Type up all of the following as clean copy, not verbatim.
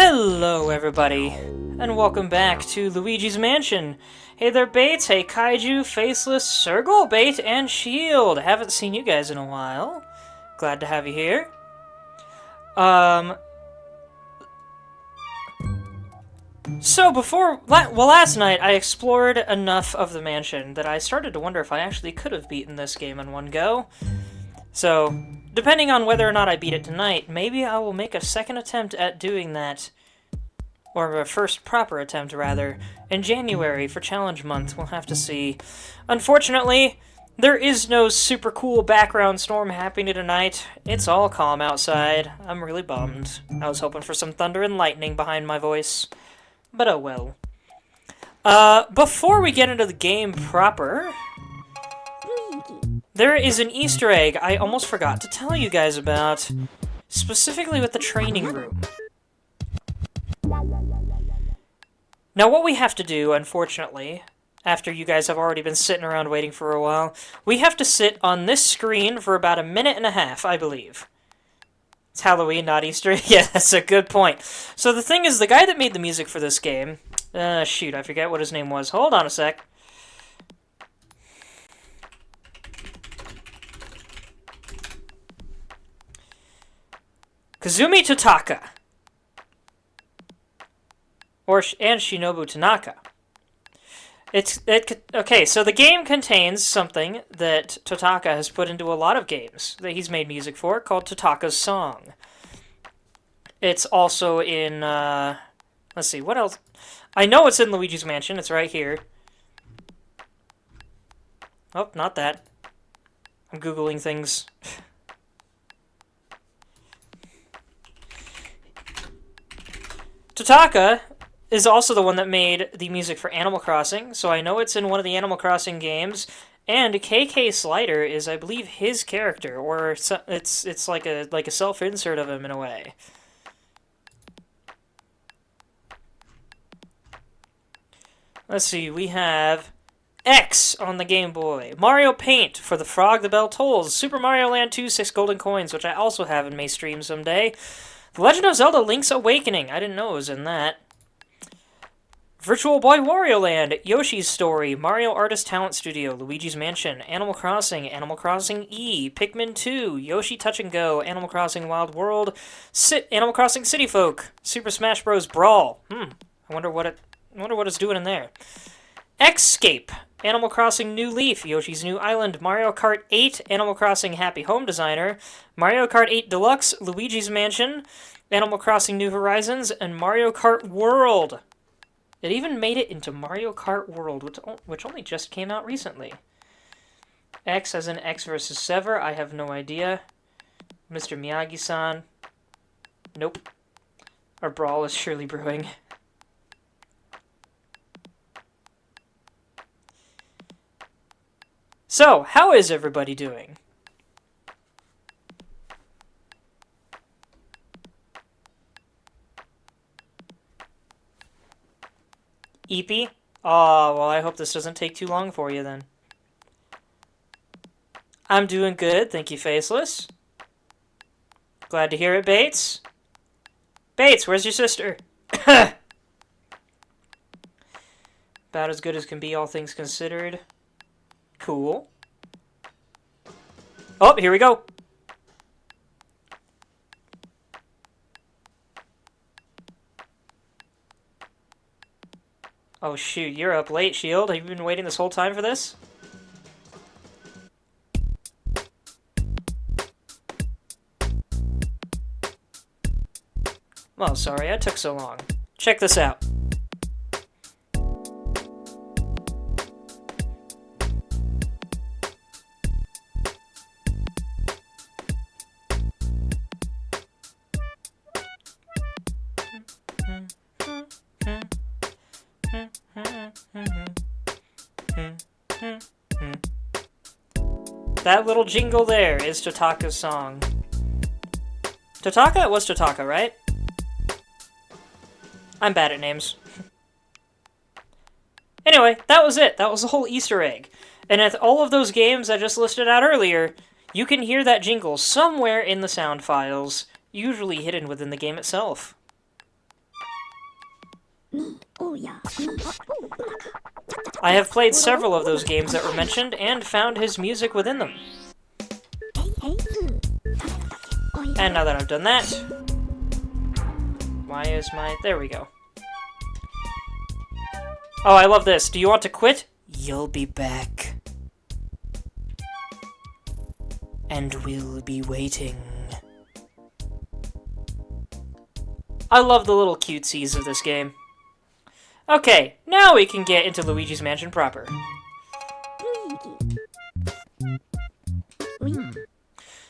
Hello everybody, and welcome back to Luigi's Mansion. Hey there Bates, hey Kaiju, Faceless, Sergal, Bait, and Shield. Haven't seen you guys in a while. Glad to have you here. So last night I explored enough of the mansion that I started to wonder if I actually could have beaten this game in one go. So, depending on whether or not I beat it tonight, maybe I will make a second attempt at doing that, or a first proper attempt, rather, in January for Challenge Month. We'll have to see. Unfortunately, there is no super cool background storm happening tonight. It's all calm outside. I'm really bummed. I was hoping for some thunder and lightning behind my voice. But oh well. Before we get into the game proper, there is an Easter egg I almost forgot to tell you guys about, specifically with the training room. Now what we have to do, unfortunately, after you guys have already been sitting around waiting for a while, we have to sit on this screen for about 1.5 minutes, I believe. It's Halloween, not Easter. Yeah, that's a good point. So the thing is, the guy that made the music for this game, shoot, I forget what his name was. Hold on a sec. Kazumi Totaka. And Shinobu Tanaka. Okay, so the game contains something that Totaka has put into a lot of games that he's made music for, called Totaka's Song. It's also in, let's see, what else? I know it's in Luigi's Mansion, it's right here. Oh, not that. I'm Googling things. Totaka is also the one that made the music for Animal Crossing, so I know it's in one of the Animal Crossing games. And KK Slider is, I believe, his character, or it's like a self-insert of him in a way. Let's see, we have X on the Game Boy, Mario Paint for the Frog the Bell Tolls, Super Mario Land 2 6 Golden Coins, which I also have and may stream someday. The Legend of Zelda Link's Awakening. I didn't know it was in that. Virtual Boy Wario Land, Yoshi's Story, Mario Artist Talent Studio, Luigi's Mansion, Animal Crossing E, Pikmin 2, Yoshi Touch and Go, Animal Crossing Wild World, Animal Crossing City Folk, Super Smash Bros. Brawl. I wonder what it's doing in there. Xscape, Animal Crossing New Leaf, Yoshi's New Island, Mario Kart 8, Animal Crossing Happy Home Designer, Mario Kart 8 Deluxe, Luigi's Mansion, Animal Crossing New Horizons, and Mario Kart World. It even made it into Mario Kart World, which only just came out recently. X as in X versus Sever, I have no idea. Mr. Miyagi-san. Nope. Our Brawl is surely brewing. So, how is everybody doing? Eepy? Oh, well, I hope this doesn't take too long for you, then. I'm doing good, thank you, Faceless. Glad to hear it, Bates. Bates, where's your sister? About as good as can be, all things considered. Cool. Oh, here we go. Oh shoot, you're up late, Shield. Have you been waiting this whole time for this? Oh, sorry, I took so long. Check this out. That little jingle there is Totaka's song. Totaka? It was Totaka, right? I'm bad at names. Anyway, that was it. That was the whole Easter egg. And at all of those games I just listed out earlier, you can hear that jingle somewhere in the sound files, usually hidden within the game itself. I have played several of those games that were mentioned and found his music within them. And now that I've done that, why is my... There we go. Oh, I love this. Do you want to quit? You'll be back. And we'll be waiting. I love the little cutesies of this game. Okay, now we can get into Luigi's Mansion proper.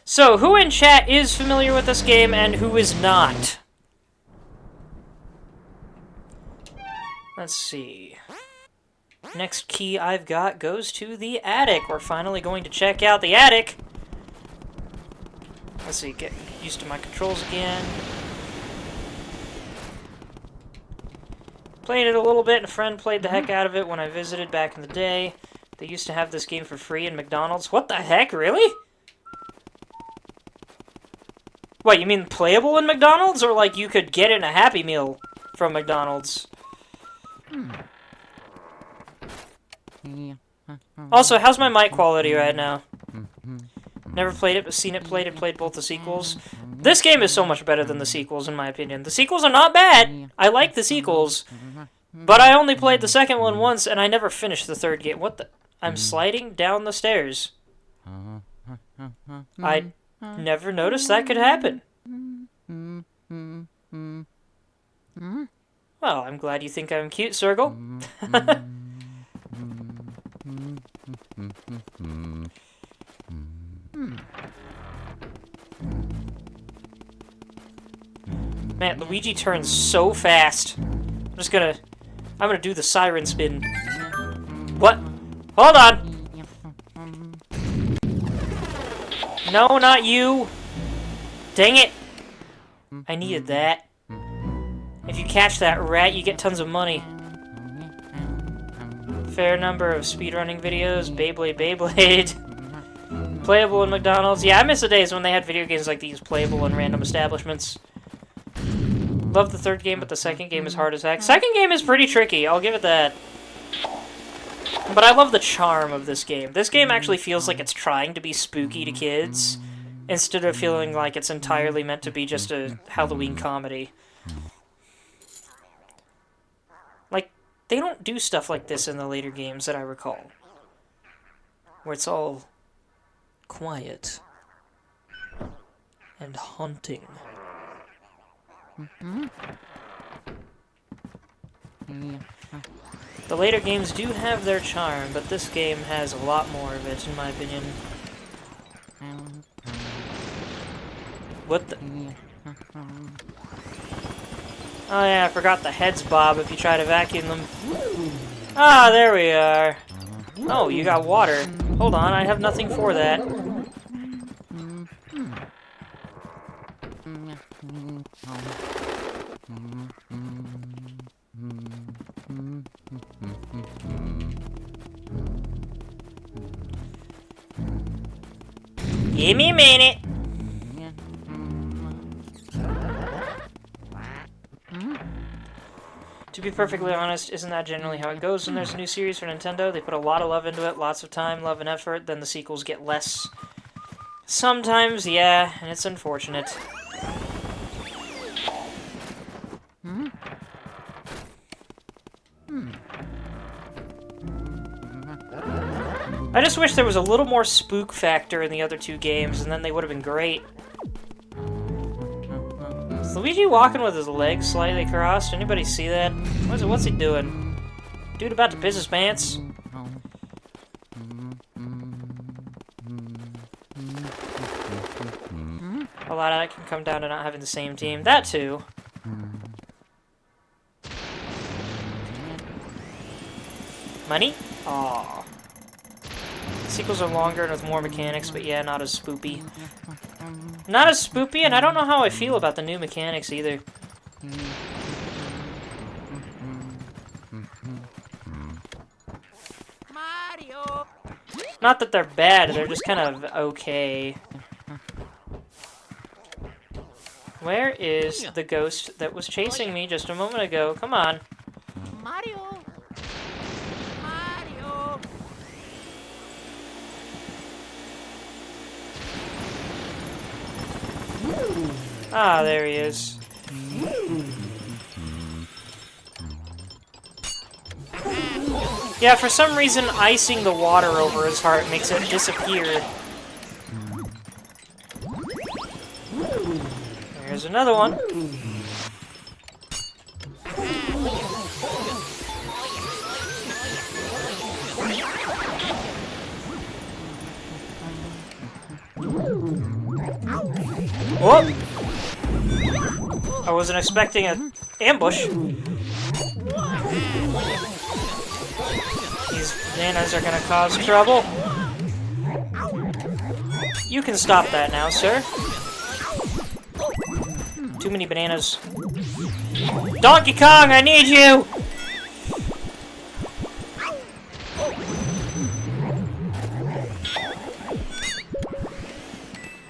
So, who in chat is familiar with this game and who is not? Let's see. Next key I've got goes to the attic. We're finally going to check out the attic. Let's see, get used to my controls again. Played it a little bit, and a friend played the heck out of it when I visited back in the day. They used to have this game for free in McDonald's. What the heck, really? What, you mean playable in McDonald's? Or like you could get in a Happy Meal from McDonald's? Also, how's my mic quality right now? Never played it, but seen it played and played both the sequels. This game is so much better than the sequels, in my opinion. The sequels are not bad. I like the sequels. But I only played the second one once, and I never finished the third game. What the... I'm sliding down the stairs. I never noticed that could happen. Well, I'm glad you think I'm cute, Circle. Man, Luigi turns so fast. I'm gonna do the siren spin. What? Hold on! No, not you! Dang it! I needed that. If you catch that rat, you get tons of money. Fair number of speedrunning videos. Beyblade. Playable in McDonald's. Yeah, I miss the days when they had video games like these playable in random establishments. Love the third game, but the second game is hard as heck. Second game is pretty tricky, I'll give it that. But I love the charm of this game. This game actually feels like it's trying to be spooky to kids, instead of feeling like it's entirely meant to be just a Halloween comedy. Like, they don't do stuff like this in the later games that I recall. Where it's all quiet and haunting. The later games do have their charm, but this game has a lot more of it, in my opinion. What the... Oh yeah, I forgot the heads bob if you try to vacuum them. Ah, there we are. Oh, you got water. Hold on, I have nothing for that. Give me a minute. To be perfectly honest, isn't that generally how it goes when there's a new series for Nintendo? They put a lot of love into it, lots of time, love, and effort, then the sequels get less. Sometimes, yeah, and it's unfortunate. I just wish there was a little more spook factor in the other two games, and then they would have been great. Is Luigi walking with his legs slightly crossed? Anybody see that? What's he doing? Dude about to piss his pants? A lot of that can come down to not having the same team. That too. Money? Aww. Sequels are longer and with more mechanics, but yeah, not as spoopy. Not as spoopy, and I don't know how I feel about the new mechanics either. Mario. Not that they're bad, they're just kind of okay. Where is the ghost that was chasing me just a moment ago? Come on. Mario! Mario! Ah, there he is. Yeah, for some reason, icing the water over his heart makes it disappear. There's another one. Whoop! I wasn't expecting an ambush. These bananas are gonna cause trouble. You can stop that now, sir. Too many bananas. Donkey Kong, I need you!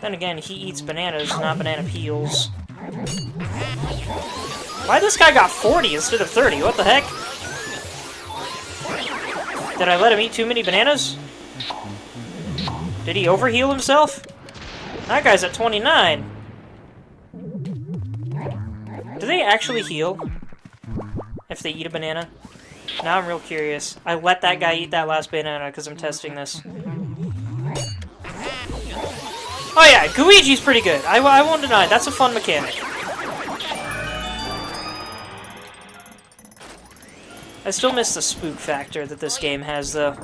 Then again, he eats bananas, not banana peels. Why this guy got 40 instead of 30? What the heck? Did I let him eat too many bananas? Did he overheal himself? That guy's at 29. Do they actually heal if they eat a banana? Now I'm real curious. I let that guy eat that last banana because I'm testing this. Oh yeah, Luigi's pretty good. I won't deny it. That's a fun mechanic. I still miss the spook factor that this game has, though.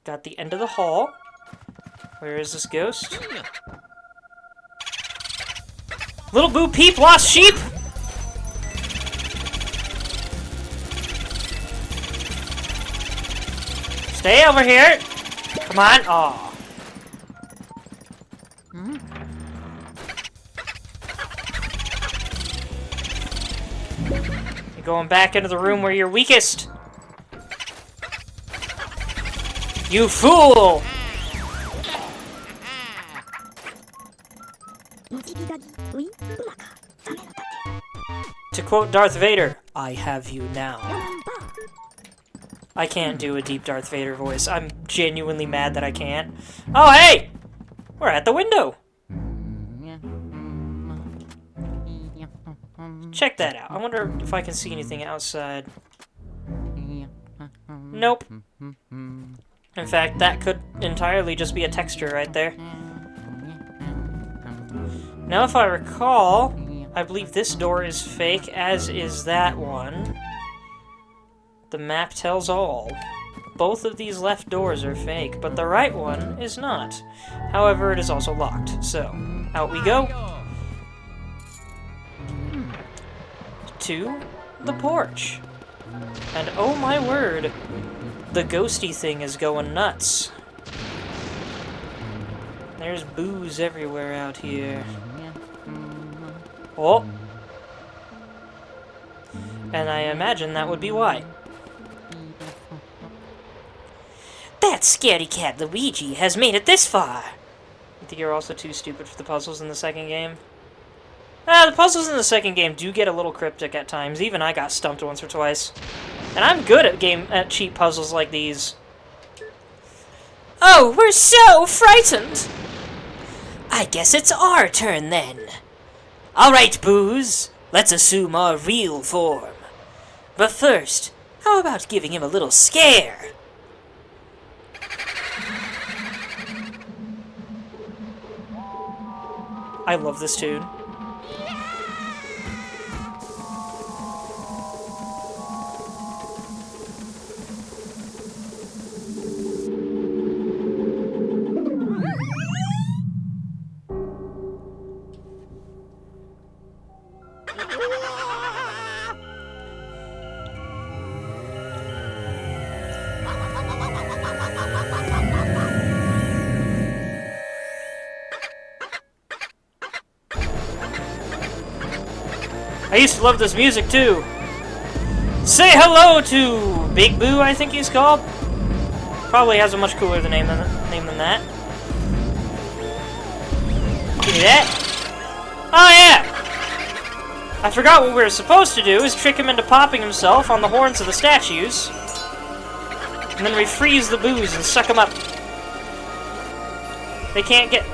Got the end of the hall. Where is this ghost? Little Boo Peep lost sheep! Stay over here! Come on! Aw. You're going back into the room where you're weakest! You fool! To quote Darth Vader, I have you now. I can't do a deep Darth Vader voice. I'm genuinely mad that I can't. Oh, hey! We're at the window! Check that out. I wonder if I can see anything outside. Nope. In fact, that could entirely just be a texture right there. Now, if I recall, I believe this door is fake, as is that one. The map tells all. Both of these left doors are fake, but the right one is not. However, it is also locked, so out we go. To the porch. And oh my word, the ghosty thing is going nuts. There's booze everywhere out here. Oh. And I imagine that would be why. That scaredy cat Luigi has made it this far! You think you're also too stupid for the puzzles in the second game? The puzzles in the second game do get a little cryptic at times. Even I got stumped once or twice. And I'm good at cheap puzzles like these. Oh, we're so frightened! I guess it's our turn then. Alright, Booze. Let's assume our real form. But first, how about giving him a little scare? I love this tune. I used to love this music too. Say hello to Big Boo, I think he's called. Probably has a much cooler name than that. Give me that. Oh, yeah! I forgot what we were supposed to do is trick him into popping himself on the horns of the statues. And then we freeze the boos and suck them up. They can't get...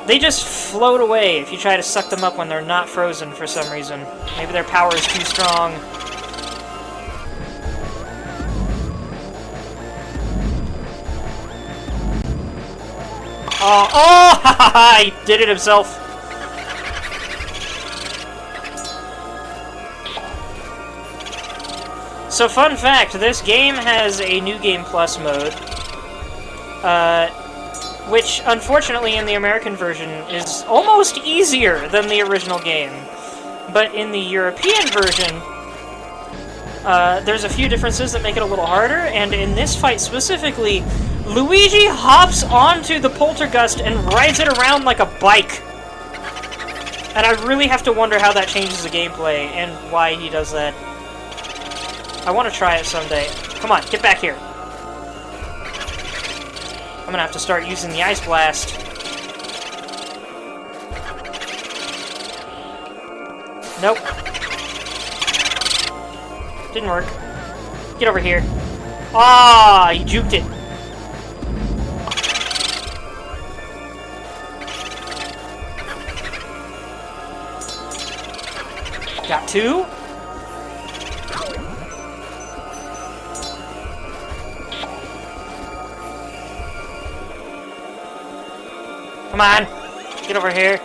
They just float away if you try to suck them up when they're not frozen for some reason. Maybe their power is too strong. Oh, he did it himself. So, fun fact, this game has a New Game Plus mode, which, unfortunately, in the American version is almost easier than the original game. But in the European version, there's a few differences that make it a little harder, and in this fight specifically, Luigi hops onto the poltergust and rides it around like a bike. And I really have to wonder how that changes the gameplay and why he does that. I want to try it someday. Come on, get back here. I'm gonna have to start using the Ice Blast. Nope. Didn't work. Get over here. Ah, he juked it. Got two. Come on, get over here.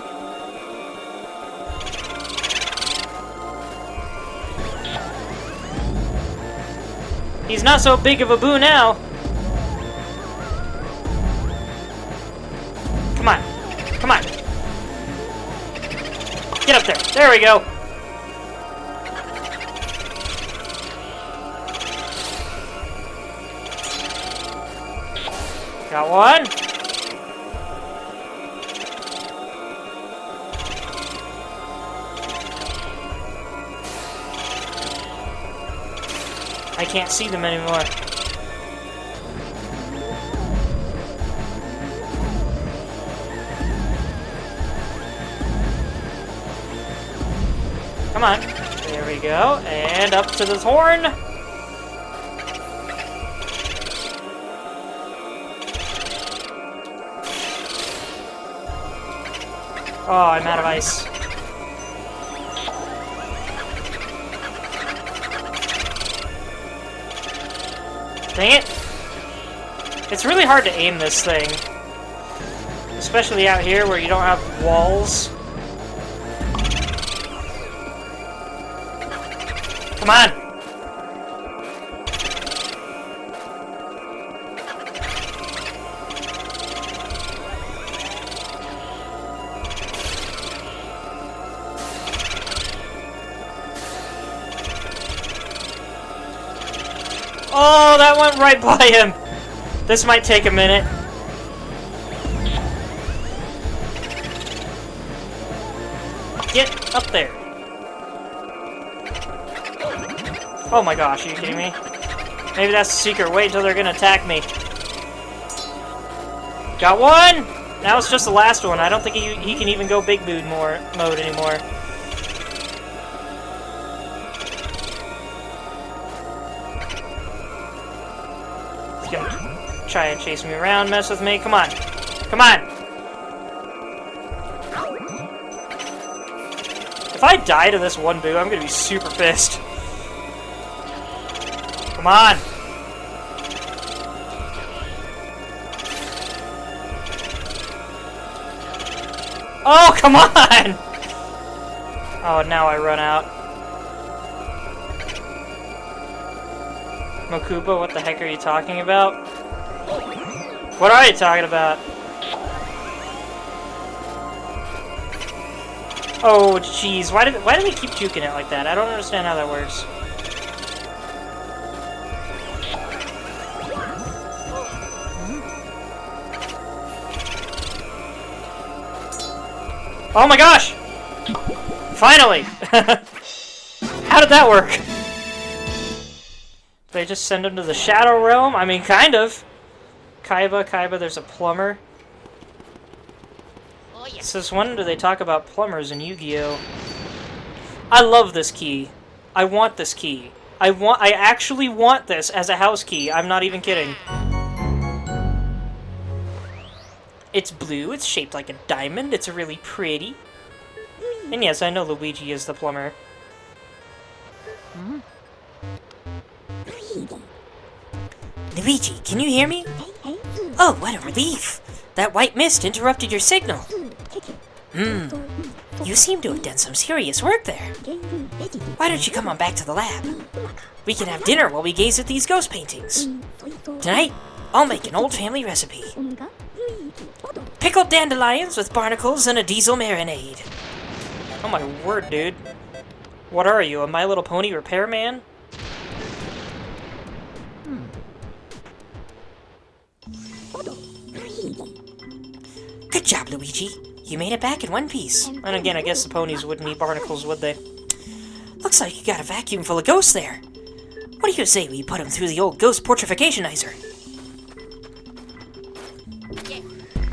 He's not so big of a boo now. Come on, come on. Get up there, there we go. Got one. I can't see them anymore. Come on. There we go. And up to the horn. Oh, I'm out of ice. Dang it. It's really hard to aim this thing. Especially out here where you don't have walls. Come on! Oh, that went right by him. This might take a minute. Get up there. Oh my gosh, are you kidding me? Maybe that's the secret. Wait until they're gonna attack me. Got one! Now it's just the last one. I don't think he can even go big mood mode anymore. He's gonna try and chase me around, mess with me. Come on. Come on! If I die to this one boo, I'm gonna be super pissed. Come on! Oh, come on! Oh, now I run out. Mokuba, what the heck are you talking about? What are you talking about? Oh, jeez. Why do they keep juking it like that? I don't understand how that works. Oh my gosh! Finally! How did that work? Did they just send him to the Shadow Realm? I mean, kind of. Kaiba, there's a plumber. Since when do they talk about plumbers in Yu-Gi-Oh? I love this key. I want this key. I actually want this as a house key. I'm not even kidding. It's blue, it's shaped like a diamond, it's really pretty. And yes, I know Luigi is the plumber. Luigi, can you hear me? Oh, what a relief! That white mist interrupted your signal. You seem to have done some serious work there. Why don't you come on back to the lab? We can have dinner while we gaze at these ghost paintings. Tonight, I'll make an old family recipe. Pickled dandelions with barnacles and a diesel marinade. Oh my word, dude. What are you, a My Little Pony repairman? Good job, Luigi. You made it back in one piece. And again, I guess the ponies wouldn't eat barnacles, would they? Looks like you got a vacuum full of ghosts there. What do you say we put them through the old ghost portrificationizer?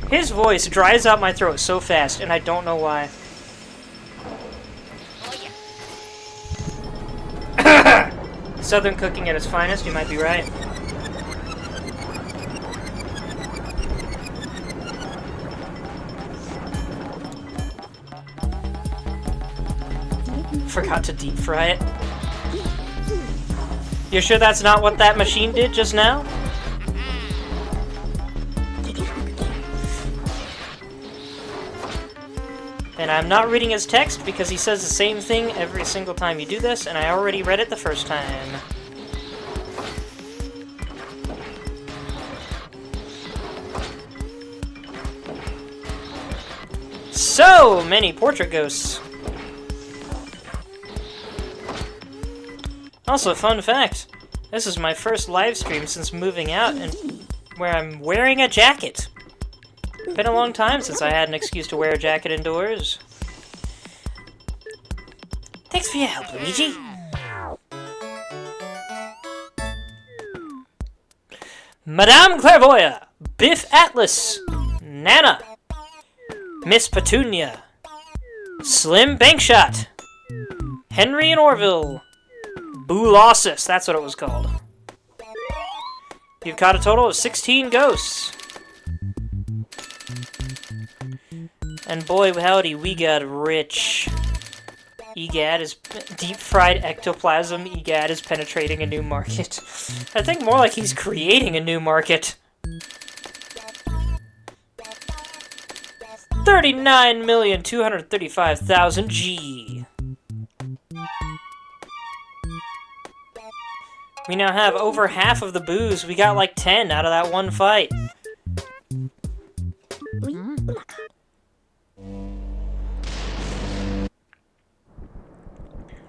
His voice dries out my throat so fast, and I don't know why. Southern cooking at its finest, you might be right. Forgot to deep fry it. You sure that's not what that machine did just now? And I'm not reading his text because he says the same thing every single time you do this, and I already read it the first time. So many portrait ghosts. Also, fun fact, this is my first live stream since moving out and where I'm wearing a jacket. Been a long time since I had an excuse to wear a jacket indoors. Thanks for your help, Luigi. Madame Clairvoyant, Biff Atlas, Nana, Miss Petunia, Slim Bankshot, Henry and Orville, Boolossus, that's what it was called. You've caught a total of 16 ghosts. And boy, howdy, we got rich. EGAD is deep-fried ectoplasm. EGAD is penetrating a new market. I think more like he's creating a new market. 39,235,000 G. We now have over half of the boos. We got like 10 out of that one fight.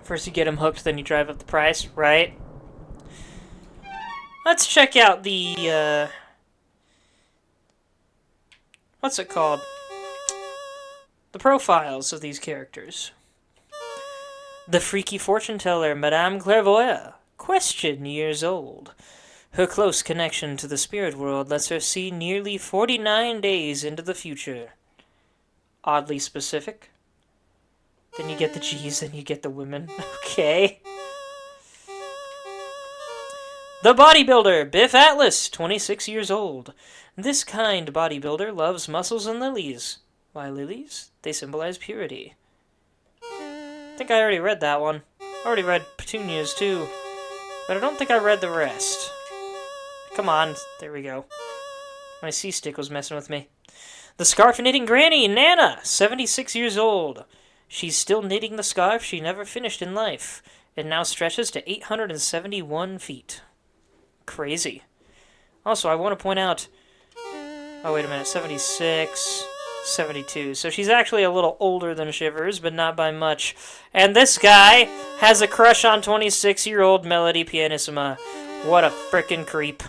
First you get him hooked, then you drive up the price, right? Let's check out the, what's it called? The profiles of these characters. The freaky fortune teller, Madame Clairvoyant, question years old. Her close connection to the spirit world lets her see nearly 49 days into the future. Oddly specific. Then you get the G's, then you get the women. Okay. The bodybuilder, Biff Atlas, 26 years old. This kind bodybuilder loves muscles and lilies. Why lilies? They symbolize purity. I think I already read that one. I already read Petunias too. But I don't think I read the rest. Come on. There we go. My C-stick was messing with me. The scarf knitting granny, Nana, 76 years old. She's still knitting the scarf she never finished in life. It now stretches to 871 feet. Crazy. Also, I want to point out... Oh, wait a minute. 76... 72. So she's actually a little older than Shivers, but not by much. And this guy has a crush on 26-year-old Melody Pianissima. What a frickin' creep.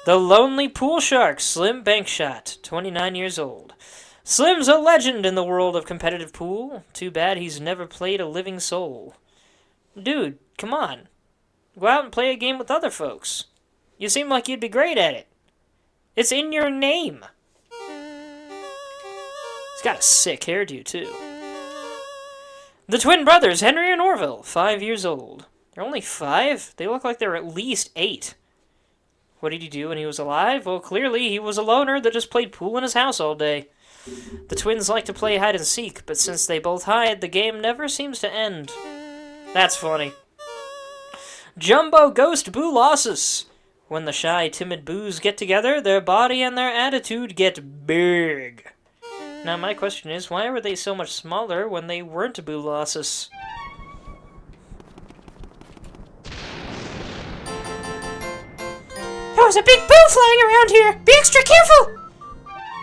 The Lonely Pool Shark, Slim Bankshot, 29 years old. Slim's a legend in the world of competitive pool. Too bad he's never played a living soul. Dude, come on. Go out and play a game with other folks. You seem like you'd be great at it. It's in your name. got a sick hairdo, too. The twin brothers, Henry and Orville, 5 years old. They're only 5? They look like they're at least 8. What did he do when he was alive? Well, clearly he was a loner that just played pool in his house all day. The twins like to play hide and seek, but since they both hide, the game never seems to end. That's funny. Jumbo Ghost Boo Losses. When the shy, timid boos get together, their body and their attitude get big. Now my question is, why were they so much smaller when they weren't Boo Losses? There's a big boo flying around here! Be extra careful!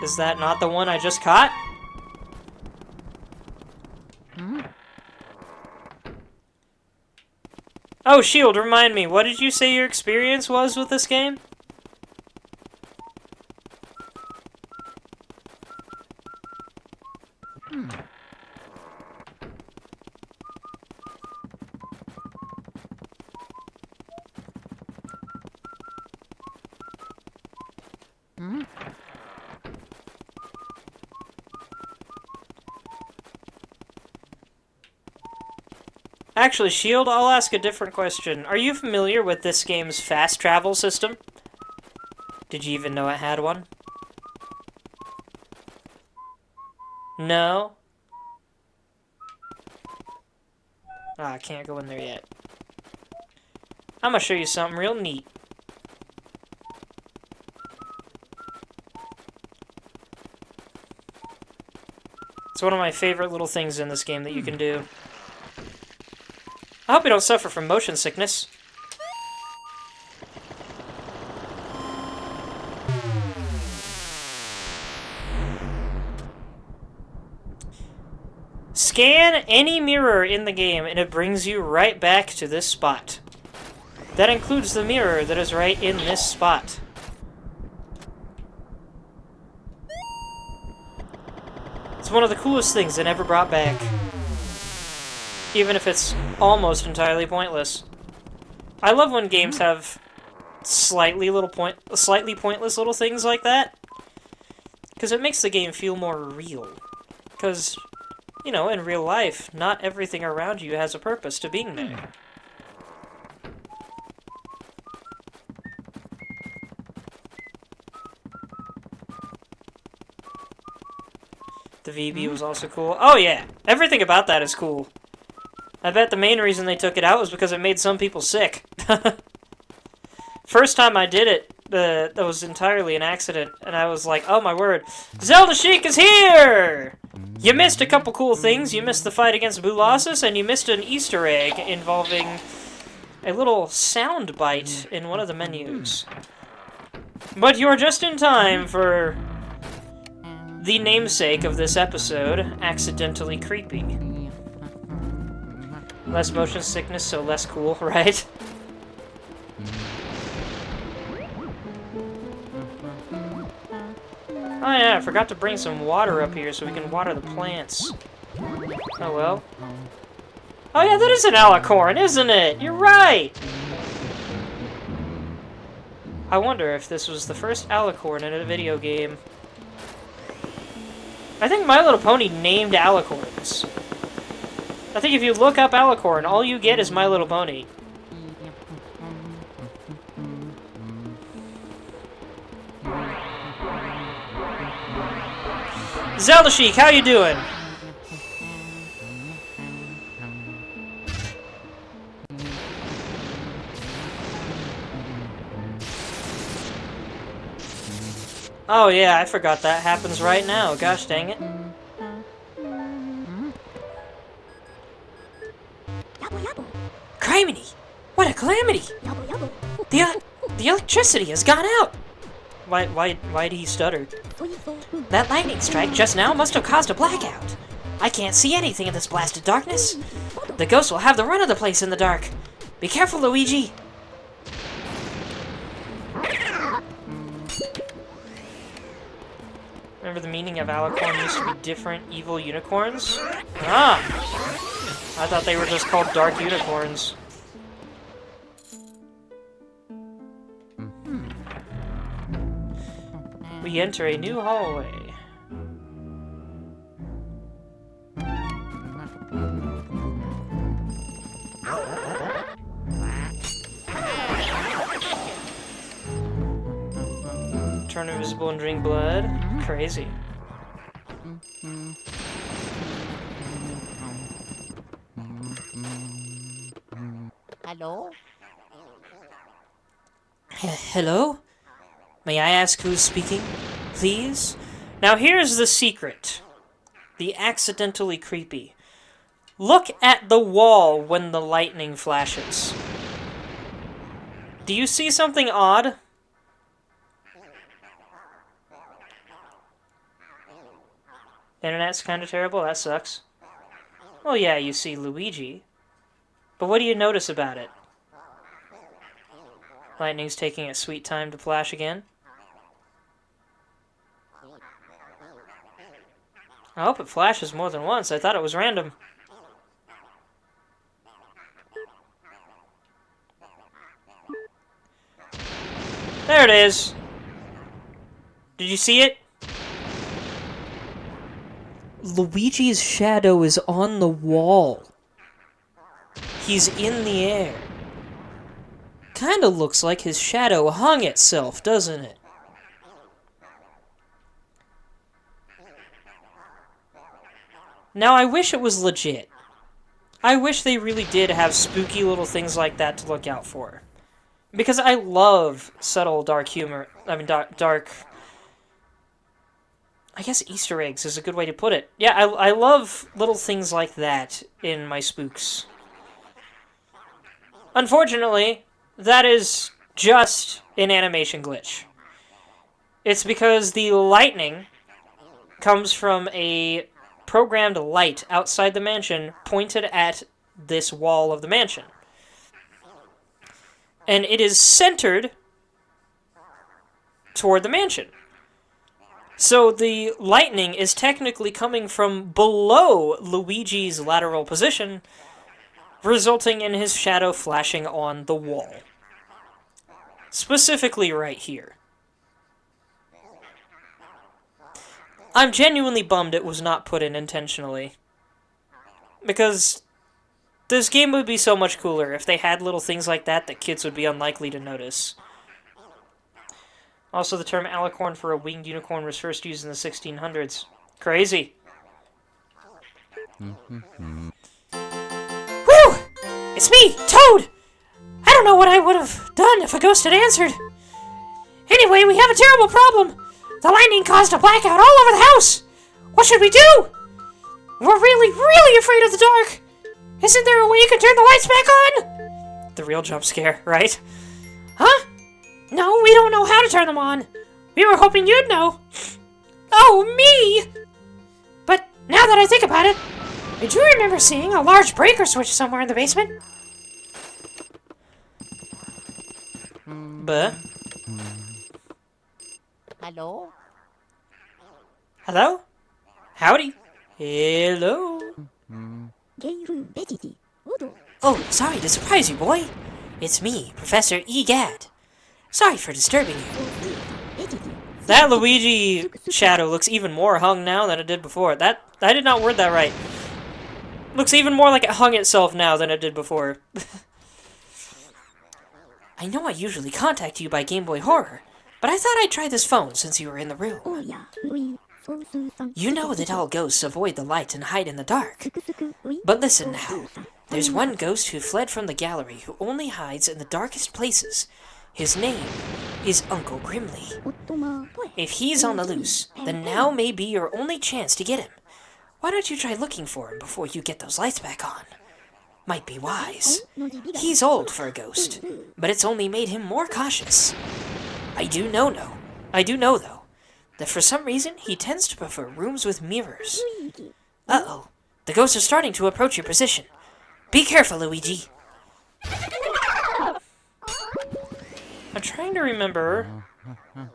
Is that not the one I just caught? Oh, Shield, remind me, what did you say your experience was with this game? Actually, Shield, I'll ask a different question. Are you familiar with this game's fast travel system? Did you even know it had one? No? Ah, I can't go in there yet. I'm gonna show you something real neat. It's one of my favorite little things in this game that you can do. I hope you don't suffer from motion sickness. Scan any mirror in the game and it brings you right back to this spot. That includes the mirror that is right in this spot. It's one of the coolest things they never brought back. Even if it's almost entirely pointless. I love when games have slightly pointless little things like that. Because it makes the game feel more real. Because, you know, in real life, not everything around you has a purpose to being there. The VB was also cool. Oh yeah, everything about that is cool. I bet the main reason they took it out was because it made some people sick. First time I did it, that was entirely an accident, and I was like, oh my word, Zelda Sheik is here! You missed a couple cool things. You missed the fight against Boo Losses, and you missed an Easter egg involving a little sound bite in one of the menus. But you're just in time for the namesake of this episode, Accidentally Creepy. Less motion sickness, so less cool, right? Oh yeah, I forgot to bring some water up here so we can water the plants. Oh well. Oh yeah, that is an alicorn, isn't it? You're right! I wonder if this was the first alicorn in a video game. I think My Little Pony named alicorns. I think if you look up alicorn, all you get is My Little Pony. Zelda Sheik, how you doing? Oh yeah, I forgot that happens right now. Gosh dang it. Criminy! What a calamity! The electricity has gone out! Why did he stutter? That lightning strike just now must have caused a blackout. I can't see anything in this blasted darkness. The ghost will have the run of the place in the dark. Be careful, Luigi! Remember the meaning of alicorn used to be different evil unicorns? Ah! I thought they were just called dark unicorns. We enter a new hallway. Turn invisible and drink blood. Crazy. Hello? Hello? May I ask who's speaking, please? Now here's the secret. The accidentally creepy. Look at the wall when the lightning flashes. Do you see something odd? Internet's kind of terrible, that sucks. Well, yeah, you see Luigi. But what do you notice about it? Lightning's taking its sweet time to flash again. I hope it flashes more than once. I thought it was random. There it is. Did you see it? Luigi's shadow is on the wall. He's in the air. Kinda looks like his shadow hung itself, doesn't it? Now, I wish it was legit. I wish they really did have spooky little things like that to look out for. Because I love subtle dark humor. I mean, dark... I guess Easter eggs is a good way to put it. Yeah, I love little things like that in my spooks. Unfortunately, that is just an animation glitch. It's because the lightning comes from a programmed light outside the mansion pointed at this wall of the mansion. And it is centered toward the mansion. So the lightning is technically coming from below Luigi's lateral position, resulting in his shadow flashing on the wall. Specifically right here. I'm genuinely bummed it was not put in intentionally. Because this game would be so much cooler if they had little things like that that kids would be unlikely to notice. Also, the term alicorn for a winged unicorn was first used in the 1600s. Crazy. Woo! It's me, Toad! I don't know what I would have done if a ghost had answered. Anyway, we have a terrible problem. The lightning caused a blackout all over the house. What should we do? We're really afraid of the dark. Isn't there a way you can turn the lights back on? The real jump scare, right? Huh? No, we don't know how to turn them on. We were hoping you'd know. Oh, me! But now that I think about it, I do remember seeing a large breaker switch somewhere in the basement. But? Hello? Hello? Howdy. Hello? Oh, sorry to surprise you, boy. It's me, Professor Egad. Sorry for disturbing you. That Luigi shadow looks even more hung now than it did before. I did not word that right. Looks even more like it hung itself now than it did before. I know I usually contact you by Game Boy Horror, but I thought I'd try this phone since you were in the room. You know that all ghosts avoid the light and hide in the dark. But listen now. There's one ghost who fled from the gallery who only hides in the darkest places. His name is Uncle Grimly. If he's on the loose, then now may be your only chance to get him. Why don't you try looking for him before you get those lights back on? Might be wise. He's old for a ghost, but it's only made him more cautious. I do know, though, that for some reason he tends to prefer rooms with mirrors. Uh-oh. The ghosts are starting to approach your position. Be careful, Luigi. I'm trying to remember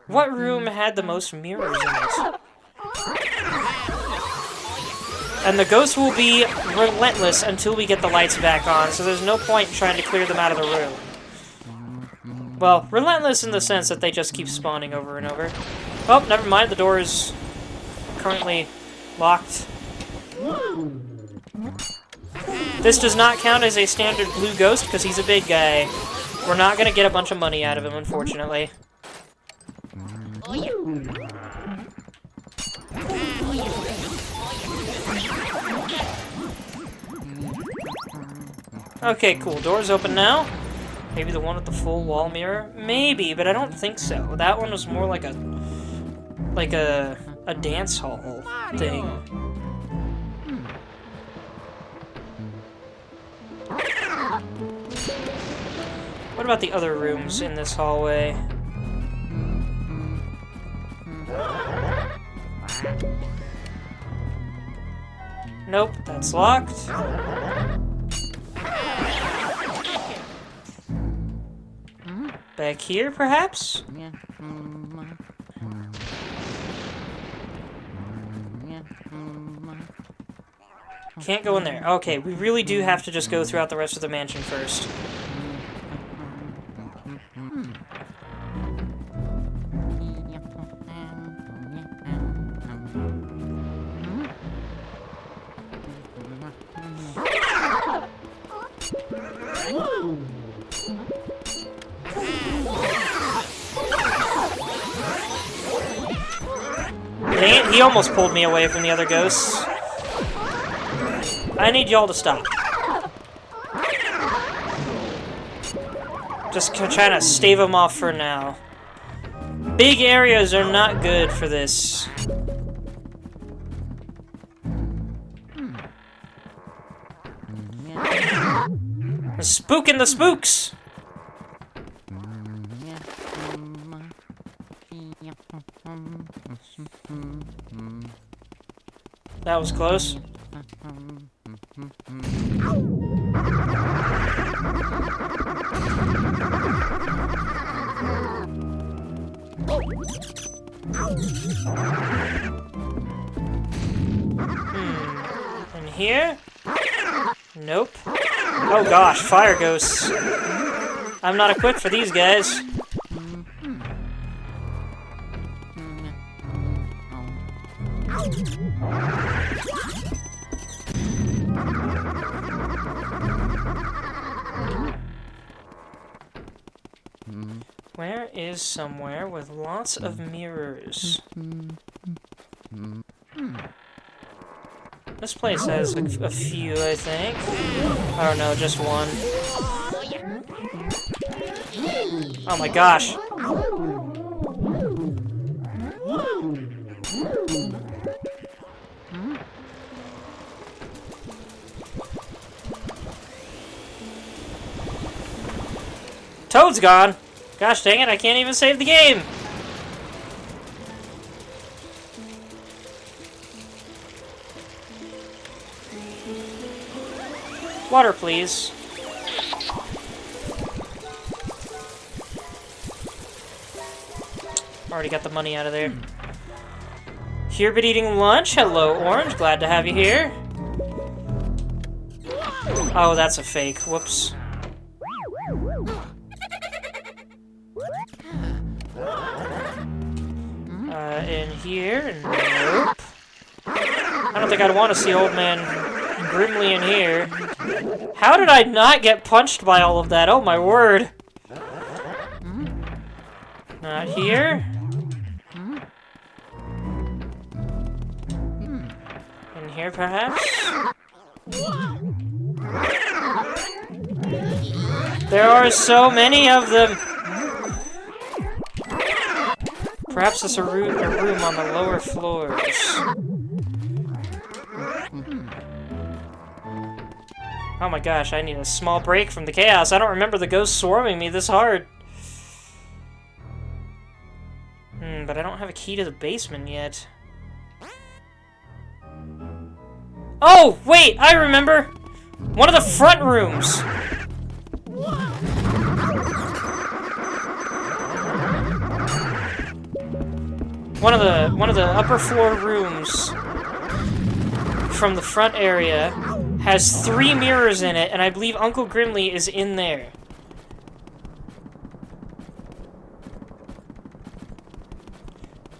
what room had the most mirrors in it. And the ghosts will be relentless until we get the lights back on, so there's no point in trying to clear them out of the room. Well, relentless in the sense that they just keep spawning over and over. Oh, never mind, the door is currently locked. This does not count as a standard blue ghost because he's a big guy. We're not going to get a bunch of money out of him, unfortunately. Okay, cool. Door's open now. Maybe the one with the full wall mirror? Maybe, but I don't think so. That one was more like a dance hall thing. What about the other rooms in this hallway? Nope, that's locked. Back here, perhaps? Can't go in there. Okay, we really do have to just go throughout the rest of the mansion first. Dang it, he almost pulled me away from the other ghosts. I need y'all to stop. Just trying to stave them off for now. Big areas are not good for this. Spooking the spooks! That was close. And here? Nope. Oh gosh, fire ghosts. I'm not equipped for these guys. Where is somewhere with lots of mirrors? This place has a few, I think. Oh no, just one. Oh my gosh. Toad's gone! Gosh dang it, I can't even save the game! Water, please. Already got the money out of there. Here but eating lunch. Hello, Orange. Glad to have you here. Oh, that's a fake. Whoops. In here? Nope. I don't think I'd want to see Old Man Grimly in here. How did I not get punched by all of that? Oh my word. Not here. In here, perhaps? There are so many of them. Perhaps it's a room on the lower floors. Oh my gosh, I need a small break from the chaos. I don't remember the ghosts swarming me this hard. But I don't have a key to the basement yet. Oh, wait, I remember! One of the front rooms! One of the upper floor rooms from the front area has 3 mirrors in it, and I believe Uncle Grimly is in there.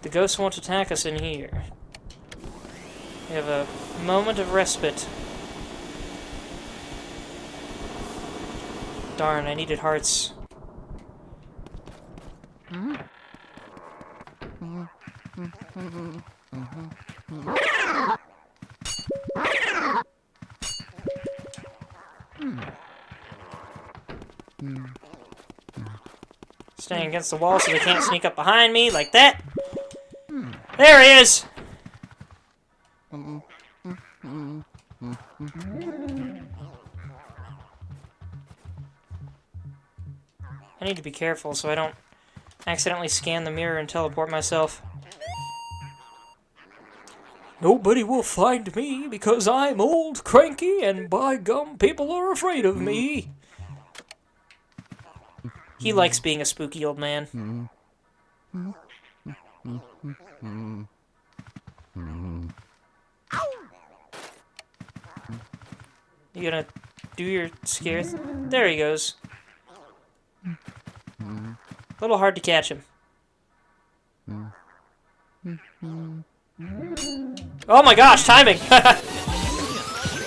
The ghosts won't attack us in here. We have a moment of respite. Darn, I needed hearts. Staying against the wall so they can't sneak up behind me like that. There he is! I need to be careful so I don't accidentally scan the mirror and teleport myself. Nobody will find me because I'm old, cranky, and by gum, people are afraid of me. He likes being a spooky old man. You gonna do your scare? There he goes. A little hard to catch him. Oh my gosh, timing! Come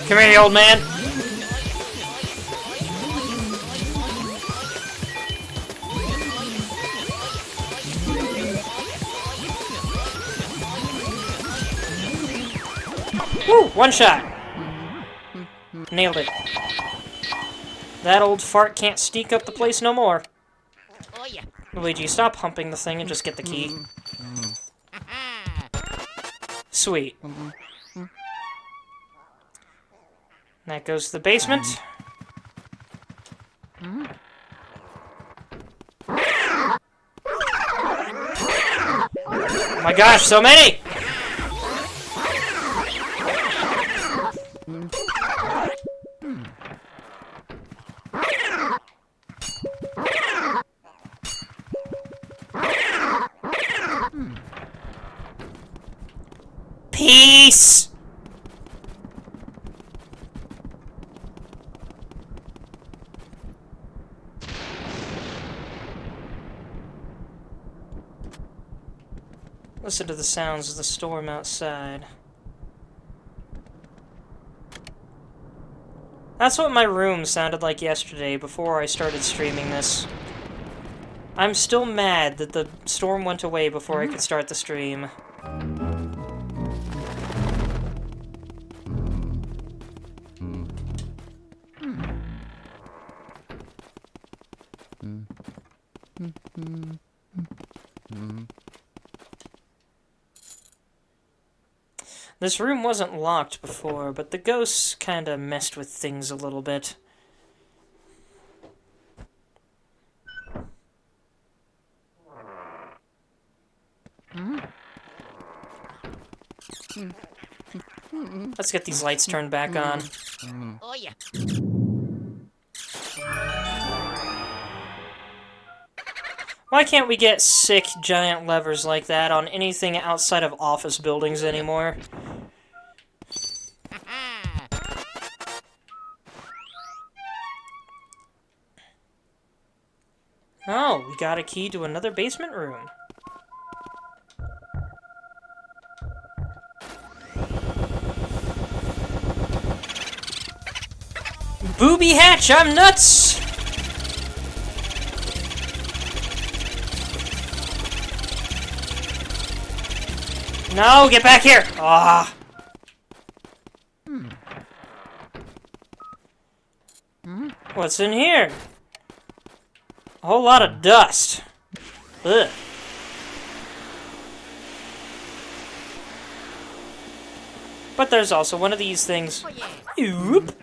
here, you old man. Woo! One shot. Nailed it. That old fart can't sneak up the place no more. Oh yeah. Luigi, stop humping the thing and just get the key. Sweet. That goes to the basement. Oh my gosh, so many! Peace! Listen to the sounds of the storm outside. That's what my room sounded like yesterday before I started streaming this. I'm still mad that the storm went away before I could start the stream. This room wasn't locked before, but the ghosts kinda messed with things a little bit. Let's get these lights turned back on. Oh yeah. Why can't we get sick giant levers like that on anything outside of office buildings anymore? Oh, we got a key to another basement room. Booby hatch, I'm nuts! No, get back here! Ah. What's in here? A whole lot of dust. Ugh. But there's also one of these things. Oop.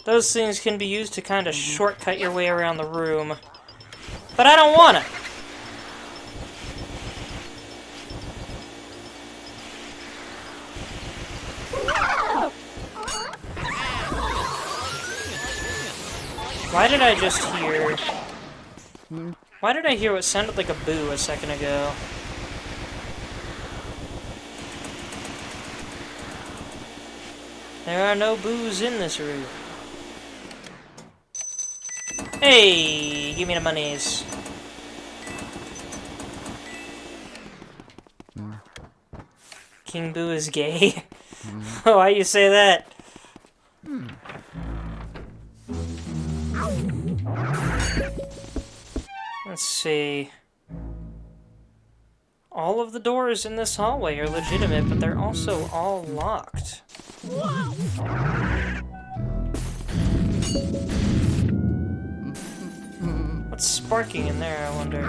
Those things can be used to kind of shortcut your way around the room. But I don't want to. Why did I just hear... Why did I hear what sounded like a boo a second ago? There are no boos in this room. Hey, give me the monies. King Boo is gay. Why you say that? see. All of the doors in this hallway are legitimate, but they're also all locked. What's sparking in there, I wonder?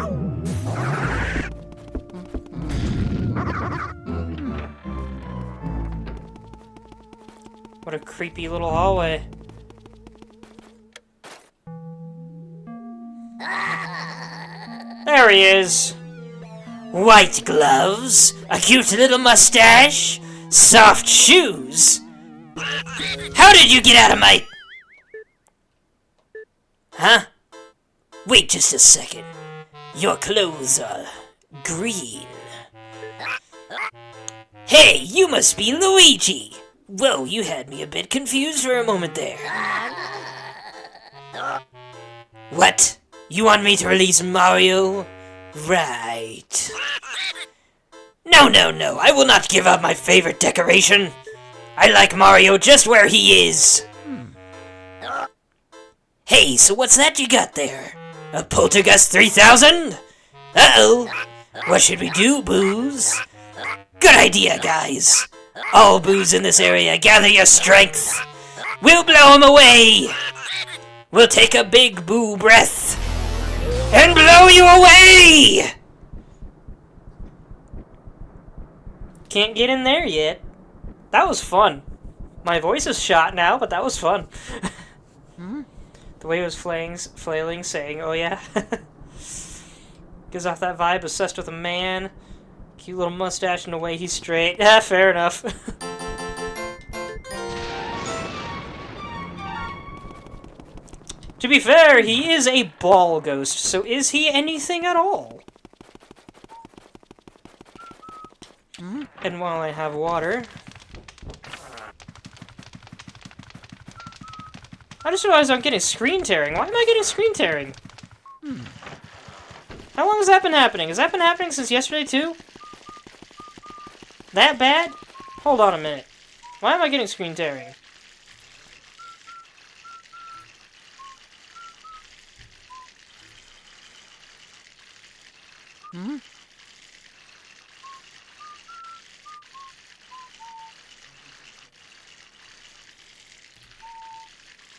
What a creepy little hallway. There he is! White gloves, a cute little mustache, soft shoes. How did you get out of my... Huh? Wait just a second. Your clothes are green. Hey, you must be Luigi! Whoa, you had me a bit confused for a moment there. What? You want me to release Mario? Right. No, I will not give up my favorite decoration. I like Mario just where he is. Hey, so what's that you got there? A Poltergust 3000? Uh-oh. What should we do, Boos? Good idea, guys. All Boos in this area, gather your strength. We'll blow him away. We'll take a big Boo breath and blow you away! Can't get in there yet. That was fun. My voice is shot now, but that was fun. The way it was flailing, saying, oh yeah. Gives off that vibe, obsessed with a man. Cute little mustache and the way he's straight. Yeah, fair enough. To be fair, he is a ball ghost, so is he anything at all? And while I have water... I just realized I'm getting screen tearing. Why am I getting screen tearing? How long has that been happening? Has that been happening since yesterday, too? That bad? Hold on a minute. Why am I getting screen tearing?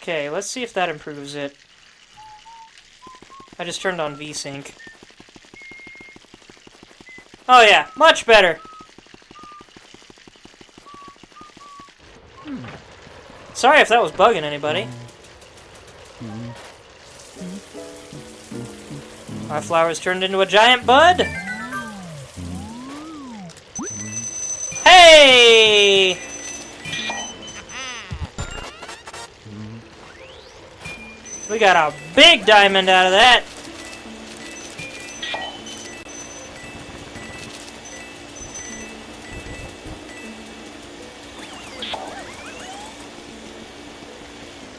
Okay, let's see if that improves it. I just turned on VSync. Oh yeah, much better! Sorry if that was bugging anybody. My flower's turned into a giant bud! Hey! We got a big diamond out of that!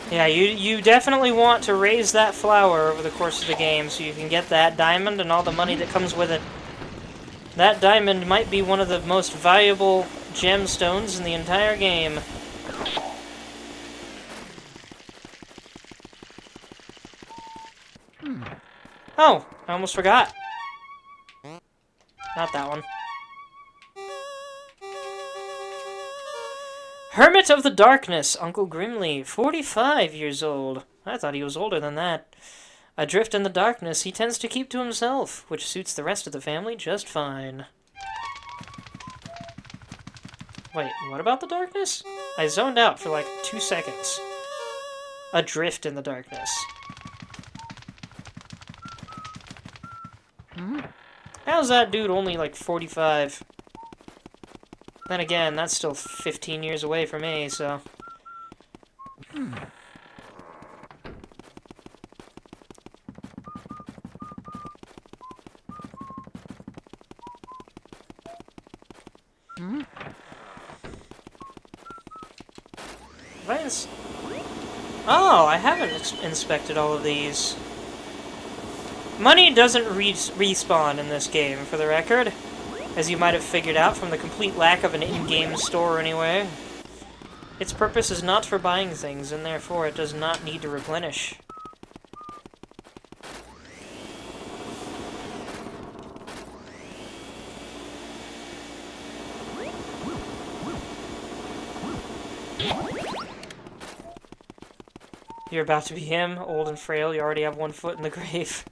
Yeah, you definitely want to raise that flower over the course of the game so you can get that diamond and all the money that comes with it. That diamond might be one of the most valuable gemstones in the entire game. Oh, I almost forgot. Not that one. Hermit of the Darkness, Uncle Grimly, 45 years old. I thought he was older than that. Adrift in the darkness, he tends to keep to himself, which suits the rest of the family just fine. Wait, what about the darkness? I zoned out for like 2 seconds. Adrift in the darkness. How's that dude only like 45? Then again, that's still 15 years away from me, so... Oh, I haven't inspected all of these. Money doesn't respawn in this game, for the record. As you might have figured out from the complete lack of an in-game store anyway. Its purpose is not for buying things, and therefore it does not need to replenish. You're about to be him, old and frail. You already have one foot in the grave.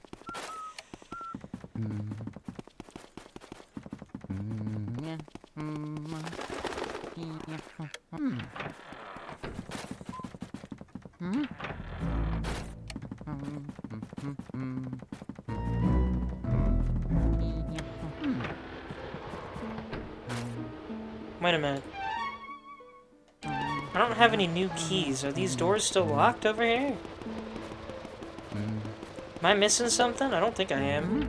Wait a minute. I don't have any new keys. Are these doors still locked over here? Am I missing something? I don't think I am.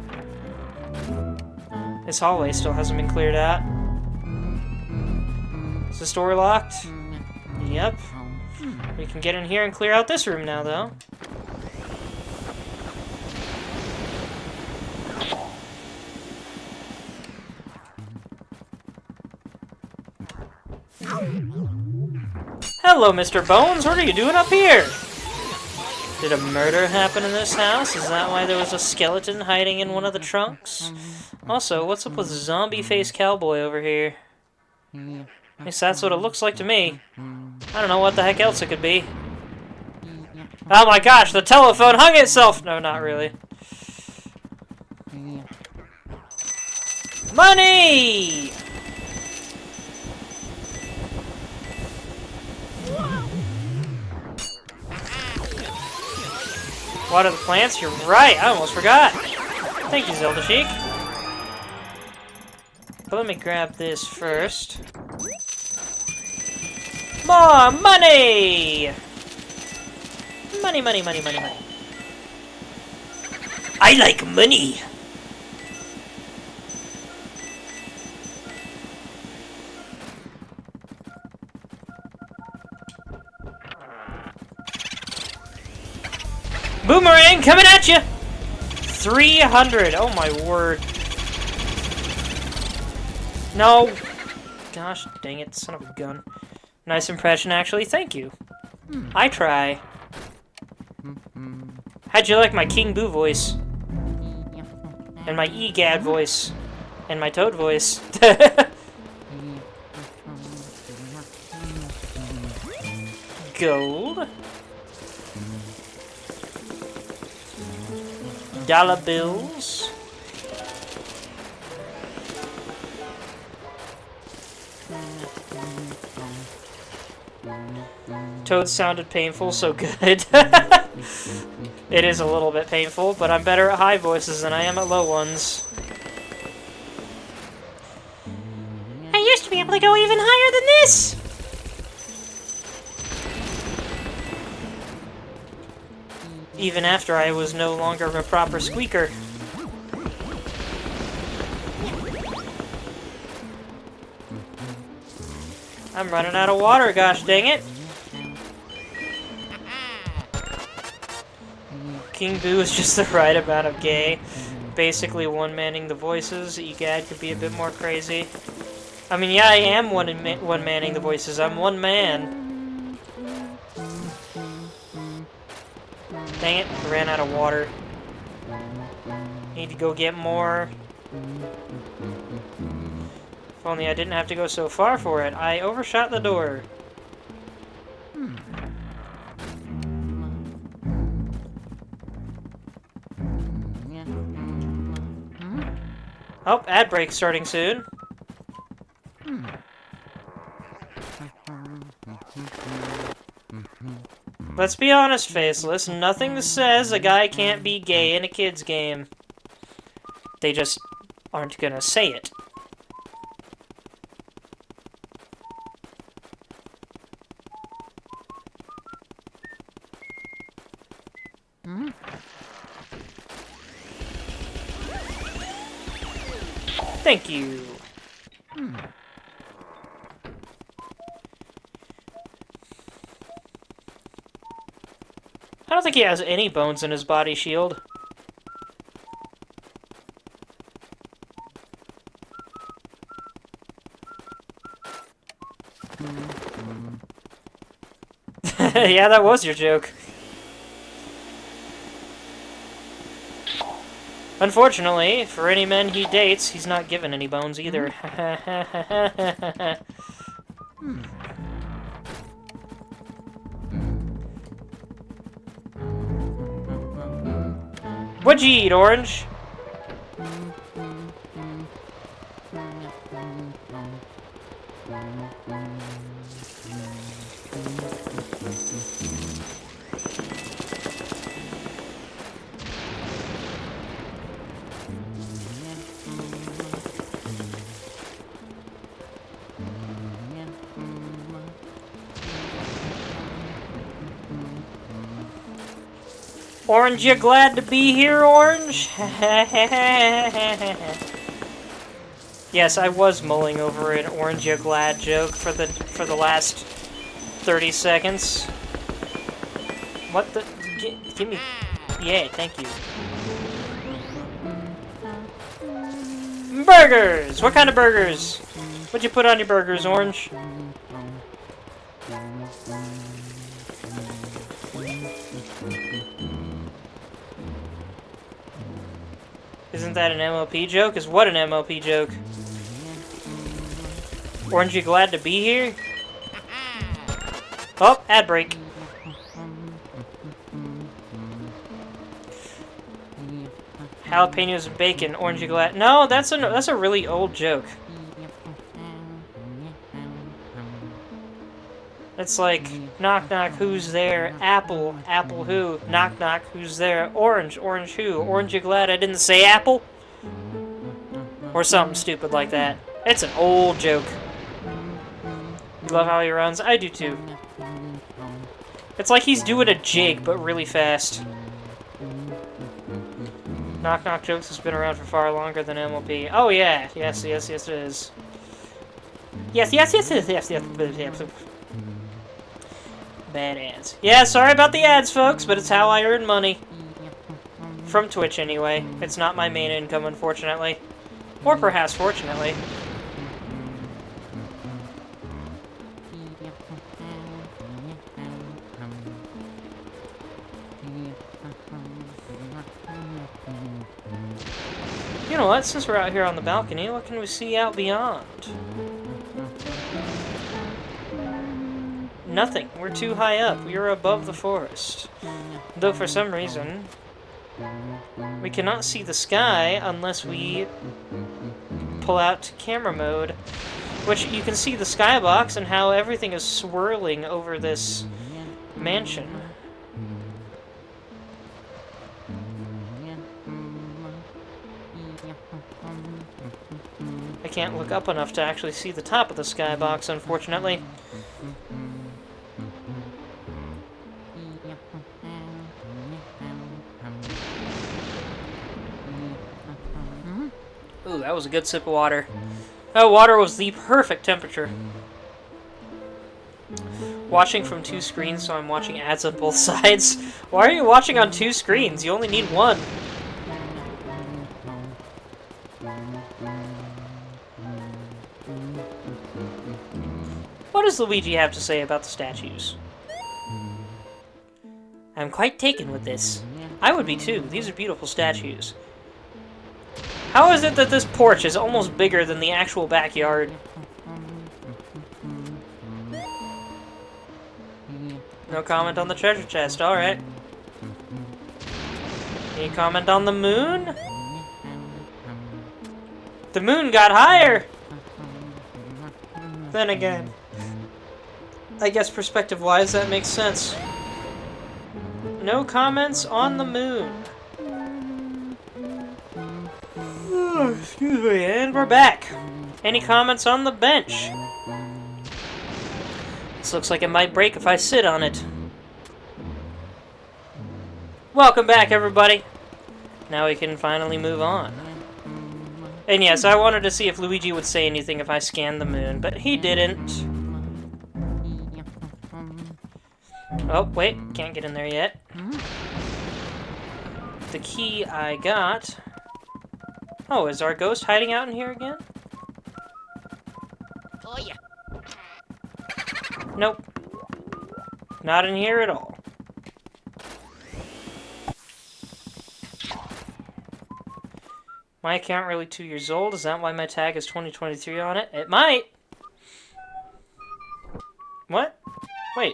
This hallway still hasn't been cleared out. Is this door locked? Yep. We can get in here and clear out this room now, though. Hello, Mr. Bones. What are you doing up here? Did a murder happen in this house? Is that why there was a skeleton hiding in one of the trunks? Also, what's up with zombie-faced cowboy over here? At least that's what it looks like to me. I don't know what the heck else it could be. Oh my gosh, the telephone hung itself! No, not really. Money! Water the plants? You're right, I almost forgot. Thank you, Zelda Sheik. But let me grab this first. More money! Money, money, money, money, money. I like money! Boomerang coming at you! 300. Oh my word. No. Gosh dang it, son of a gun. Nice impression, actually. Thank you. I try. How'd you like my King Boo voice? And my EGAD voice? And my Toad voice? Gold. Dollar bills. Toad sounded painful, so good. It is a little bit painful, but I'm better at high voices than I am at low ones. I used to be able to go even higher than this! Even after I was no longer a proper squeaker. I'm running out of water, gosh dang it. King Boo is just the right amount of gay. Basically one-manning the voices. EGAD could be a bit more crazy. I mean, yeah, I am one-manning the voices. I'm one man. Dang it, I ran out of water. Need to go get more. If only I didn't have to go so far for it. I overshot the door. Oh, ad break starting soon. Let's be honest, Faceless. Nothing says a guy can't be gay in a kid's game. They just aren't gonna say it. Thank you. I don't think he has any bones in his body shield. Yeah, that was your joke. Unfortunately, for any men he dates, he's not given any bones either. What'd you eat, Orange? Orange, you glad to be here, Orange? Yes, I was mulling over an Orange, you glad joke for the last 30 seconds. What the? Give me. Yeah, thank you. Burgers! What kind of burgers? What'd you put on your burgers, Orange? Isn't that an MLP joke? Is what an MLP joke? Orange, you glad to be here? Oh, ad break. Jalapenos and bacon. Orange, you glad? No, that's a really old joke. It's like, knock knock, who's there? Apple, apple who? Knock knock, who's there? Orange, orange who? Orange, you glad I didn't say apple? Or something stupid like that. It's an old joke. You love how he runs? I do too. It's like he's doing a jig, but really fast. Knock knock jokes has been around for far longer than MLP. Oh yeah, yes, yes, yes it is. Yes, yes, yes, yes, yes, yes, yes. Bad ads. Yeah, sorry about the ads, folks, but it's how I earn money. From Twitch, anyway. It's not my main income, unfortunately. Or perhaps fortunately. You know what? Since we're out here on the balcony, what can we see out beyond? Nothing. We're too high up. We are above the forest. Though for some reason, we cannot see the sky unless we pull out to camera mode. Which you can see the skybox and how everything is swirling over this mansion. I can't look up enough to actually see the top of the skybox, unfortunately. Ooh, that was a good sip of water. That water was the perfect temperature. Watching from two screens, so I'm watching ads on both sides. Why are you watching on two screens? You only need one. What does Luigi have to say about the statues? I'm quite taken with this. I would be too. These are beautiful statues. How is it that this porch is almost bigger than the actual backyard? No comment on the treasure chest, alright. Any comment on the moon? The moon got higher! Then again, I guess perspective-wise that makes sense. No comments on the moon. Oh, excuse me, and we're back. Any comments on the bench? This looks like it might break if I sit on it. Welcome back, everybody. Now we can finally move on. And yes, I wanted to see if Luigi would say anything if I scanned the moon, but he didn't. Oh, wait, can't get in there yet. The key I got... Oh, is our ghost hiding out in here again? Oh yeah. Nope. Not in here at all. My account really 2 years old? Is that why my tag is 2023 on it? It might! What? Wait.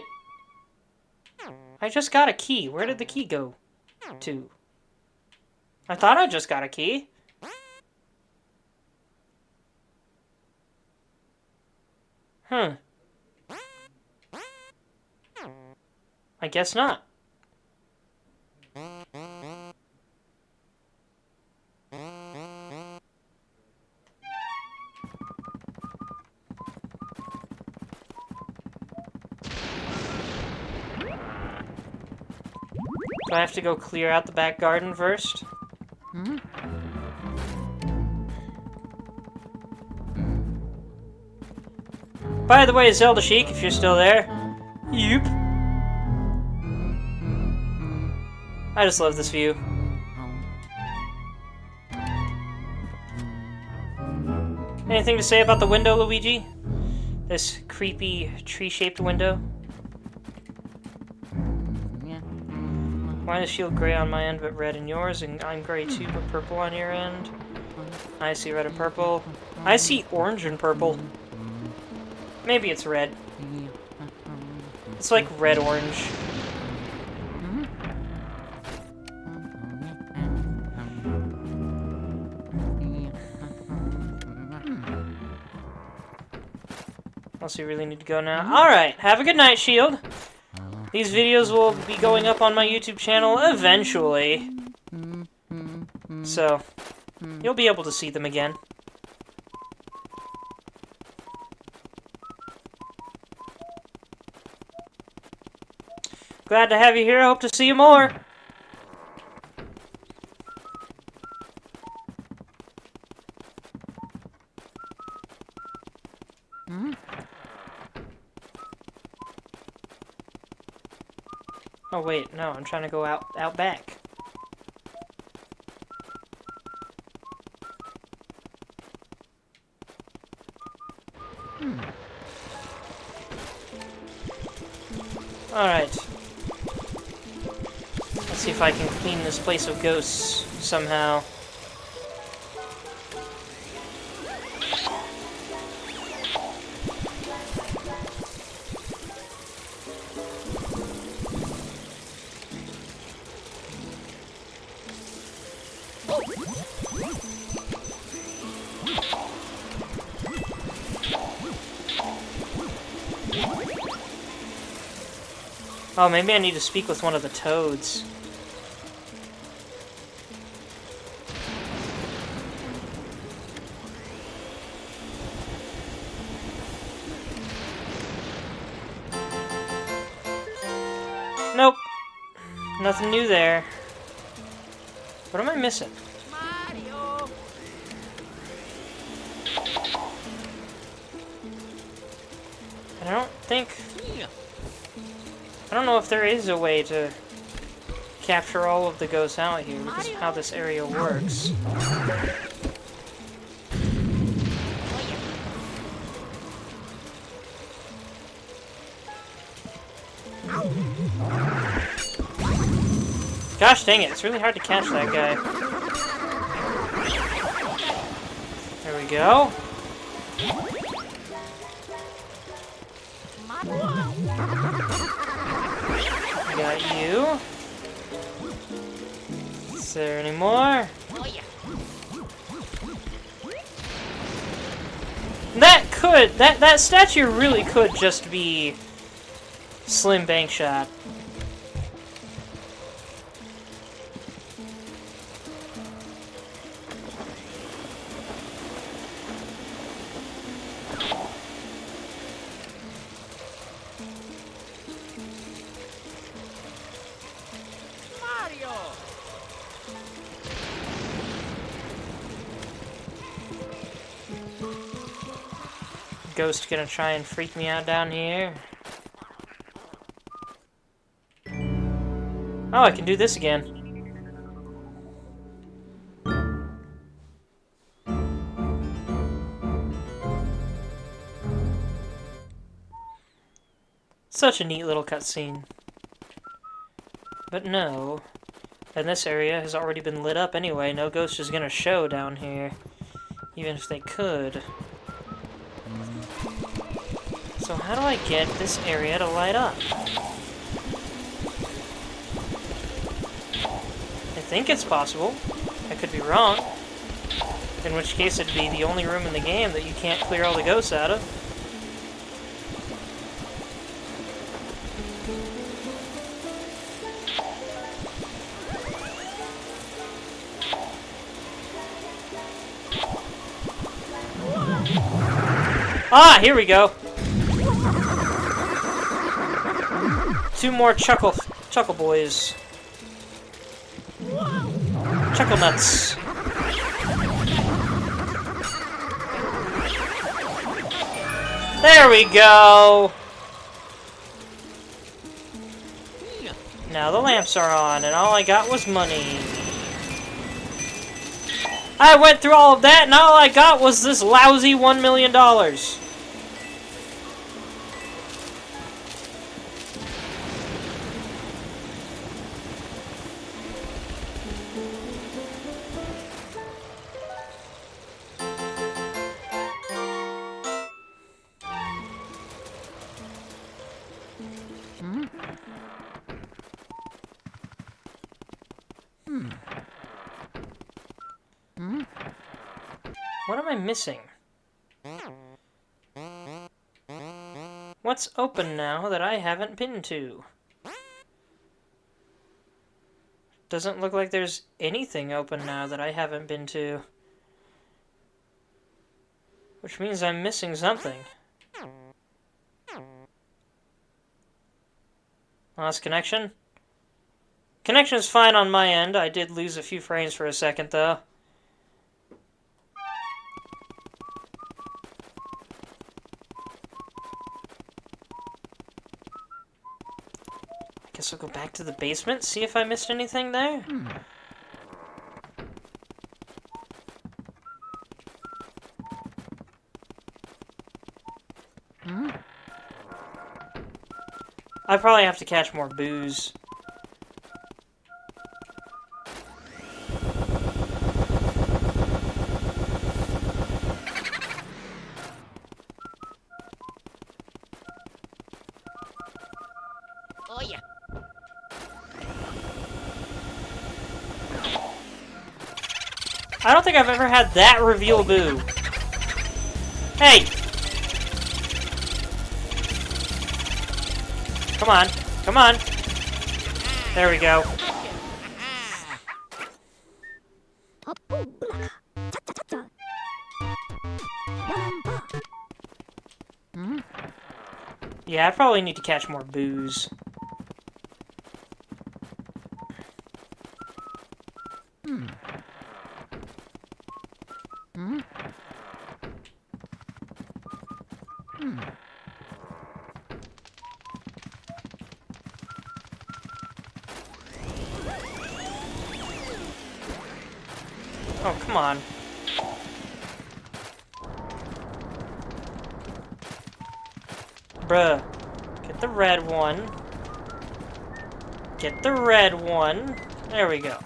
I just got a key. Where did the key go to? I thought I just got a key. Hmm. I guess not. Do I have to go clear out the back garden first? By the way, Zelda Chic, if you're still there. Yup. I just love this view. Anything to say about the window, Luigi? This creepy tree-shaped window? Why is shield gray on my end but red in yours, and I'm gray too but purple on your end? I see red and purple. I see orange and purple. Maybe it's red. It's like red-orange. Unless we really need to go now. Alright, have a good night, Shield. These videos will be going up on my YouTube channel eventually. So, you'll be able to see them again. Glad to have you here. Hope to see you more. Oh wait, no, I'm trying to go out back. Alright. Let's see if I can clean this place of ghosts somehow. Oh, maybe I need to speak with one of the toads. Nope. Nothing new there. What am I missing? Mario. I don't know if there is a way to capture all of the ghosts out here because of how this area works. Gosh dang it, it's really hard to catch that guy. There we go. Got you. Is there any more? That statue really could just be Slim Bankshot. Ghost gonna try and freak me out down here. Oh, I can do this again. Such a neat little cutscene. But no. And this area has already been lit up anyway. No ghost is gonna show down here. Even if they could. So how do I get this area to light up? I think it's possible. I could be wrong. In which case it'd be the only room in the game that you can't clear all the ghosts out of. Ah, here we go. 2 more chuckle boys. Chuckle nuts. There we go. Now the lamps are on, and all I got was money. I went through all of that, and all I got was this lousy $1 million. What am I missing? What's open now that I haven't been to? Doesn't look like there's anything open now that I haven't been to. Which means I'm missing something. Lost connection? Connection's fine on my end. I did lose a few frames for a second, though. Guess I'll go back to the basement, see if I missed anything there. I probably have to catch more booze. Oh yeah. I don't think I've ever had that reveal boo. Hey! Come on. Come on. There we go. Yeah, I probably need to catch more booze. Oh, come on. Bruh. Get the red one. Get the red one. There we go.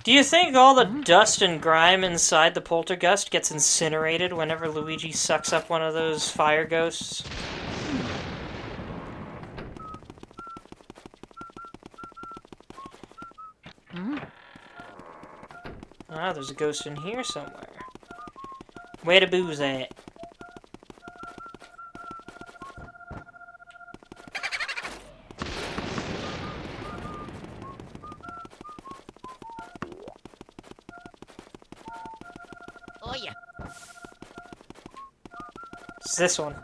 Do you think all the dust and grime inside the poltergust gets incinerated whenever Luigi sucks up one of those fire ghosts? Ah, there's a ghost in here somewhere. Where the booze at? Oh yeah. It's this one.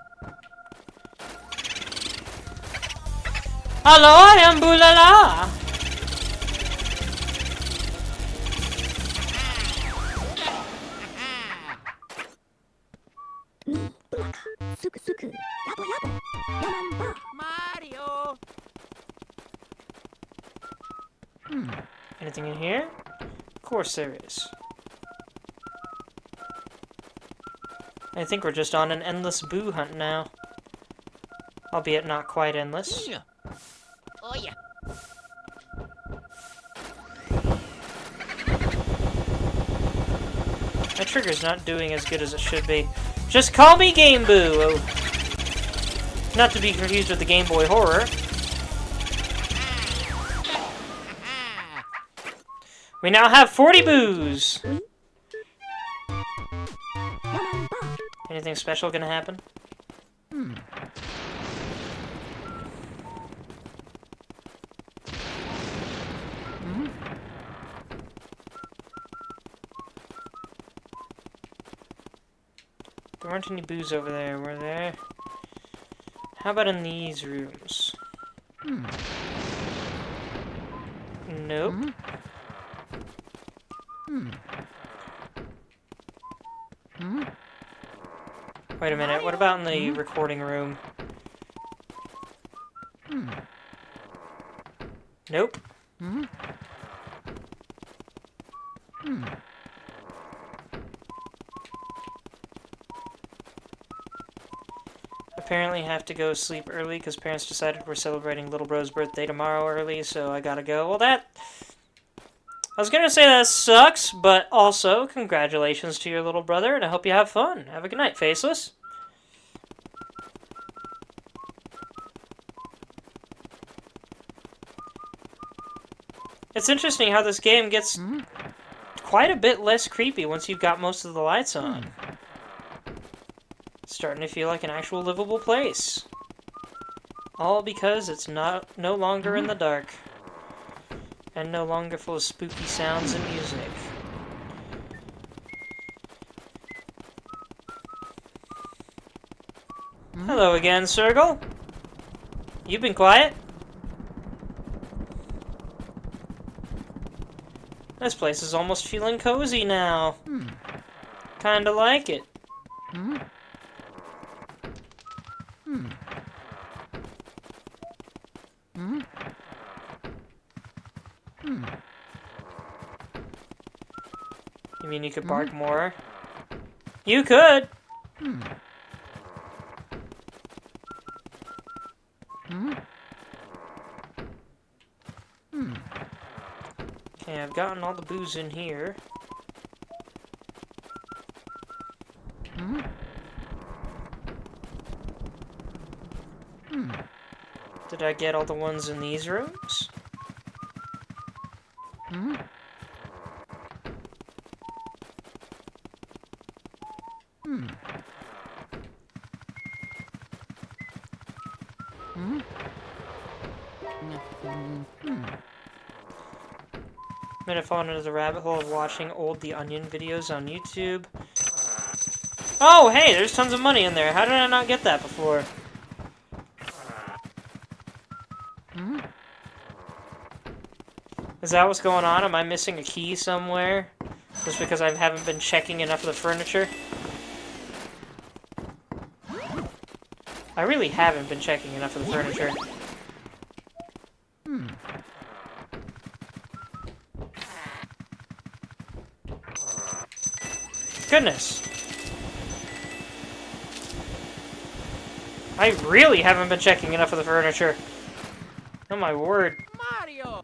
Hello, I am Boolala! Mario. Anything in here? Of course there is. I think we're just on an endless boo hunt now. Albeit not quite endless. Oh yeah. My trigger's not doing as good as it should be. Just call me Game Boo. Not to be confused with the Game Boy Horror. We now have 40 boos. Anything special gonna happen? There weren't any boos over there, were there? How about in these rooms? Nope. Wait a minute, what about in the recording room? Nope. Apparently have to go sleep early because parents decided we're celebrating little bro's birthday tomorrow early, so I gotta go. Well, I was gonna say that sucks, but also, congratulations to your little brother, and I hope you have fun. Have a good night, Faceless. It's interesting how this game gets quite a bit less creepy once you've got most of the lights on. It's starting to feel like an actual livable place. All because it's no longer in the dark. And no longer full of spooky sounds and music. Hello again, Circle. You've been quiet? This place is almost feeling cozy now. Kinda like it. You mean you could bark more? You could! Okay, I've gotten all the booze in here. Did I get all the ones in these rooms? Might have fallen into the rabbit hole of watching old The Onion videos on YouTube. Oh, hey, there's tons of money in there. How did I not get that before? Is that what's going on? Am I missing a key somewhere? Just because I haven't been checking enough of the furniture? I really haven't been checking enough of the furniture. Goodness. I really haven't been checking enough of the furniture. Oh my word. Mario!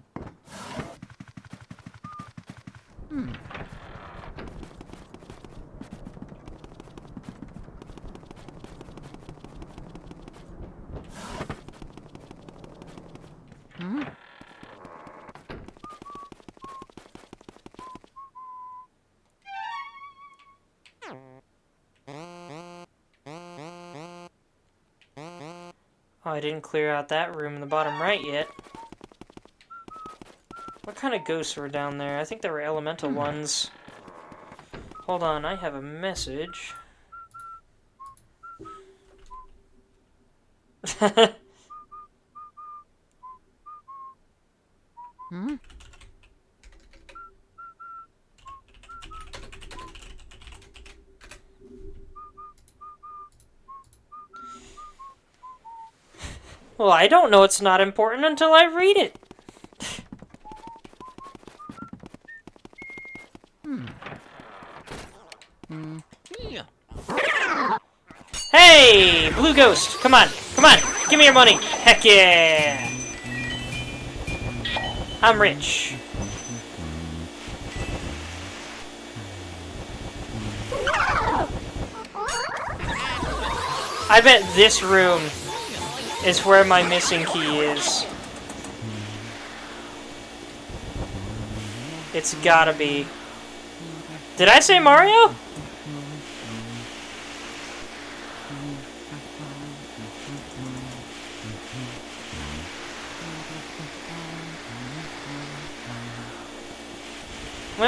Oh, I didn't clear out that room in the bottom right yet. What kind of ghosts were down there? I think there were elemental ones. Hold on, I have a message. Well, I don't know it's not important until I read it. Hey, Blue Ghost, come on, give me your money. Heck yeah. I'm rich. I bet this room is where my missing key is. It's gotta be. Did I say Mario?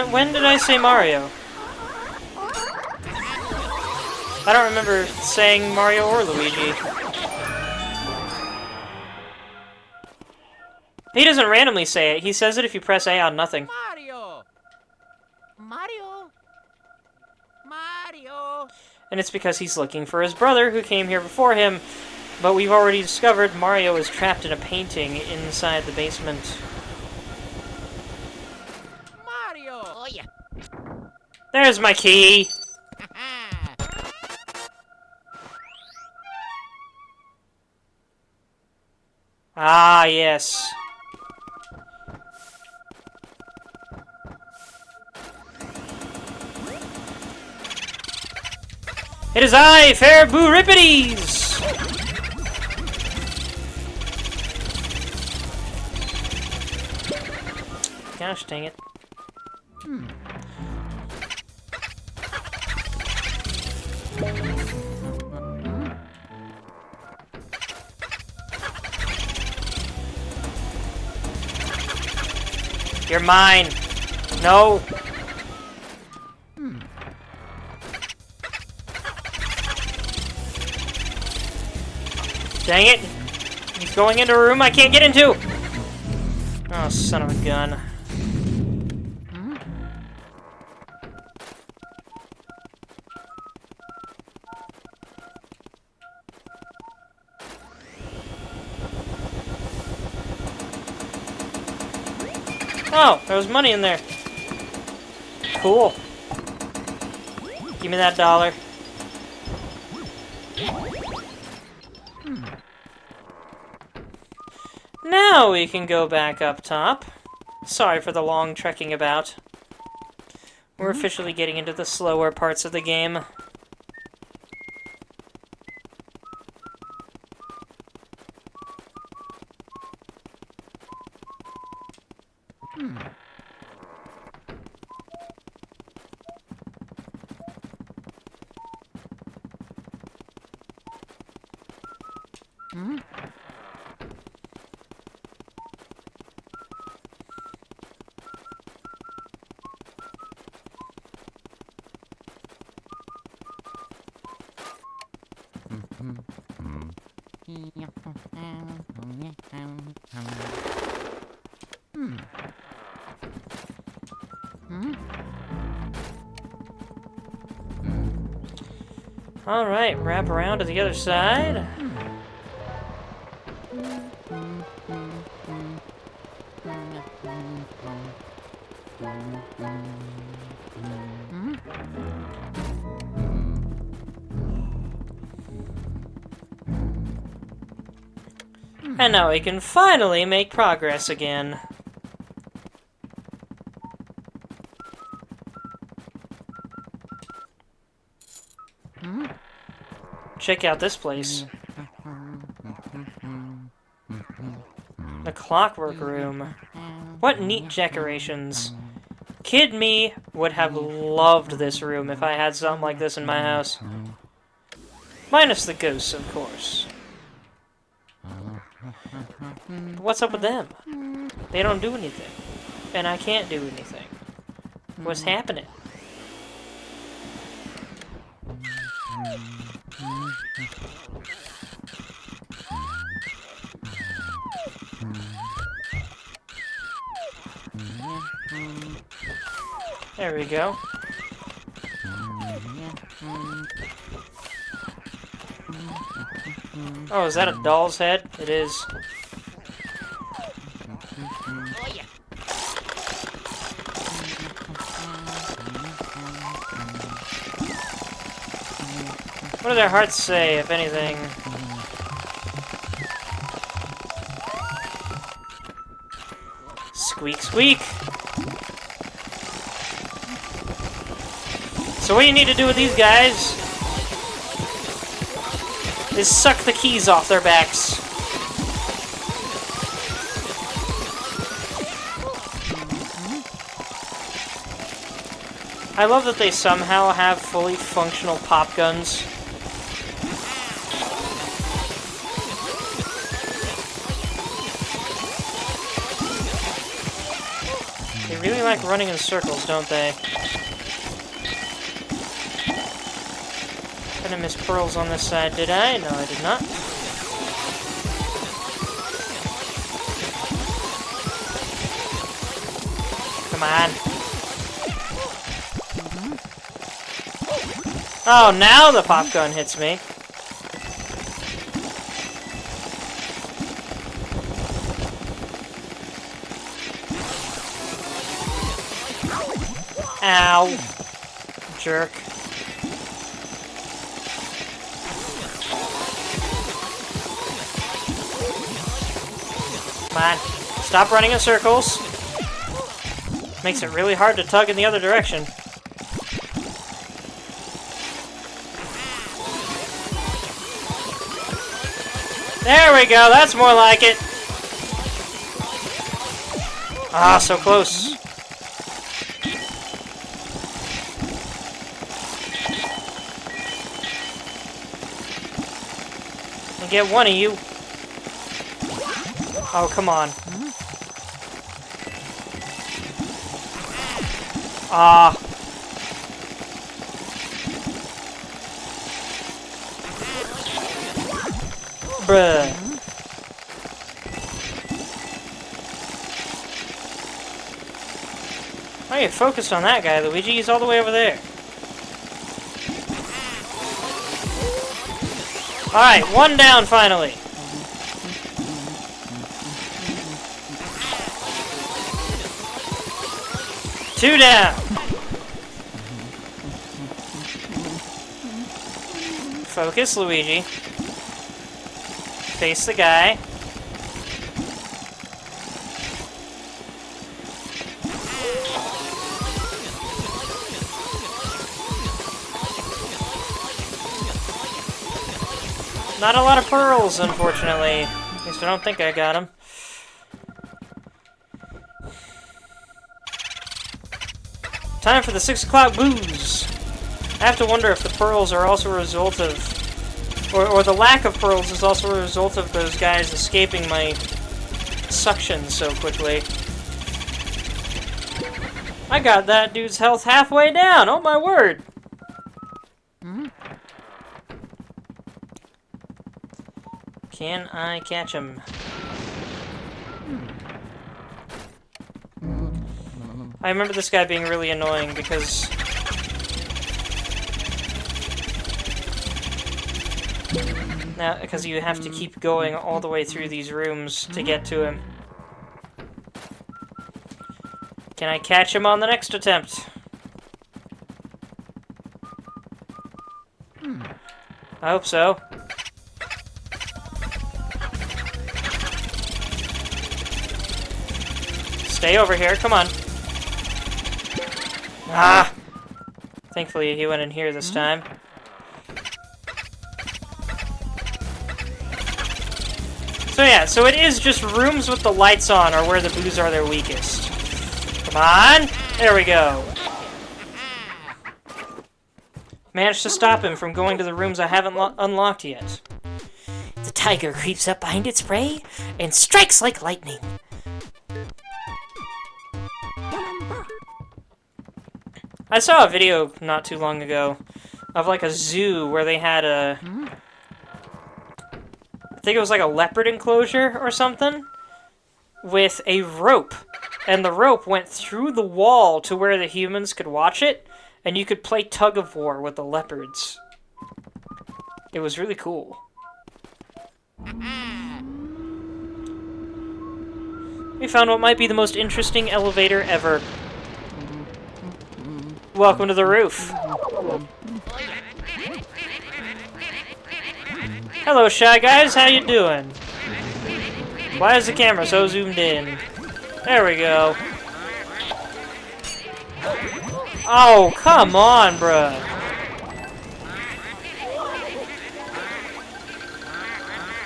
When did I say Mario? I don't remember saying Mario or Luigi. He doesn't randomly say it. He says it if you press A on nothing. Mario! Mario! Mario! And it's because he's looking for his brother who came here before him. But we've already discovered Mario is trapped in a painting inside the basement. Mario! Oh yeah. There's my key! Ah, yes. It is I, Fair Booripides! Gosh dang it. You're mine! No! Dang it! He's going into a room I can't get into! Oh, son of a gun. Oh, there was money in there. Cool. Give me that dollar. Now we can go back up top. Sorry for the long trekking about. We're officially getting into the slower parts of the game. Alright, wrap around to the other side. And now we can finally make progress again. Check out this place. The clockwork room. What neat decorations. Kid me would have loved this room if I had something like this in my house. Minus the ghosts, of course. But what's up with them? They don't do anything. And I can't do anything. What's happening? There we go. Oh, is that a doll's head? It is. Oh yeah. What do their hearts say, if anything? Squeak, squeak! So what do you need to do with these guys? is suck the keys off their backs. I love that they somehow have fully functional pop guns. They really like running in circles, don't they? Didn't miss pearls on this side, did I? No, I did not. Come on. Oh, now the pop gun hits me. Ow. Jerk. Come on. Stop running in circles. Makes it really hard to tug in the other direction. There we go, that's more like it. Ah, so close. I'll get one of you. Oh, come on. Ah. Bruh. Oh, you focused on that guy, Luigi. He's all the way over there. Alright, one down finally. Two down. Focus, Luigi. Face the guy. Not a lot of pearls, unfortunately. At least I don't think I got them. Time for the 6 o'clock booze. I have to wonder if the pearls are also a result of... Or the lack of pearls is also a result of those guys escaping my suction so quickly. I got that dude's health halfway down! Oh my word! Can I catch him? I remember this guy being really annoying because... Now, because you have to keep going all the way through these rooms to get to him. Can I catch him on the next attempt? I hope so. Stay over here, come on. Ah! Thankfully he went in here this time. So yeah, so it is just rooms with the lights on are where the boos are their weakest. Come on! There we go. Managed to stop him from going to the rooms I haven't unlocked yet. The tiger creeps up behind its prey and strikes like lightning. I saw a video not too long ago of like a zoo where they had a... I think it was like a leopard enclosure or something with a rope. And the rope went through the wall to where the humans could watch it, and you could play tug of war with the leopards. It was really cool. We found what might be the most interesting elevator ever. Welcome to the roof. Hello, Shy Guys. How you doing? Why is the camera so zoomed in? There we go. Oh, come on, bruh.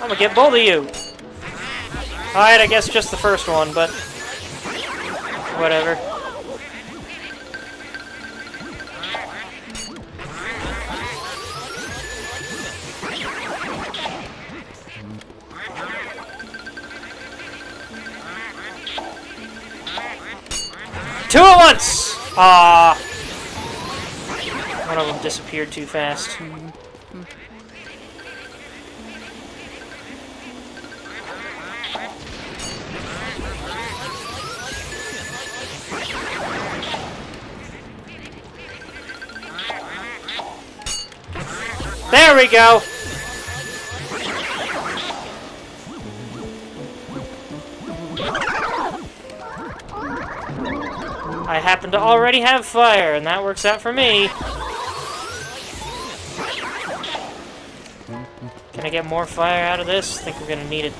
I'm gonna get both of you. Alright, I guess just the first one, but whatever. Two at once! Ah, one of them disappeared too fast. There we go! I happen to already have fire, and that works out for me. Can I get more fire out of this? I think we're gonna need it.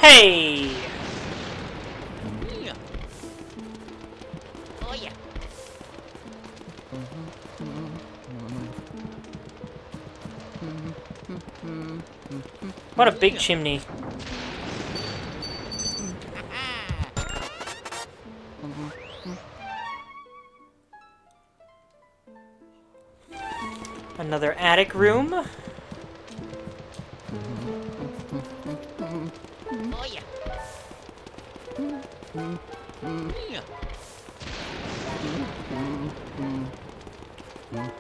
Hey! Oh yeah. What a big chimney. Another attic room. Oh yeah.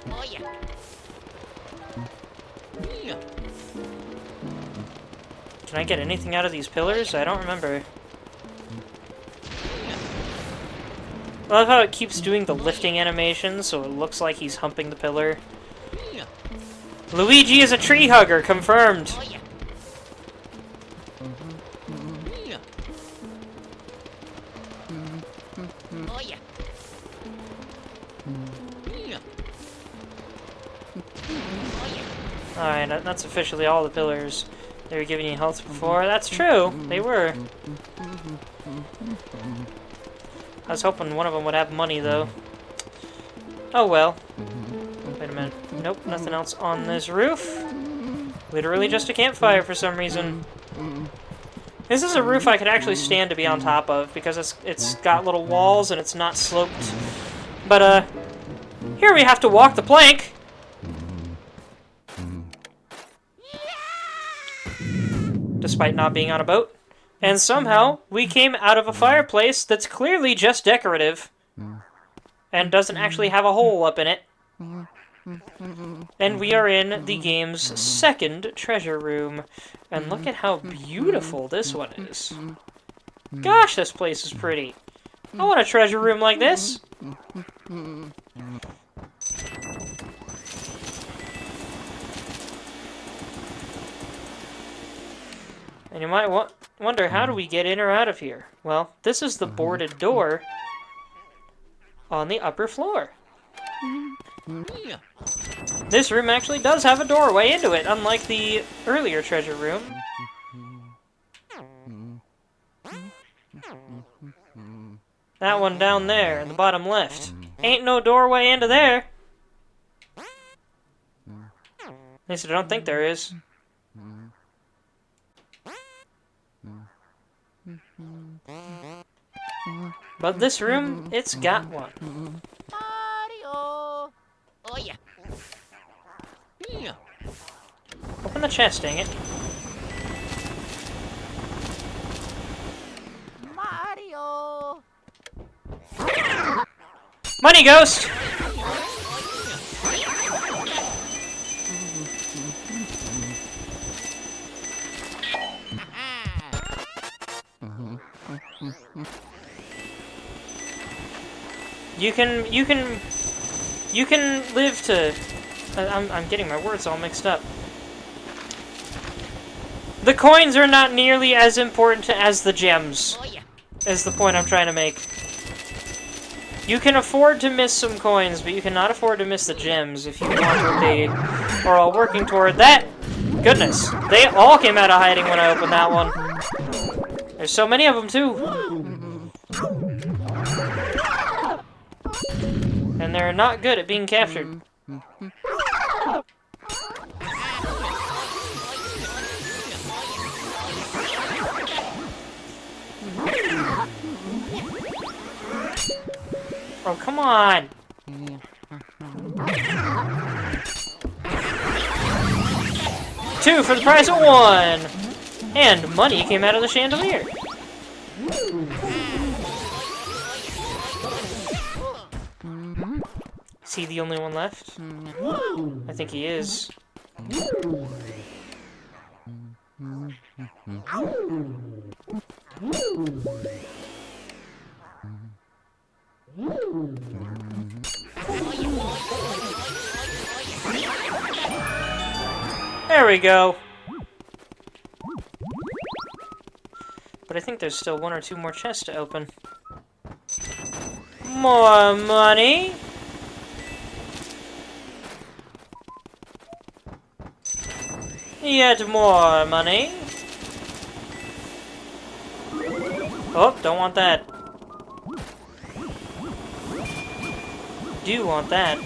Oh yeah. Can I get anything out of these pillars? I don't remember. I love how it keeps doing the lifting animation, so it looks like he's humping the pillar. Luigi is a tree hugger, confirmed. Oh yeah. Oh yeah. Alright, that's officially all the pillars. They were giving you health before. That's true, they were. I was hoping one of them would have money, though. Oh well. Wait a minute. Nope, nothing else on this roof. Literally just a campfire for some reason. This is a roof I could actually stand to be on top of, because it's got little walls and it's not sloped. But, here we have to walk the plank! Despite not being on a boat. And somehow, we came out of a fireplace that's clearly just decorative. And doesn't actually have a hole up in it. And we are in the game's second treasure room. And look at how beautiful this one is. Gosh, this place is pretty. I want a treasure room like this. And you might wonder, how do we get in or out of here? Well, this is the boarded door on the upper floor. This room actually does have a doorway into it, unlike the earlier treasure room. That one down there in the bottom left. Ain't no doorway into there. At least I don't think there is. But this room, it's got one. Mario. Oh yeah. Open the chest, dang it. Mario. Money ghost! You can live to... I'm getting my words all mixed up. The coins are not nearly as important as the gems, Oh yeah. is the point I'm trying to make. You can afford to miss some coins, but you cannot afford to miss the gems if you want what they are all working toward. That, goodness, they all came out of hiding when I opened that one. There's so many of them, too. And they're not good at being captured. Oh, come on! Two for the price of one! And money came out of the chandelier. Is he the only one left? I think he is. There we go. But I think there's still one or two more chests to open. More money. Yet more money. Oh, don't want that. Do want that.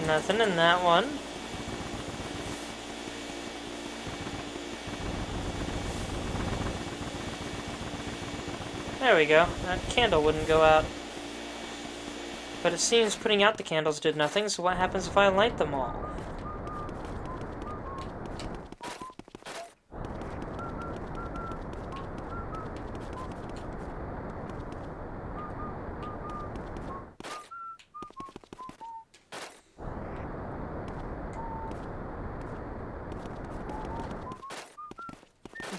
Nothing in that one. There we go. That candle wouldn't go out. But it seems putting out the candles did nothing, so what happens if I light them all?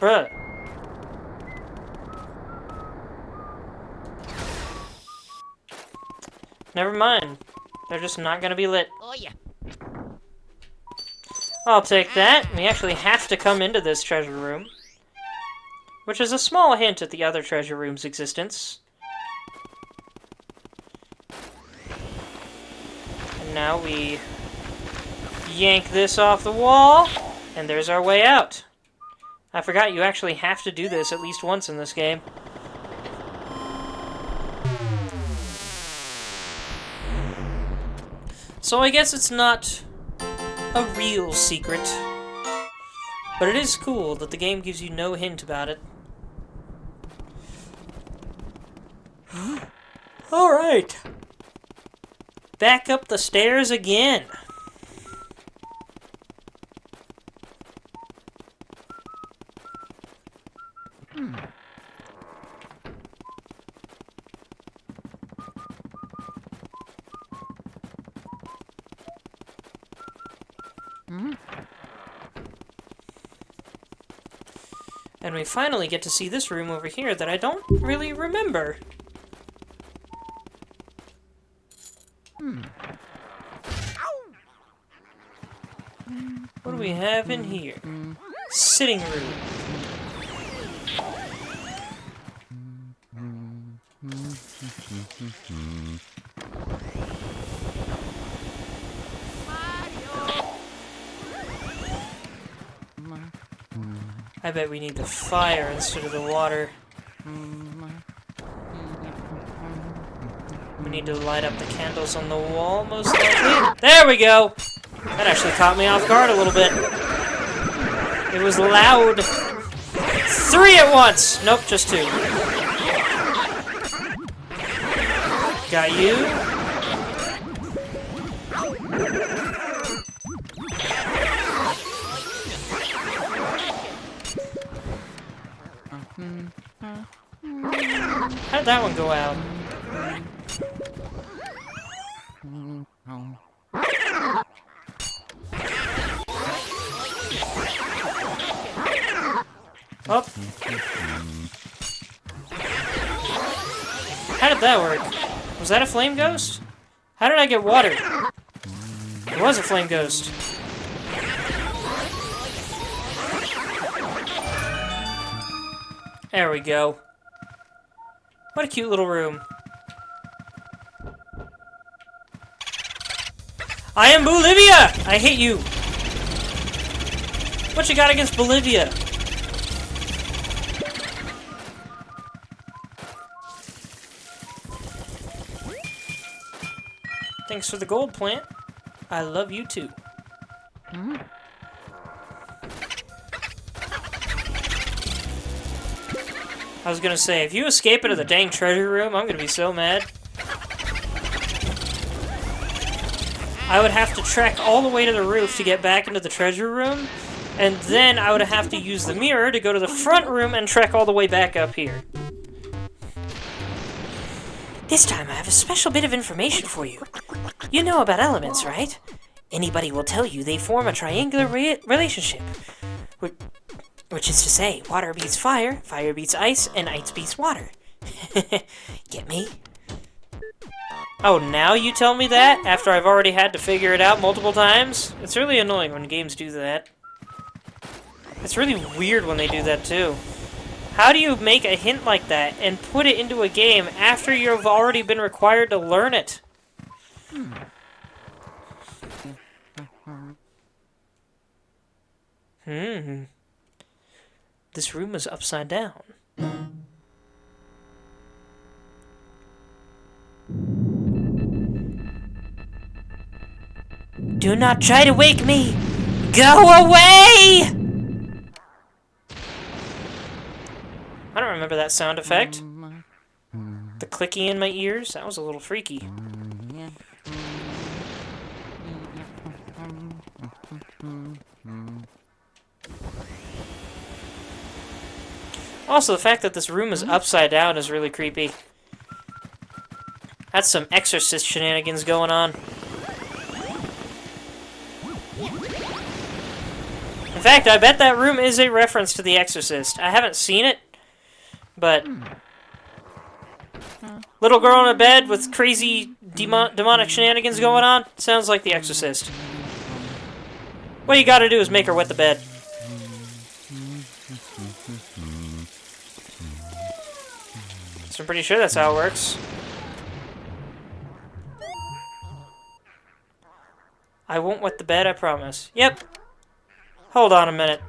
Bruh. Never mind. They're just not gonna be lit. Oh yeah. I'll take that. We actually have to come into this treasure room. Which is a small hint at the other treasure room's existence. And now we yank this off the wall, and there's our way out. I forgot you actually have to do this at least once in this game. So I guess it's not a real secret, but it is cool that the game gives you no hint about it. Alright. Back up the stairs again. And we finally get to see this room over here that I don't really remember. What do we have in here? Sitting room. I bet we need the fire instead of the water. We need to light up the candles on the wall, most likely. There we go! That actually caught me off guard a little bit. It was loud. 3 at once! Nope, just 2. Got you. How'd that one go out? Oh. How did that work? Was that a flame ghost? How did I get water? It was a flame ghost. There we go. What a cute little room. I am Bolivia! I hate you. What you got against Bolivia? Thanks for the gold, plant. I love you too. I was gonna say, if you escape into the dang treasure room, I'm gonna be so mad. I would have to trek all the way to the roof to get back into the treasure room, and then I would have to use the mirror to go to the front room and trek all the way back up here. This time I have a special bit of information for you. You know about elements, right? Anybody will tell you they form a triangular relationship. Which is to say, water beats fire, fire beats ice, and ice beats water. Get me? Oh, now you tell me that? After I've already had to figure it out multiple times? It's really annoying when games do that. It's really weird when they do that, too. How do you make a hint like that and put it into a game after you've already been required to learn it? This room is upside down. Do not try to wake me! Go away! I don't remember that sound effect. The clicking in my ears? That was a little freaky. Also, the fact that this room is upside down is really creepy. That's some Exorcist shenanigans going on. In fact, I bet that room is a reference to The Exorcist. I haven't seen it, but... Little girl in a bed with crazy demonic shenanigans going on? Sounds like The Exorcist. What you gotta do is make her wet the bed. So I'm pretty sure that's how it works. I won't wet the bed, I promise. Yep. Hold on a minute.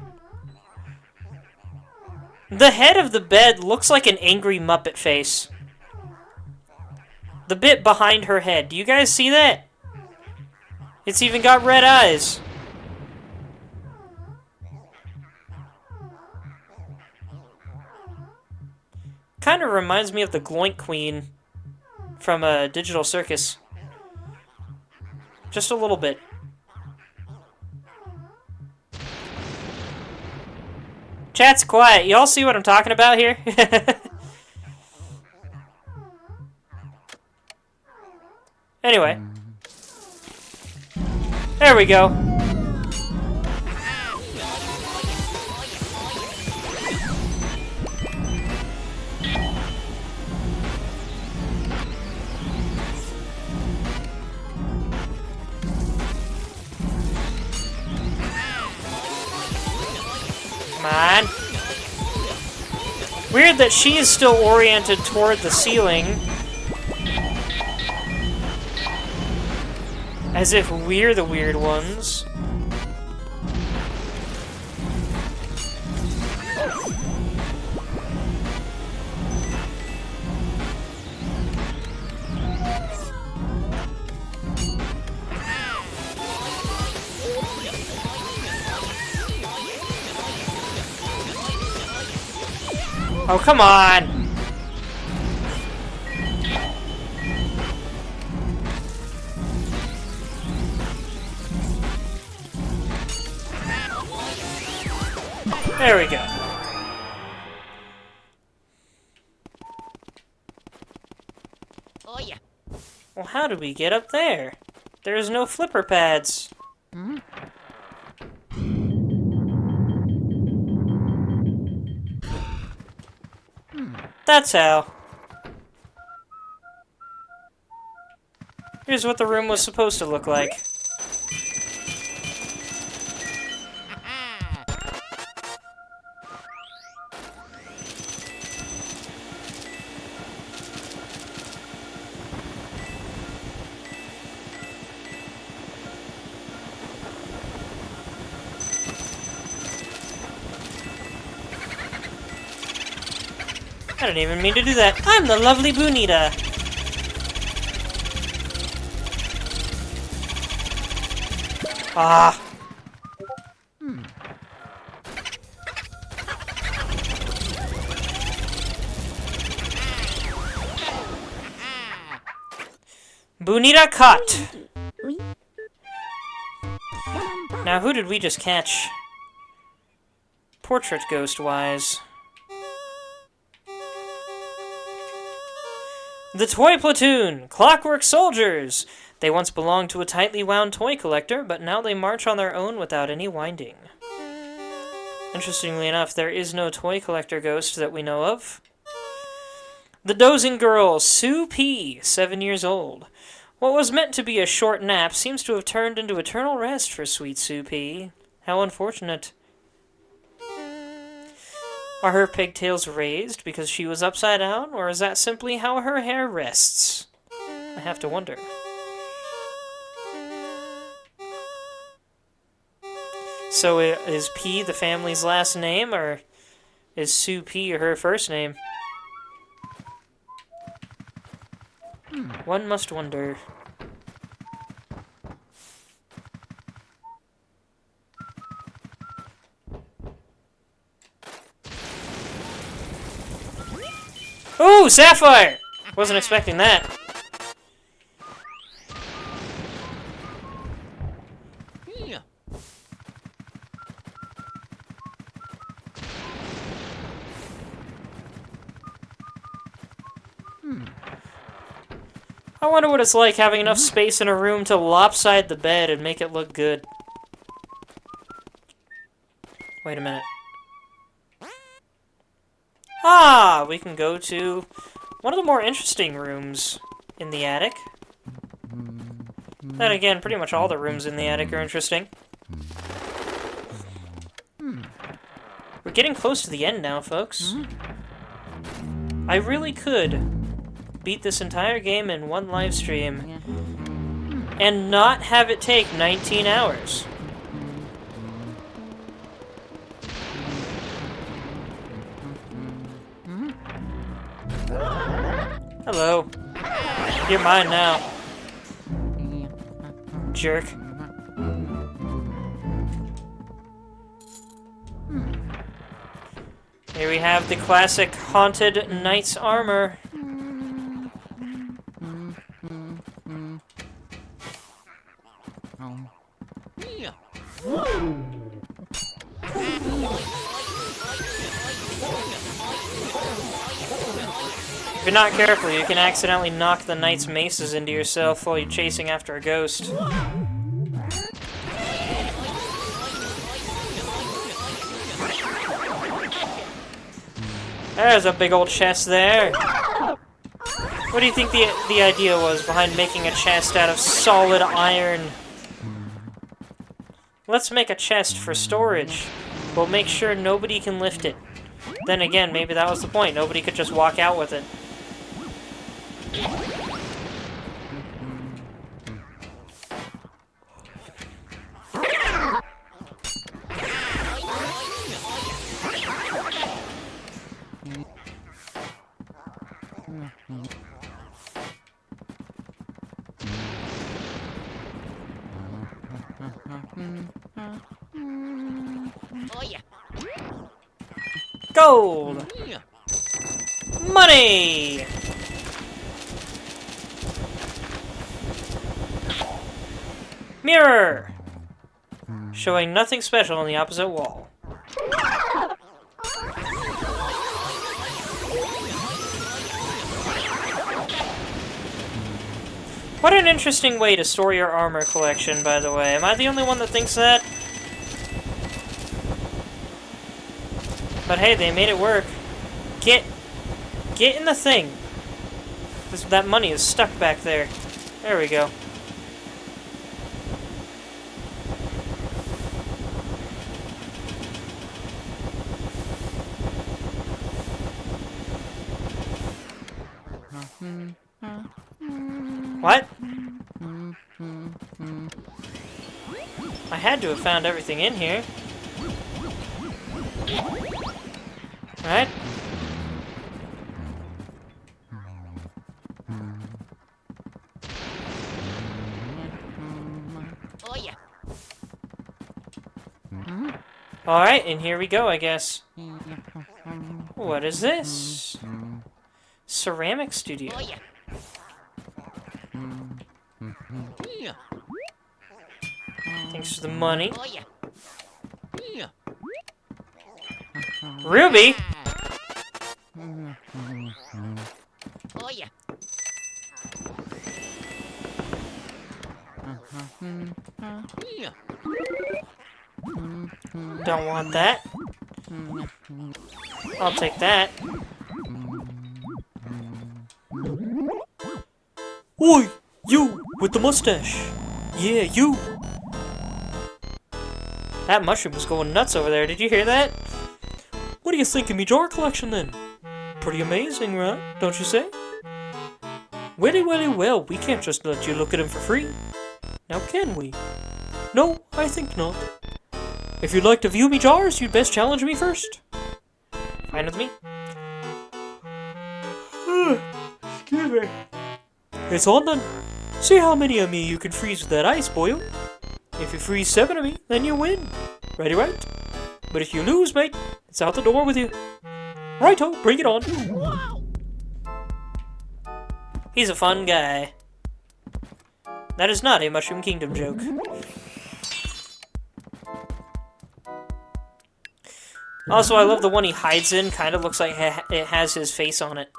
The head of the bed looks like an angry Muppet face. The bit behind her head. Do you guys see that? It's even got red eyes. Kind of reminds me of the Gloink Queen from Digital Circus. Just a little bit. Chat's quiet. Y'all see what I'm talking about here? Anyway. There we go. Come on. Weird that she is still oriented toward the ceiling. As if we're the weird ones. Oh, come on! There we go. Oh yeah. Well, how did we get up there? There's no flipper pads. That's how. Here's what the room was supposed to look like. I didn't even mean to do that. I'm the lovely Bonita. Ah. Bonita caught. Now, who did we just catch? Portrait ghost-wise. The Toy Platoon! Clockwork Soldiers! They once belonged to a tightly wound toy collector, but now they march on their own without any winding. Interestingly enough, there is no toy collector ghost that we know of. The Dozing Girl, Sue P., 7 years old. What was meant to be a short nap seems to have turned into eternal rest for sweet Sue P. How unfortunate. Are her pigtails raised because she was upside down, or is that simply how her hair rests? I have to wonder. So is P the family's last name, or is Sue P her first name? One must wonder. Ooh, Sapphire! Wasn't expecting that. Yeah. I wonder what it's like having enough space in a room to lopside the bed and make it look good. Wait a minute. Ah, we can go to one of the more interesting rooms in the attic. Then again, pretty much all the rooms in the attic are interesting. We're getting close to the end now, folks. I really could beat this entire game in one live stream and not have it take 19 hours. Hello. You're mine now. Jerk. Here we have the classic Haunted Knight's armor. Yeah. If you're not careful, you can accidentally knock the knight's maces into yourself while you're chasing after a ghost. There's a big old chest there. What do you think the idea was behind making a chest out of solid iron? Let's make a chest for storage. We'll make sure nobody can lift it. Then again, maybe that was the point. Nobody could just walk out with it. Oh yeah. Gold! Yeah. Money! Mirror! Showing nothing special on the opposite wall. What an interesting way to store your armor collection, by the way. Am I the only one that thinks that? But hey, they made it work. Get in the thing. That money is stuck back there. There we go. What? I had to have found everything in here. Right? Alright, and here we go, I guess. What is this? Ceramic Studio. Oh yeah. Yeah. Thanks for the money. Oh yeah. Yeah. Ruby? Oh yeah. Yeah. Don't want that. I'll take that. Oi! You! With the mustache! Yeah, you! That mushroom was going nuts over there, did you hear that? What do you think of me jar collection then? Pretty amazing, right? Don't you say? Well, we can't just let you look at him for free. Now can we? No, I think not. If you'd like to view me jars, you'd best challenge me first. Fine with me? Excuse me. It's on then. See how many of me you can freeze with that ice, boyo. If you freeze 7 of me, then you win. Ready, right? But if you lose, mate, it's out the door with you. Righto, bring it on. He's a fun guy. That is not a Mushroom Kingdom joke. Also, I love the one he hides in. Kind of looks like it has his face on it.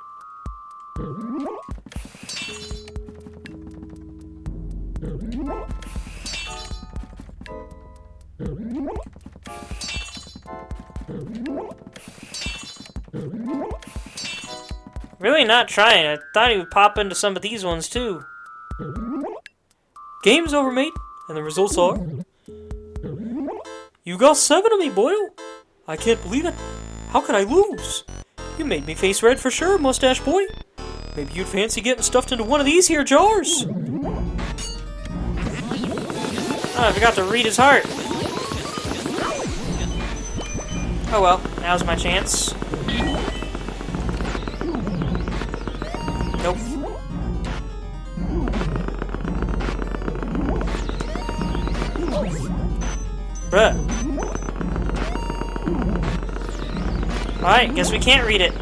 Really not trying. I thought he would pop into some of these ones too. Game's over, mate. And the results are... You got 7 of me, boyo. I can't believe it. How could I lose? You made me face red for sure, mustache boy. Maybe you'd fancy getting stuffed into one of these here jars. Oh, I forgot to read his heart. Oh well, now's my chance. Nope. Bruh. Alright, guess we can't read it.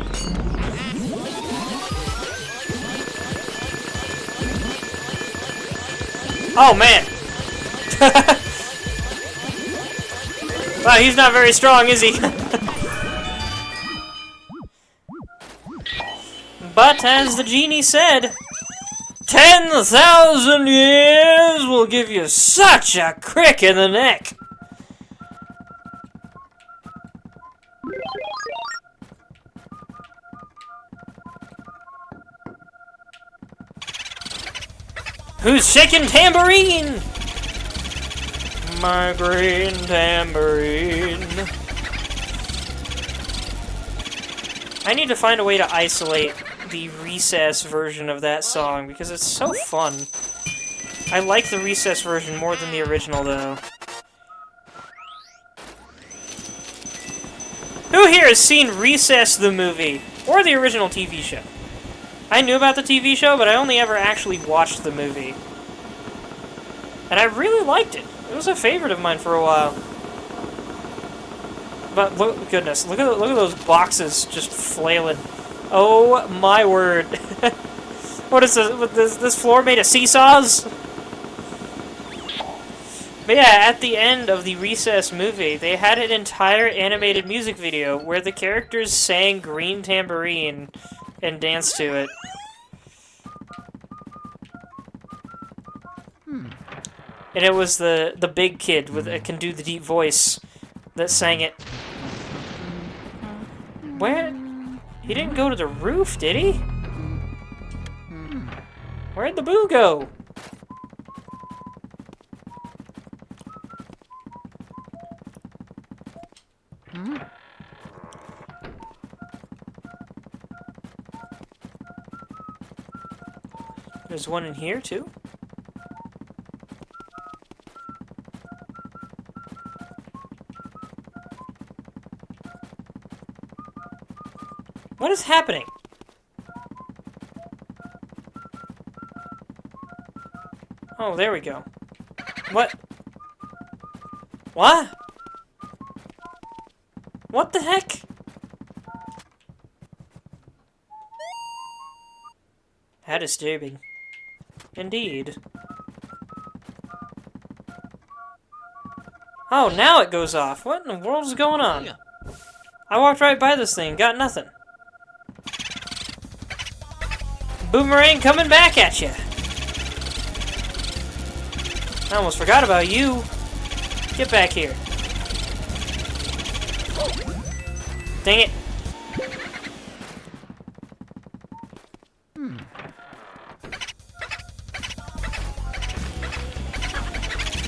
Oh, man. Wow, he's not very strong, is he? But, as the genie said, 10,000 years will give you such a crick in the neck. Who's shaking tambourine? My green tambourine. I need to find a way to isolate the Recess version of that song because it's so fun. I like the Recess version more than the original, though. Who here has seen Recess the movie? Or the original TV show? I knew about the TV show, but I only ever actually watched the movie. And I really liked it. It was a favorite of mine for a while. But look, goodness, look at those boxes just flailing. Oh my word! What is this floor made of seesaws? But yeah, at the end of the Recess movie, they had an entire animated music video where the characters sang Green Tambourine and danced to it. And it was the big kid with can do the deep voice that sang it. Where? He didn't go to the roof, did he? Where'd the boo go? There's one in here, too. What is happening? Oh, there we go. What? What? What the heck? How disturbing. Indeed. Oh, now it goes off. What in the world is going on? I walked right by this thing, got nothing. Boomerang coming back at you. I almost forgot about you. Get back here. Dang it.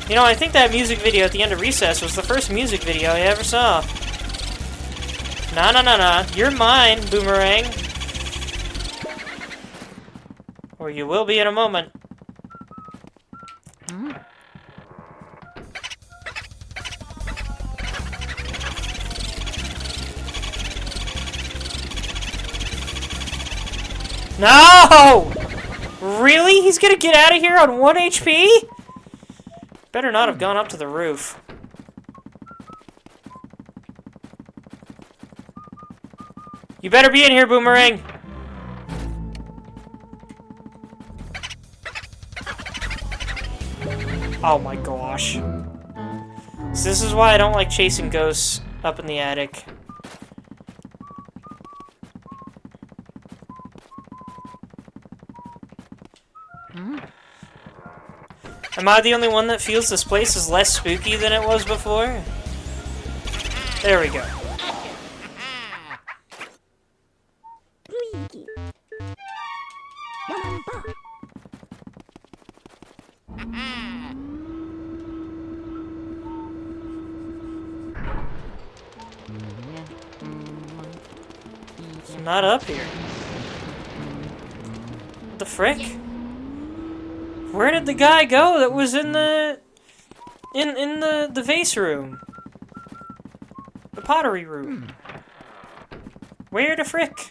You know, I think that music video at the end of Recess was the first music video I ever saw. Nah, nah, nah, nah. You're mine, Boomerang. Or you will be in a moment. No! Really? He's gonna get out of here on 1 HP? Better not have gone up to the roof. You better be in here, Boomerang! Oh my gosh. So this is why I don't like chasing ghosts up in the attic. Am I the only one that feels this place is less spooky than it was before? There we go. Luigi. It's not up here. What the frick? Where did the guy go that was in the the vase room? The pottery room. Where the frick?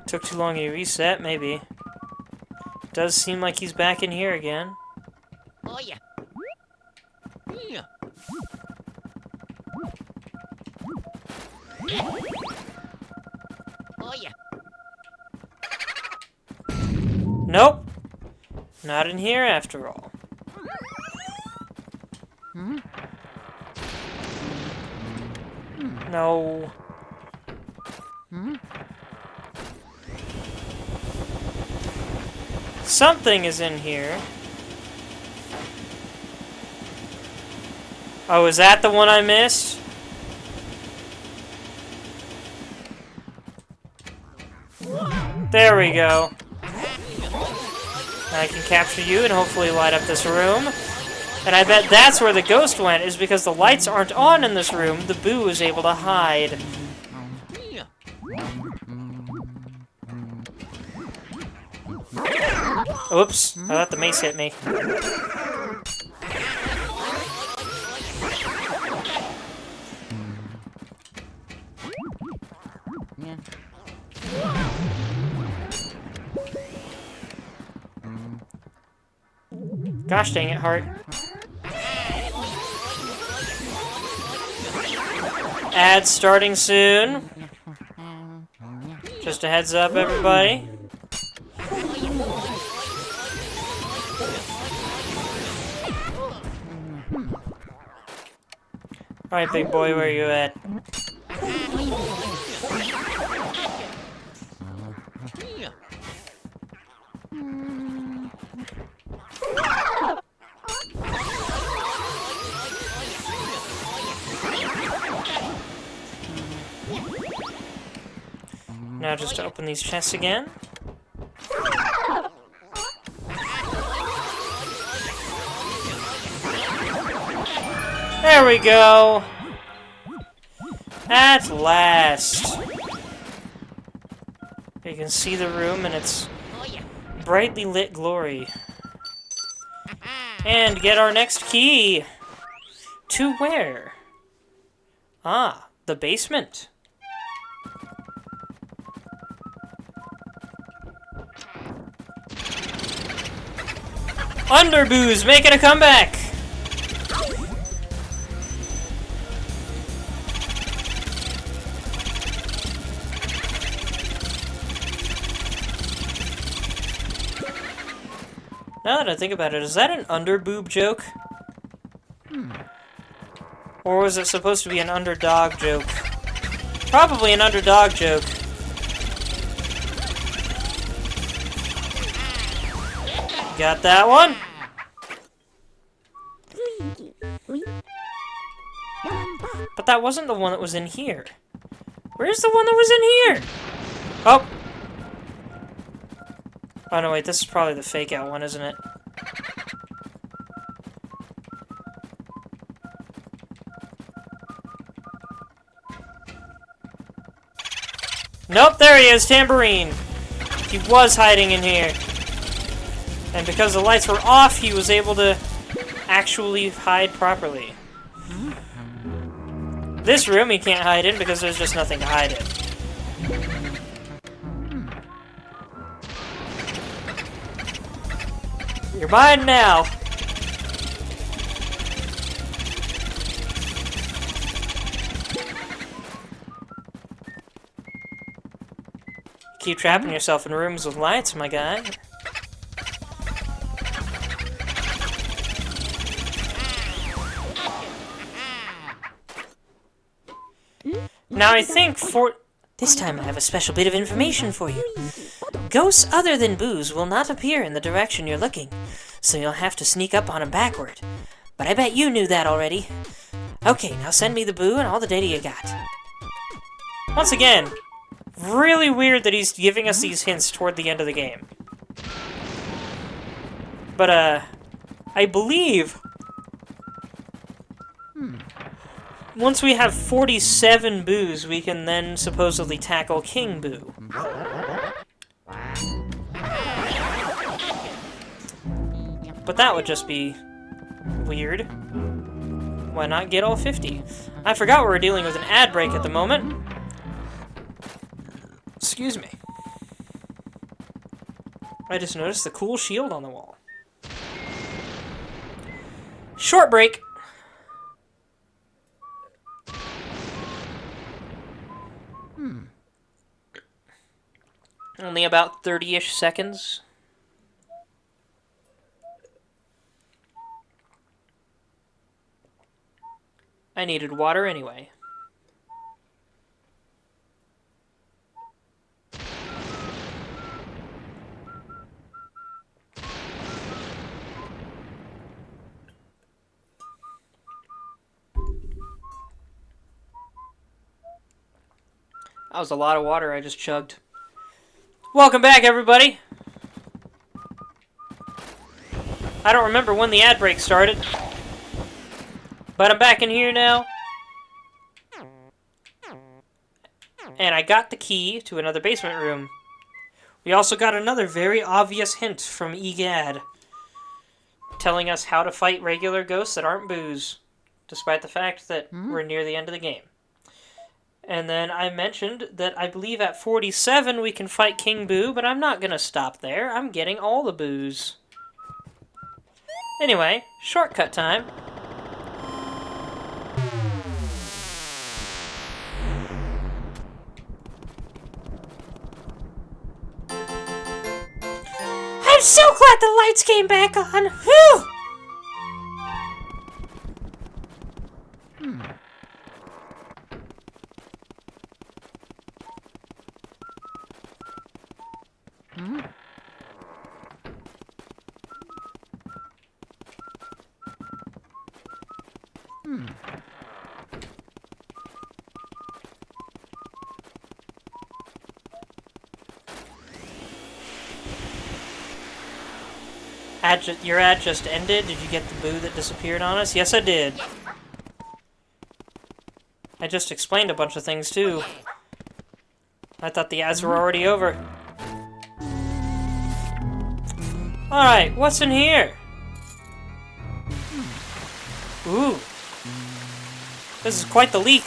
Took too long to reset, maybe. Does seem like he's back in here again. Oh yeah. Yeah. Oh yeah. Nope. Not in here after all. No. Something is in here. Oh, is that the one I missed? There we go. I can capture you and hopefully light up this room. And I bet that's where the ghost went, is because the lights aren't on in this room. The Boo is able to hide. Yeah. Oops, I let the mace hit me. Gosh dang it, Heart. Ad starting soon. Just a heads up, everybody. Alright, big boy, where are you at? Yeah. Now just to open these chests again. There we go! At last! You can see the room in its Oh yeah. brightly lit glory. And get our next key! To where? Ah, the basement. Underboo's making a comeback! Now that I think about it, is that an underboob joke? Or was it supposed to be an underdog joke? Probably an underdog joke. Got that one? But that wasn't the one that was in here. Where's the one that was in here? Oh! Oh no, wait, this is probably the fake out one, isn't it? Nope, there he is, Tambourine! He was hiding in here. And because the lights were off, he was able to actually hide properly. This room he can't hide in because there's just nothing to hide in. You're mine now! Keep trapping yourself in rooms with lights, my guy. Now I think This time I have a special bit of information for you. Ghosts other than Boo's will not appear in the direction you're looking, so you'll have to sneak up on them backward. But I bet you knew that already. Okay, now send me the Boo and all the data you got. Once again, really weird that he's giving us these hints toward the end of the game. But, I believe... once we have 47 Boos, we can then supposedly tackle King Boo. But that would just be weird. Why not get all 50? I forgot we were dealing with an ad break at the moment. Excuse me. I just noticed the cool shield on the wall. Short break. Only about 30-ish seconds. I needed water anyway. That was a lot of water I just chugged. Welcome back, everybody! I don't remember when the ad break started, but I'm back in here now. And I got the key to another basement room. We also got another very obvious hint from EGAD, telling us how to fight regular ghosts that aren't Boos, despite the fact that we're near the end of the game. And then I mentioned that I believe at 47 we can fight King Boo, but I'm not going to stop there. I'm getting all the Boos. Anyway, shortcut time. I'm so glad the lights came back on! Whew! Your ad just ended? Did you get the Boo that disappeared on us? Yes, I did. I just explained a bunch of things, too. I thought the ads were already over. Alright, what's in here? Ooh. This is quite the leak.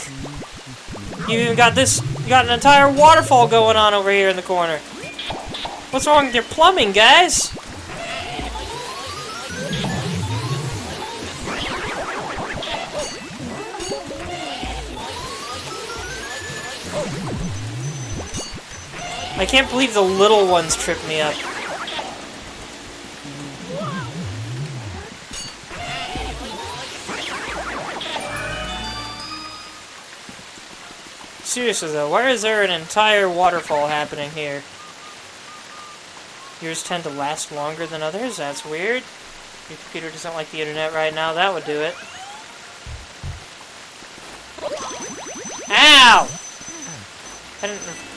You even got this, you got an entire waterfall going on over here in the corner. What's wrong with your plumbing, guys? I can't believe the little ones trip me up. Seriously though, why is there an entire waterfall happening here? Yours tend to last longer than others? That's weird. Your computer doesn't like the internet right now, that would do it. Ow!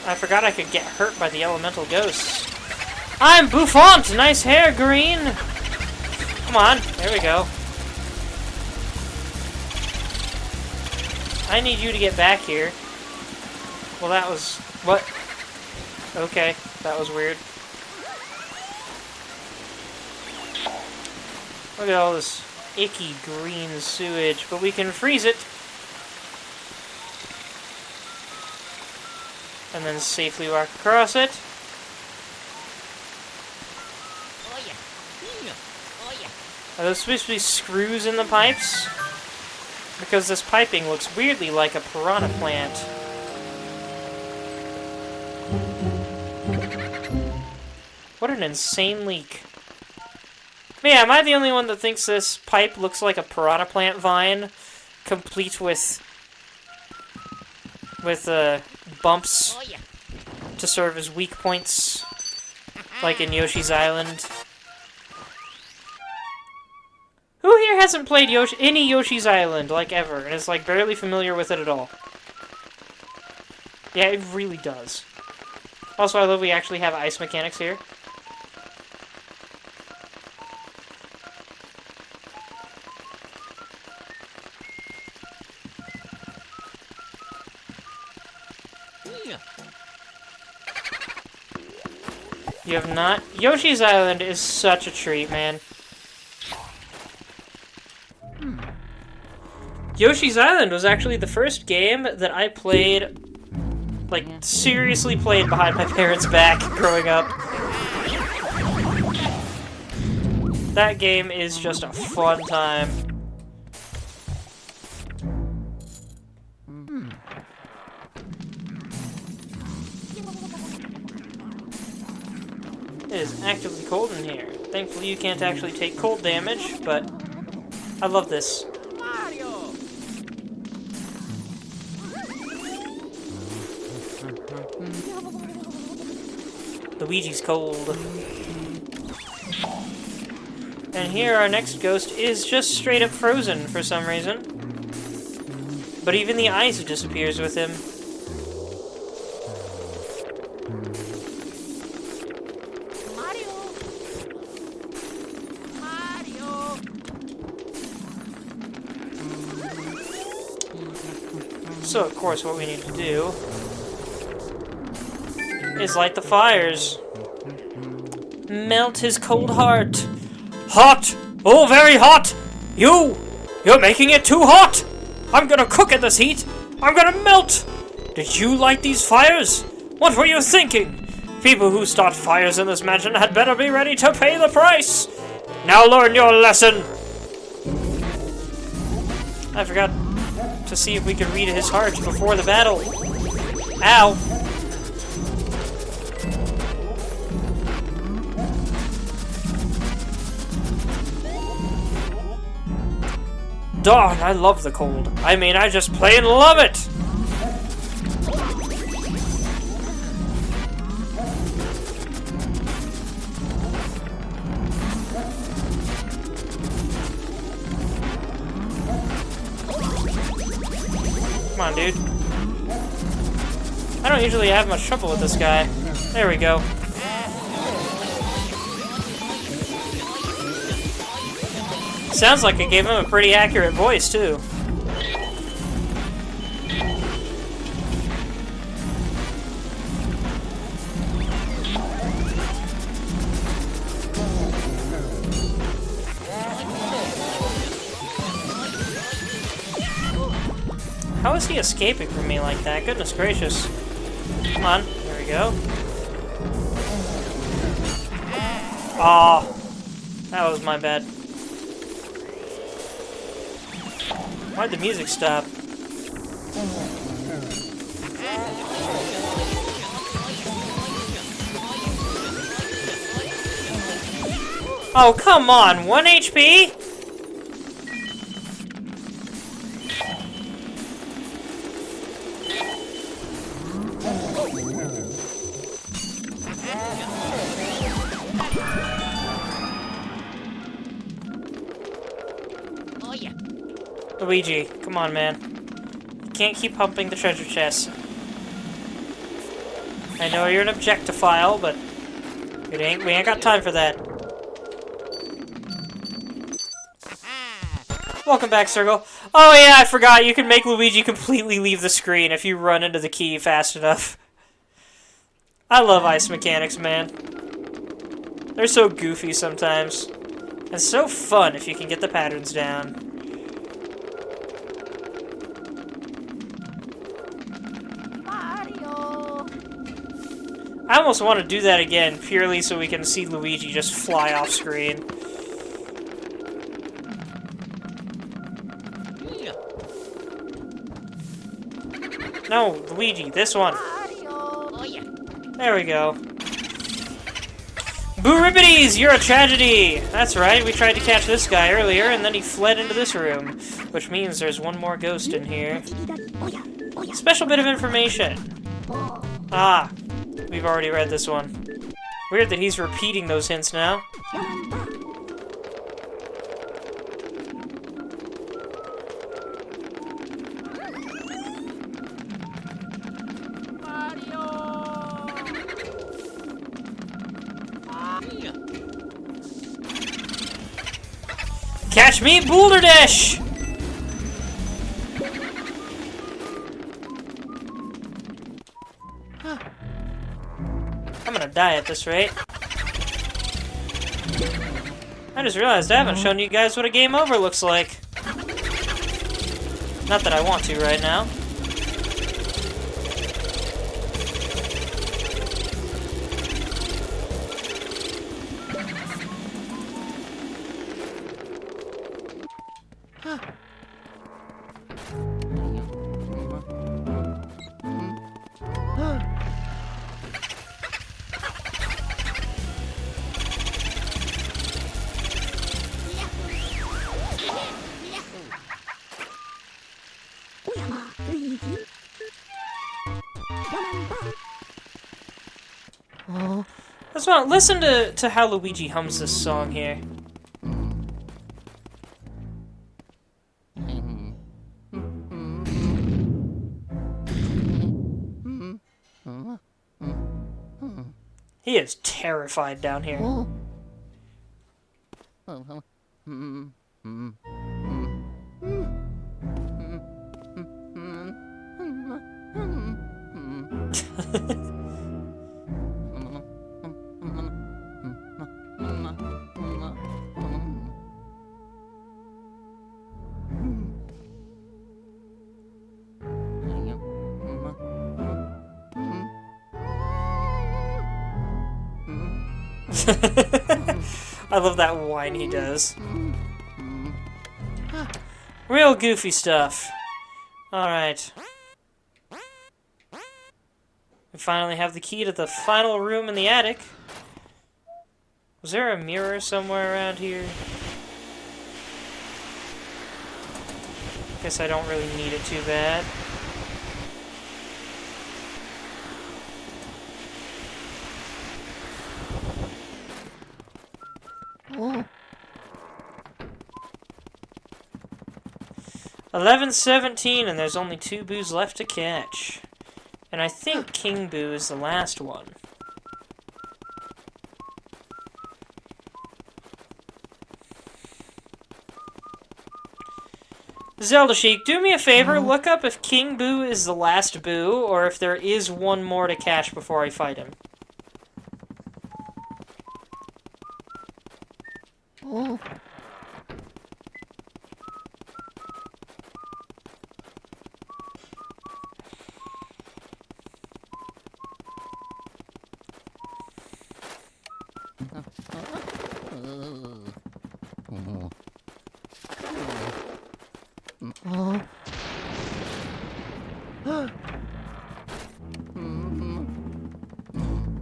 I forgot I could get hurt by the elemental ghosts. I'm Bouffant! Nice hair, Green! Come on, there we go. I need you to get back here. Well, that was... what? Okay, that was weird. Look at all this icky green sewage, but we can freeze it. And then safely walk across it. Oh yeah. Yeah. Oh yeah. Are those supposed to be screws in the pipes? Because this piping looks weirdly like a piranha plant. What an insane leak. But yeah, am I the only one that thinks this pipe looks like a piranha plant vine, complete with bumps Oh yeah. to serve as weak points, like in Yoshi's Island? Who here hasn't played any Yoshi's Island, like, ever, and is, like, barely familiar with it at all? Yeah, it really does. Also, I love we actually have ice mechanics here. Yeah. You have not? Yoshi's Island is such a treat, man. Yoshi's Island was actually the first game that I played, like, seriously played behind my parents' back growing up. That game is just a fun time. It is actively cold in here. Thankfully you can't actually take cold damage, but I love this. Mario. Luigi's cold. And here our next ghost is just straight up frozen for some reason. But even the ice disappears with him. So, of course, what we need to do is light the fires. Melt his cold heart. Hot! Oh, very hot! You're making it too hot! I'm gonna cook at this heat! I'm gonna melt! Did you light these fires? What were you thinking? People who start fires in this mansion had better be ready to pay the price! Now learn your lesson! I forgot to see if we could read his heart before the battle. Ow! Darn, I love the cold. I mean, I just plain love it! Come on, dude. I don't usually have much trouble with this guy. There we go. Sounds like it gave him a pretty accurate voice, too. How is he escaping from me like that? Goodness gracious. Come on, there we go. Aw, that was my bad. Why'd the music stop? Oh, come on! 1 HP? Oh yeah. Luigi, come on, man. You can't keep humping the treasure chest. I know you're an objectophile, but we ain't got time for that. Welcome back, Circle. Oh yeah, I forgot. You can make Luigi completely leave the screen if you run into the key fast enough. I love ice mechanics, man. They're so goofy sometimes. And so fun if you can get the patterns down. Mario. I almost want to do that again, purely so we can see Luigi just fly off screen. Yeah. No, Luigi, this one. Mario. Oh yeah. There we go. Booribbities, you're a tragedy! That's right, we tried to catch this guy earlier, and then he fled into this room. Which means there's one more ghost in here. Special bit of information. Ah, we've already read this one. Weird that he's repeating those hints now. Catch me, Boulder Dash! I'm gonna die at this rate. I just realized I haven't shown you guys what a game over looks like. Not that I want to right now. That's what. Listen to how Luigi hums this song here. He is terrified down here. I love that whine he does. Real goofy stuff. Alright. We finally have the key to the final room in the attic. Was there a mirror somewhere around here? Guess I don't really need it too bad. Oh. 11:17, and there's only 2 boos left to catch. And I think King Boo is the last one. Zelda Sheik, do me a favor, look up if King Boo is the last Boo, or if there is one more to catch before I fight him. Oh. Oh.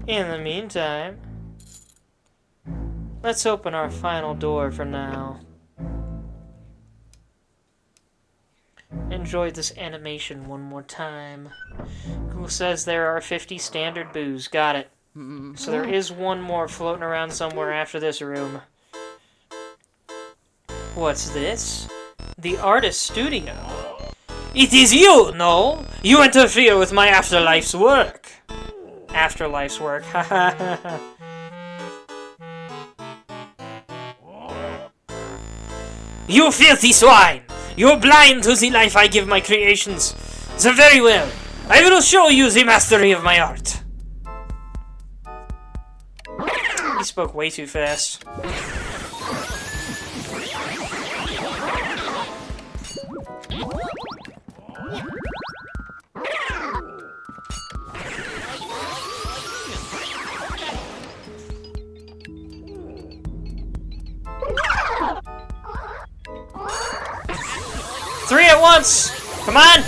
In the meantime... Let's open our final door for now. Enjoy this animation one more time. Who says there are 50 standard boos? Got it. So there is one more floating around somewhere after this room. What's this? The artist studio. It is you, no? You interfere with my afterlife's work. Afterlife's work, ha ha ha ha. You filthy swine! You're blind to the life I give my creations. So very well. I will show you the mastery of my art. He spoke way too fast. Three at once! Come on!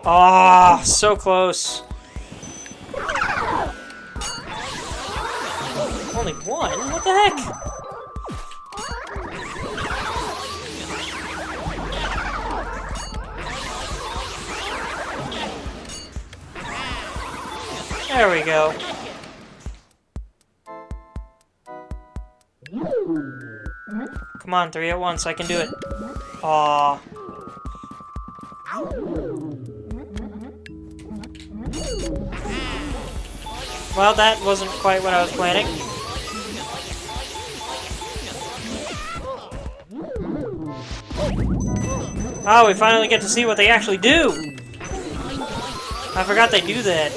Ah, oh, so close. Only one? What the heck? There we go. Come on, three at once. I can do it. Aww. Well, that wasn't quite what I was planning. Oh, we finally get to see what they actually do! I forgot they do that.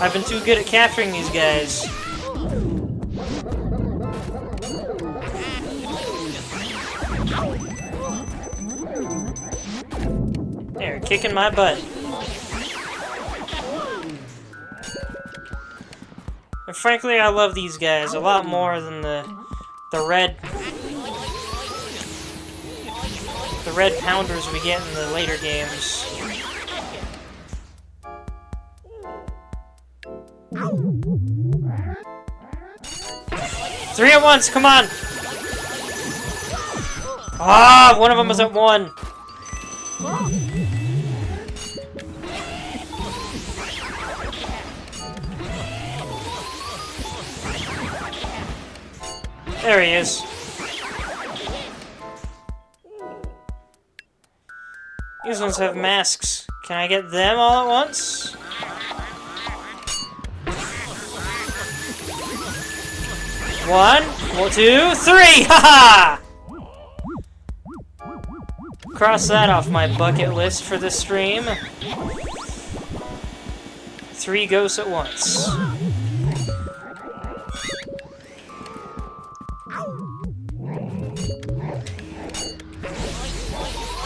I've been too good at capturing these guys. They're kicking my butt. And frankly, I love these guys a lot more than the red pounders we get in the later games. Three at once, come on! Ah, one of them was at one. There he is. These ones have masks. Can I get them all at once? One, two, three! Haha! Cross that off my bucket list for this stream. 3 ghosts at once.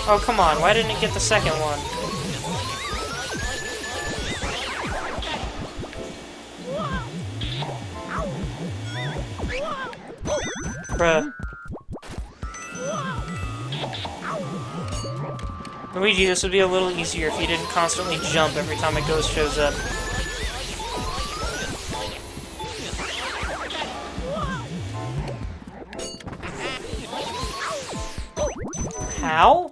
Oh, come on. Why didn't it get the second one? Bruh. Luigi, this would be a little easier if you didn't constantly jump every time a ghost shows up. How?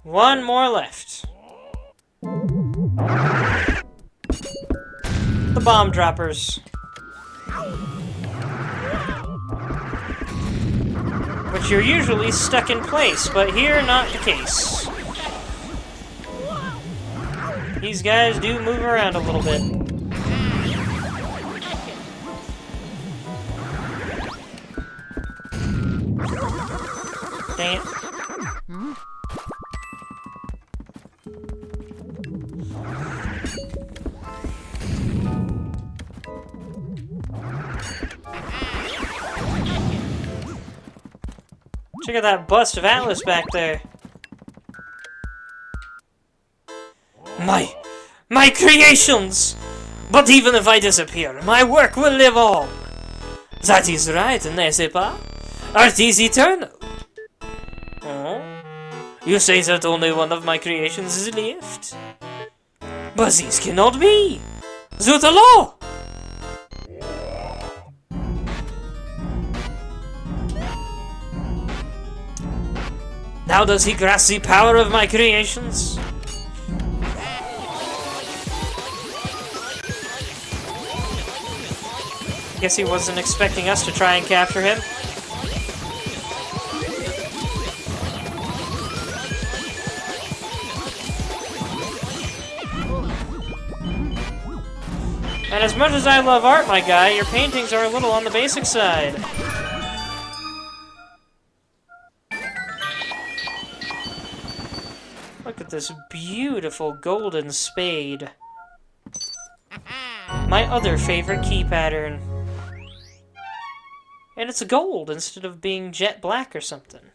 One more left. The bomb droppers. Which are usually stuck in place, but here not the case. These guys do move around a little bit. Dang it. Check out that bust of Atlas back there. My creations! But even if I disappear, my work will live on. That is right, n'est-ce pas? Art is eternal. Oh? You say that only one of my creations is left? But this cannot be! Zut alors! Now does he grasp the power of my creations? Guess he wasn't expecting us to try and capture him. And as much as I love art, my guy, your paintings are a little on the basic side. Look at this beautiful golden spade. My other favorite key pattern. And it's gold instead of being jet black or something.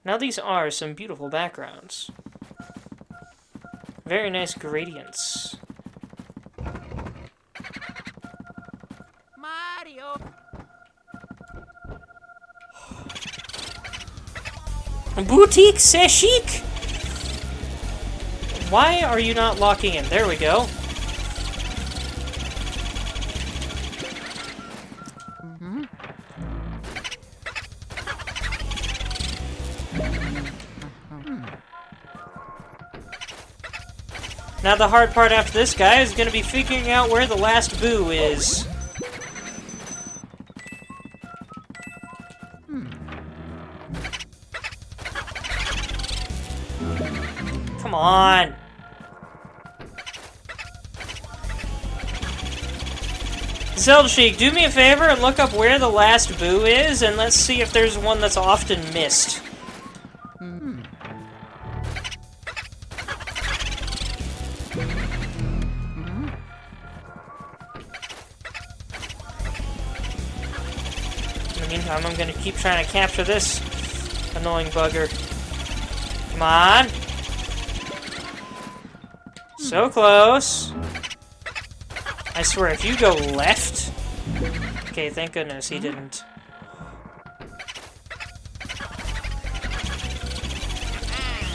Now these are some beautiful backgrounds. Very nice gradients. Mario. Boutique, c'est chic! Why are you not locking in? There we go. Now the hard part after this guy is going to be figuring out where the last boo is. Come on! Zelda do me a favor and look up where the last boo is, and let's see if there's one that's often missed. In the meantime, I'm gonna keep trying to capture this annoying bugger. Come on! So close! I swear, if you go left... Okay, thank goodness he didn't.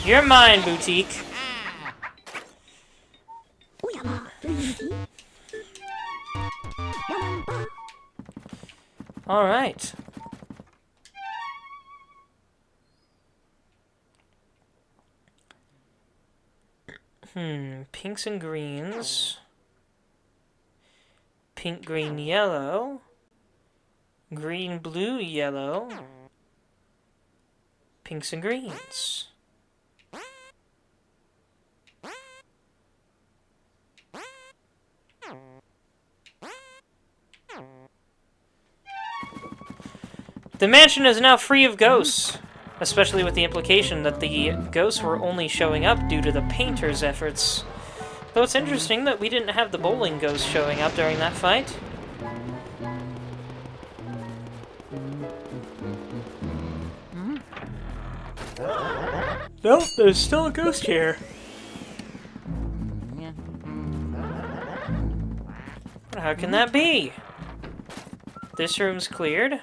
You're mine, Boutique. Alright. Pinks and greens. Pink, green, yellow. Green, blue, yellow. Pinks and greens. The mansion is now free of ghosts, especially with the implication that the ghosts were only showing up due to the painter's efforts. Though it's interesting that we didn't have the bowling ghost showing up during that fight. Nope, there's still a ghost here. How can that be? This room's cleared.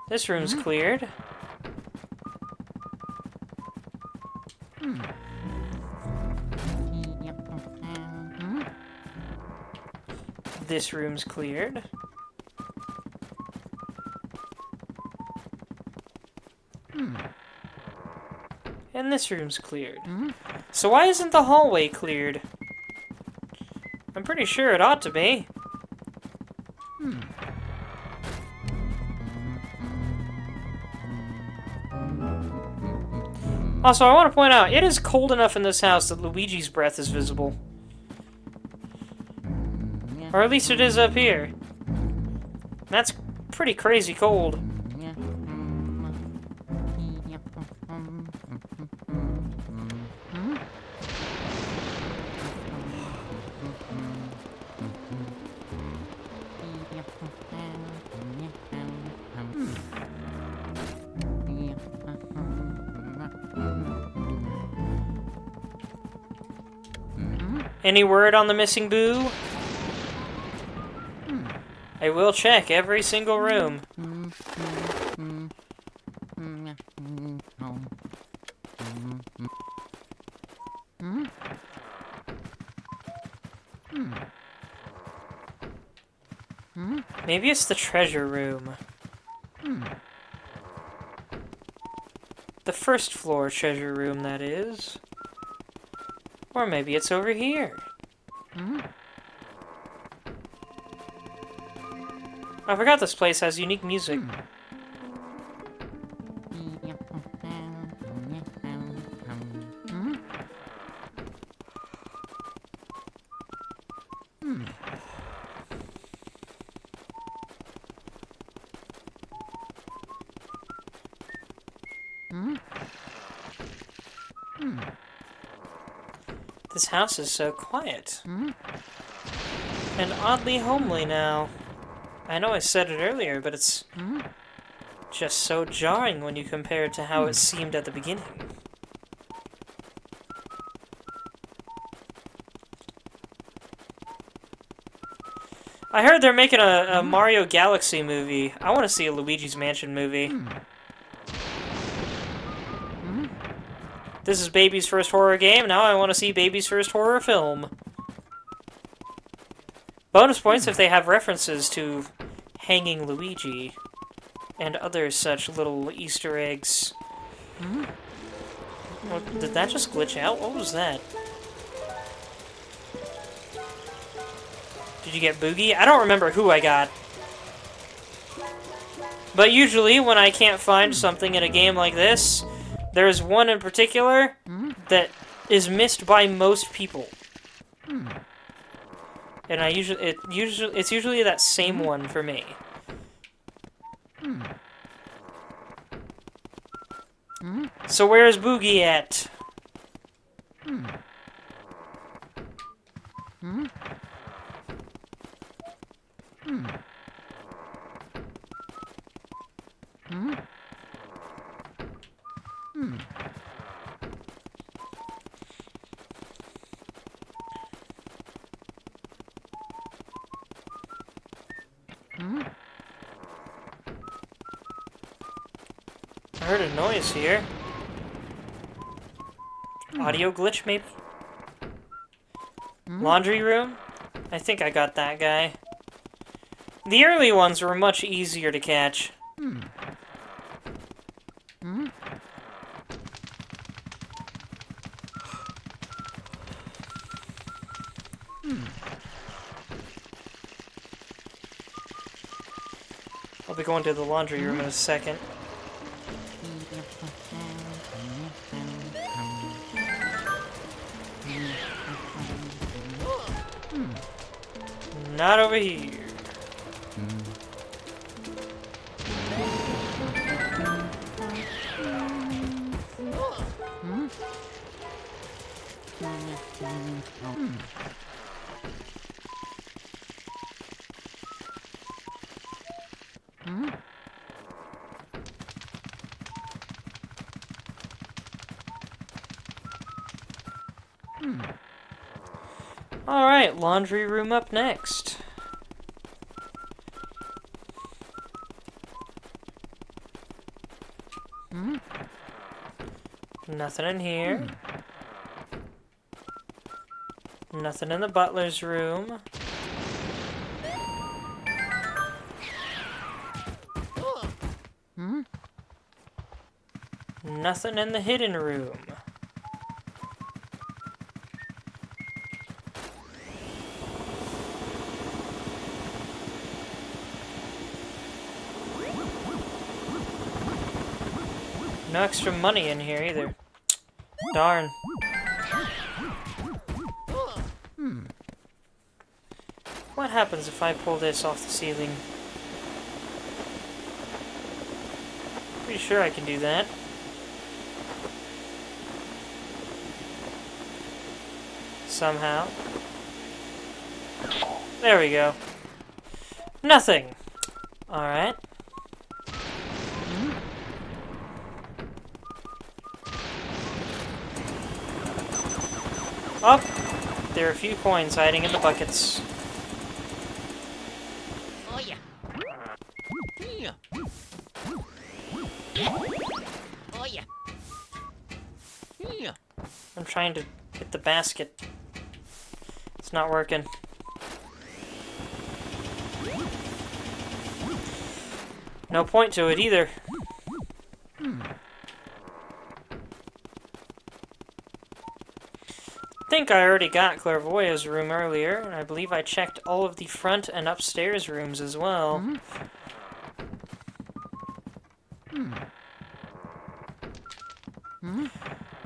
This room's cleared. This room's cleared. And this room's cleared. So why isn't the hallway cleared? I'm pretty sure it ought to be. Also, I want to point out, it is cold enough in this house that Luigi's breath is visible. Or at least it is up here. That's pretty crazy cold. Any word on the missing Boo? I will check every single room. Maybe it's the treasure room. The first floor treasure room, that is. Or maybe it's over here. I forgot this place has unique music. This house is so quiet. And oddly homely now. I know I said it earlier, but it's just so jarring when you compare it to how it seemed at the beginning. I heard they're making a Mario Galaxy movie. I want to see a Luigi's Mansion movie. This is Baby's first horror game. Now I want to see Baby's first horror film. Bonus points if they have references to hanging Luigi and other such little Easter eggs. What, did that just glitch out? What was that? Did you get Boogie? I don't remember who I got. But usually when I can't find something in a game like this, there's one in particular that is missed by most people. And it's usually that same one for me. So where's Boogie at? I heard a noise here. Audio glitch, maybe? Laundry room? I think I got that guy. The early ones were much easier to catch. I'll be going to the laundry room in a second. Not over here. Alright, laundry room up next. Nothing in here. Nothing in the butler's room. Nothing in the hidden room. No extra money in here either. Darn. What happens if I pull this off the ceiling? Pretty sure I can do that. Somehow. There we go. Nothing. Alright. Up. There are a few coins hiding in the buckets. Oh yeah. Yeah. Oh yeah. Yeah. I'm trying to hit the basket. It's not working. No point to it either. I think I already got Clairvoya's room earlier, and I believe I checked all of the front and upstairs rooms as well.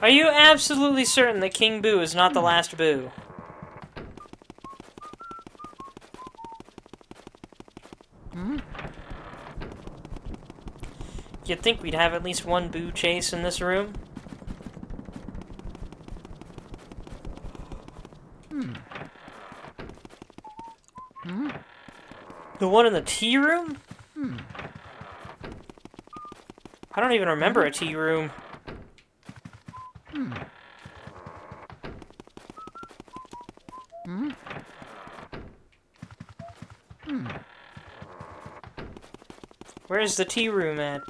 Are you absolutely certain that King Boo is not the last Boo? You'd think we'd have at least one Boo chase in this room. The one in the tea room? I don't even remember a tea room. Where's the tea room at?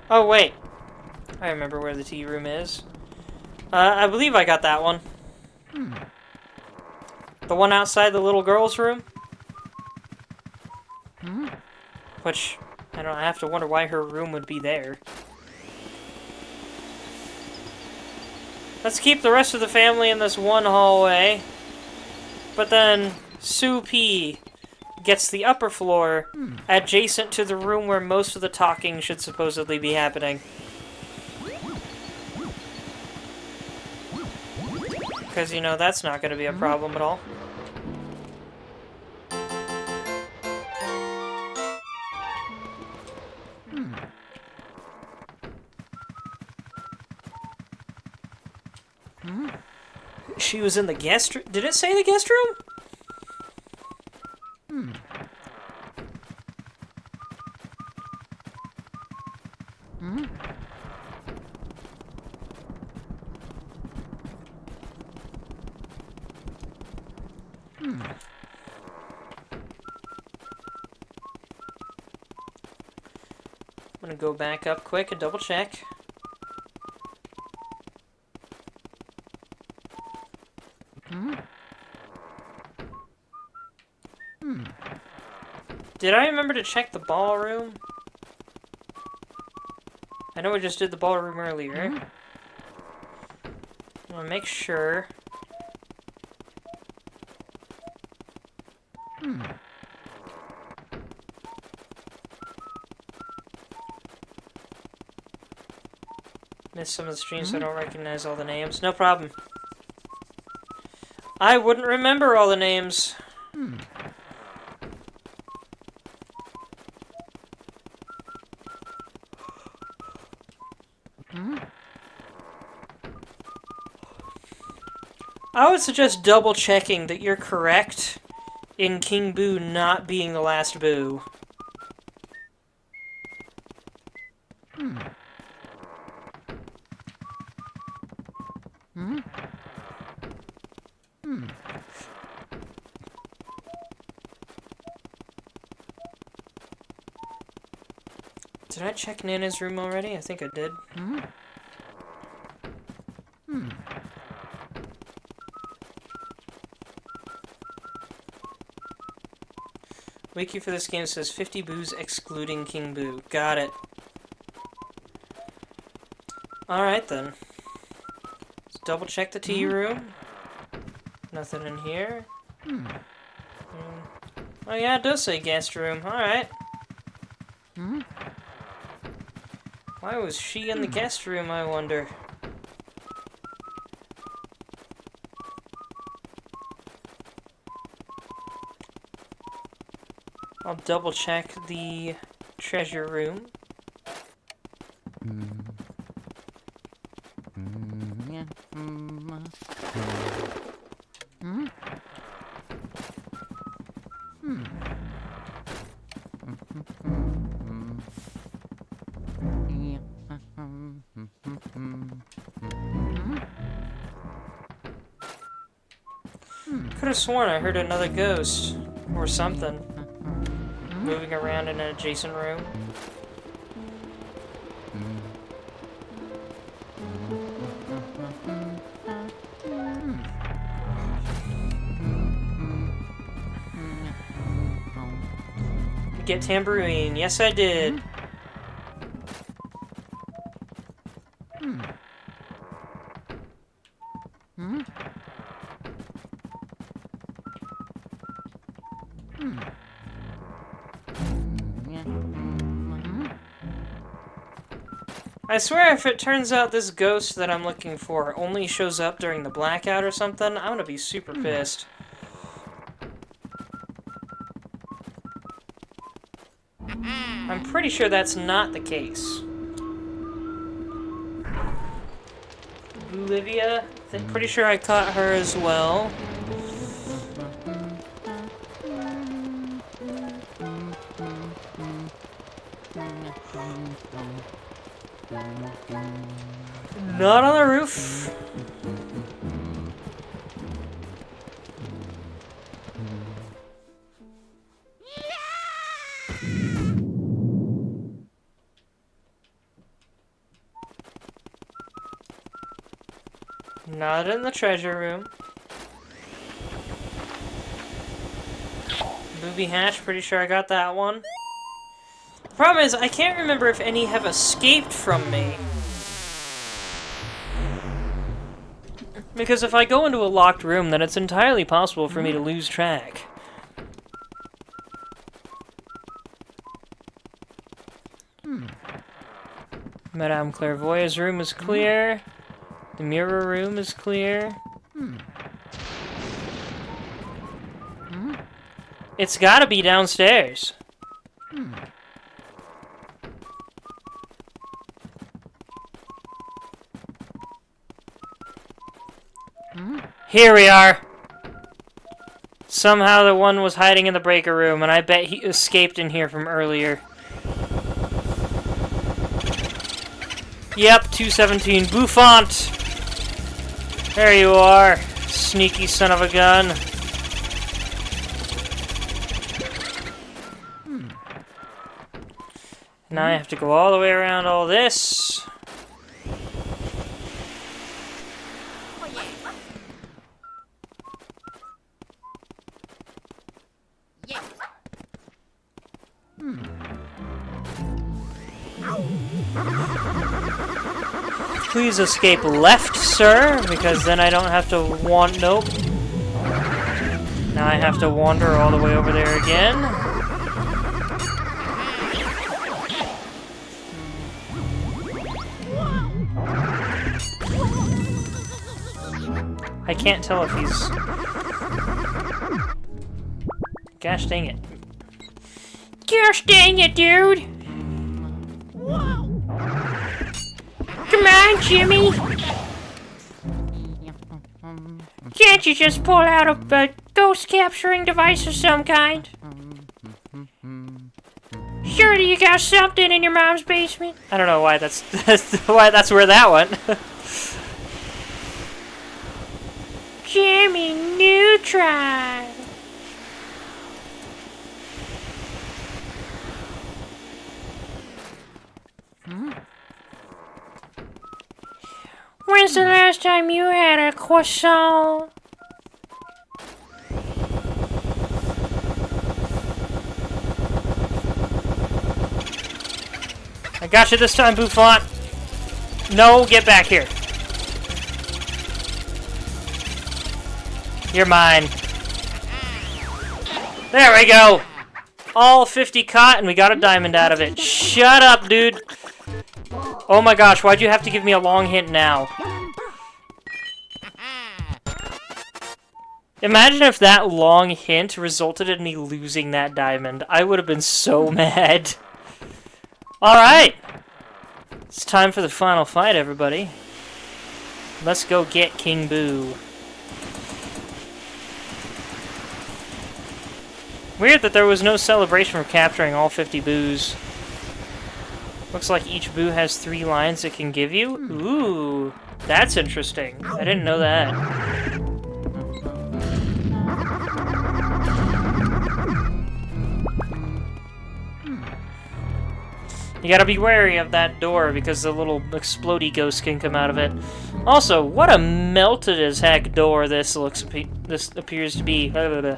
Oh, wait. I remember where the tea room is. I believe I got that one. The one outside the little girl's room? Which, I don't know, I have to wonder why her room would be there. Let's keep the rest of the family in this one hallway. But then, Sue P gets the upper floor, adjacent to the room where most of the talking should supposedly be happening. Because, you know, that's not going to be a problem at all. She was in the guest room? Did it say the guest room? I'm gonna go back up quick and double check. Did I remember to check the ballroom? I know we just did the ballroom earlier. I'm gonna make sure. Missed some of the streams, so I don't recognize all the names. No problem. I wouldn't remember all the names. I would suggest double checking that you're correct in King Boo not being the last Boo. Did I check Nana's room already? I think I did. Wiki for this game says 50 boos excluding King Boo. Got it. Alright then. Let's double check the tea room. Nothing in here. Oh yeah, it does say guest room. Alright. Why was she in the guest room, I wonder? I'll double check the treasure room. Could have sworn I heard another ghost or something moving around in an adjacent room. Get tambourine. Yes, I did. I swear if it turns out this ghost that I'm looking for only shows up during the blackout or something, I'm gonna be super pissed. I'm pretty sure that's not the case. Olivia, I'm pretty sure I caught her as well. Not on the roof. Not in the treasure room. Booby hatch, pretty sure I got that one. The problem is, I can't remember if any have escaped from me. Because if I go into a locked room, then it's entirely possible for me to lose track. Madame Clairvoyant's room is clear. The mirror room is clear. It's gotta be downstairs. Here we are. Somehow the one was hiding in the breaker room, and I bet he escaped in here from earlier. Yep, 217 Bouffant. There you are, sneaky son of a gun. Now I have to go all the way around all this. Please escape left, sir, because then I don't have to nope. Now I have to wander all the way over there again. I can't tell if he's... Gosh dang it. Gosh dang it, dude! Come on, Jimmy! Can't you just pull out a ghost capturing device of some kind? Surely you got something in your mom's basement? I don't know why that's where that went. Jimmy Neutron! When's the last time you had a croissant? I got you this time, Bouffant. No, get back here. You're mine. There we go. All 50 caught, and we got a diamond out of it. Shut up, dude. Oh my gosh, why'd you have to give me a long hint now? Imagine if that long hint resulted in me losing that diamond. I would have been so mad. Alright. It's time for the final fight, everybody. Let's go get King Boo. Weird that there was no celebration for capturing all 50 boos. Looks like each boo has 3 lines it can give you. Ooh, that's interesting. I didn't know that. You gotta be wary of that door because the little explodey ghost can come out of it. Also, what a melted as heck door this appears to be. Blah, blah, blah.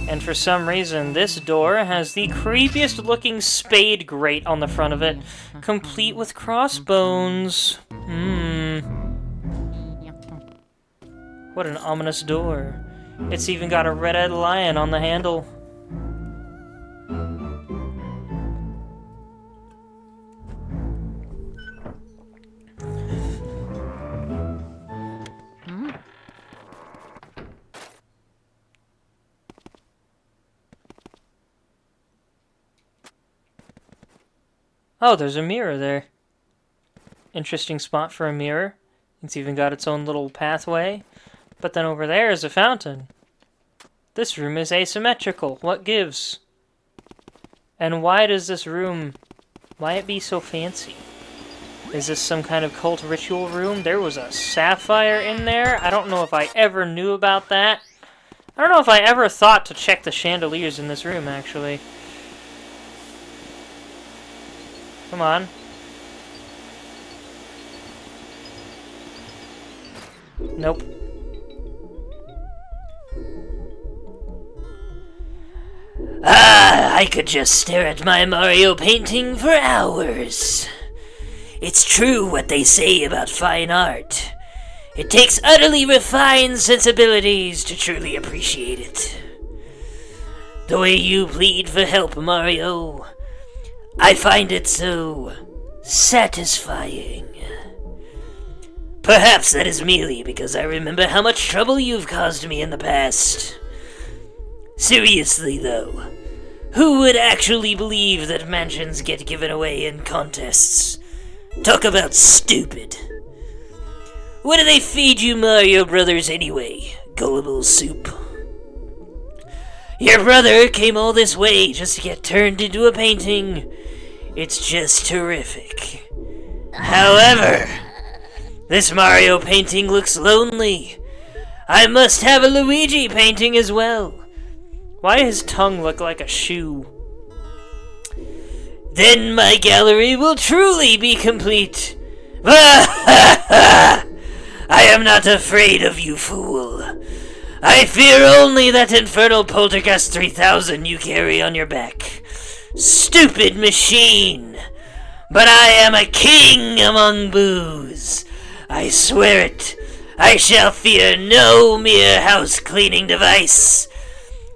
And for some reason, this door has the creepiest looking spade grate on the front of it, complete with crossbones. What an ominous door. It's even got a red-eyed lion on the handle. Oh, there's a mirror there. Interesting spot for a mirror. It's even got its own little pathway. But then over there is a fountain. This room is asymmetrical. What gives? And why does this room... why it be so fancy? Is this some kind of cult ritual room? There was a sapphire in there. I don't know if I ever knew about that. I don't know if I ever thought to check the chandeliers in this room, actually. Come on. Nope. Ah, I could just stare at my Mario painting for hours. It's true what they say about fine art. It takes utterly refined sensibilities to truly appreciate it. The way you plead for help, Mario, I find it so satisfying. Perhaps that is merely because I remember how much trouble you've caused me in the past. Seriously, though, who would actually believe that mansions get given away in contests? Talk about stupid. What do they feed you Mario Brothers anyway, gullible soup? Your brother came all this way just to get turned into a painting. It's just terrific. However, this Mario painting looks lonely. I must have a Luigi painting as well. Why does his tongue look like a shoe? Then my gallery will truly be complete. I am not afraid of you, fool. I fear only that infernal Poltergeist 3000 you carry on your back. Stupid machine. But I am a king among boos. I swear it. I shall fear no mere house-cleaning device.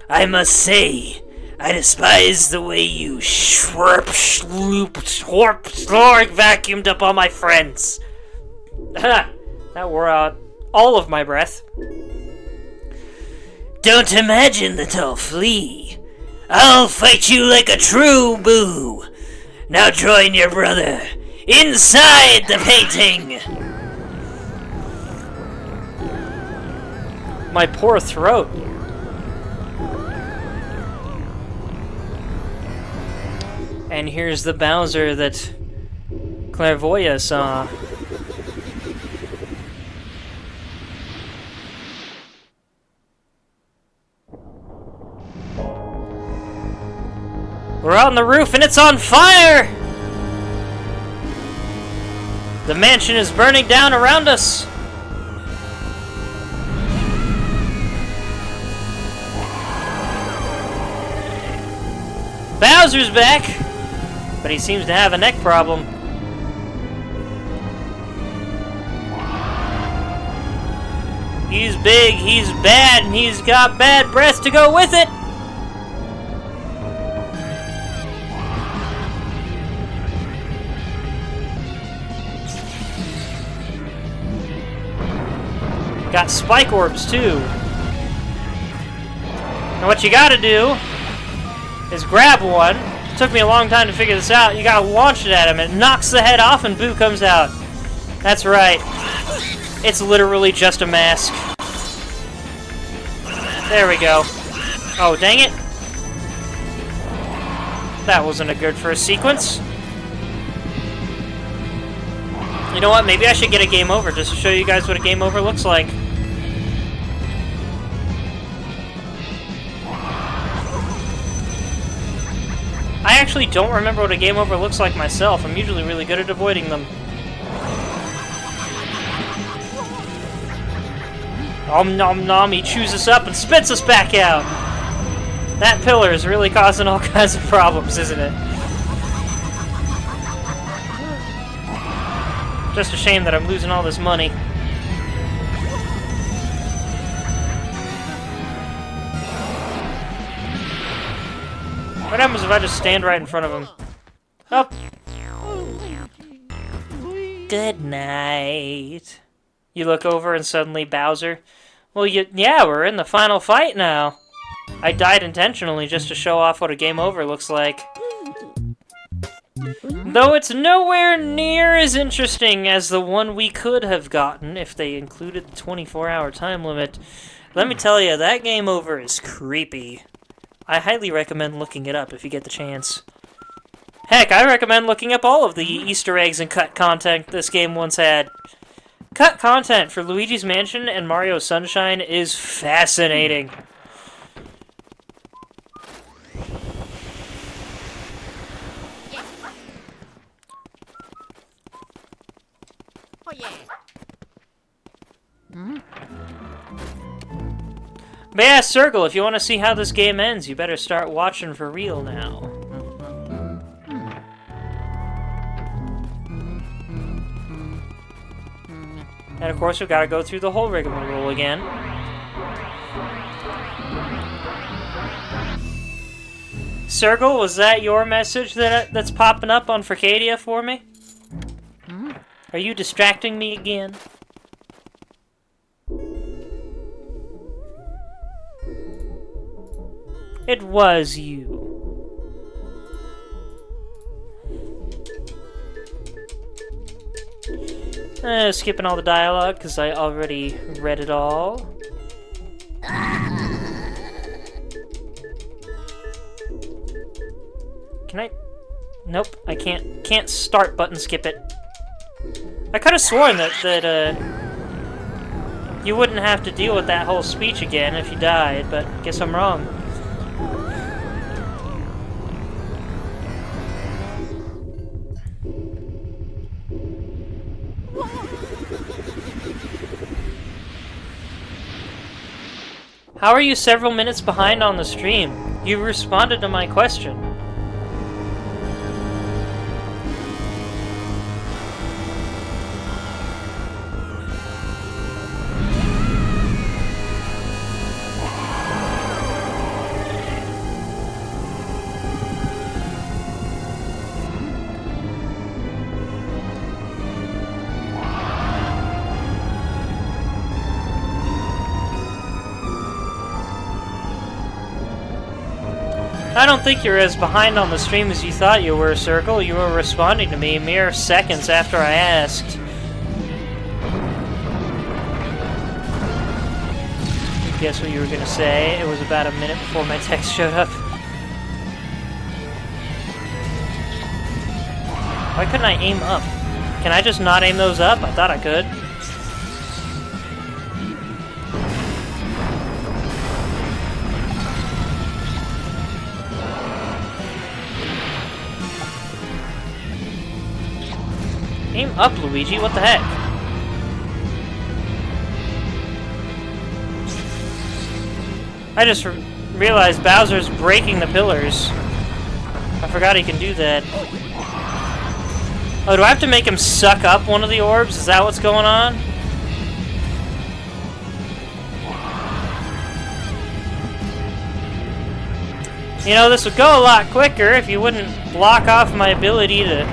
I must say, I despise the way you vacuumed up all my friends. That wore out all of my breath. Don't imagine that I'll flee. I'll fight you like a true boo. Now join your brother inside the painting. My poor throat. And here's the Bowser that Clairvoya saw. We're out on the roof and it's on fire! The mansion is burning down around us. Bowser's back, but he seems to have a neck problem. He's big, he's bad, and he's got bad breath to go with it. Got spike orbs too. Now what you gotta do is grab one. It took me a long time to figure this out. You gotta launch it at him. It knocks the head off and Boo comes out. That's right. It's literally just a mask. There we go. Oh, dang it. That wasn't a good first sequence. You know what? Maybe I should get a game over just to show you guys what a game over looks like. I actually don't remember what a game over looks like myself. I'm usually really good at avoiding them. Om nom nom, he chews us up and spits us back out! That pillar is really causing all kinds of problems, isn't it? Just a shame that I'm losing all this money. What happens if I just stand right in front of him? Oh. Good night. You look over and suddenly Bowser. Well, yeah, we're in the final fight now. I died intentionally just to show off what a game over looks like. Though it's nowhere near as interesting as the one we could have gotten if they included the 24-hour time limit. Let me tell you, that game over is creepy. I highly recommend looking it up if you get the chance. Heck, I recommend looking up all of the Easter eggs and cut content this game once had. Cut content for Luigi's Mansion and Mario Sunshine is fascinating. Oh yeah. But yeah, Circle, if you want to see how this game ends, you better start watching for real now. And of course, we've got to go through the whole rigmarole again. Circle, was that your message that's popping up on Fricadia for me? Are you distracting me again? It was you. Skipping all the dialogue because I already read it all. Can I? Nope, I can't. Can't start button skip it. I could have sworn that you wouldn't have to deal with that whole speech again if you died, but guess I'm wrong. How are you several minutes behind on the stream? You responded to my question. I don't think you're as behind on the stream as you thought you were, Circle. You were responding to me mere seconds after I asked. Guess what you were gonna say? It was about a minute before my text showed up. Why couldn't I aim up? Can I just not aim those up? I thought I could. Aim up, Luigi, what the heck? I just realized Bowser's breaking the pillars. I forgot he can do that. Oh, do I have to make him suck up one of the orbs? Is that what's going on? You know, this would go a lot quicker if you wouldn't block off my ability to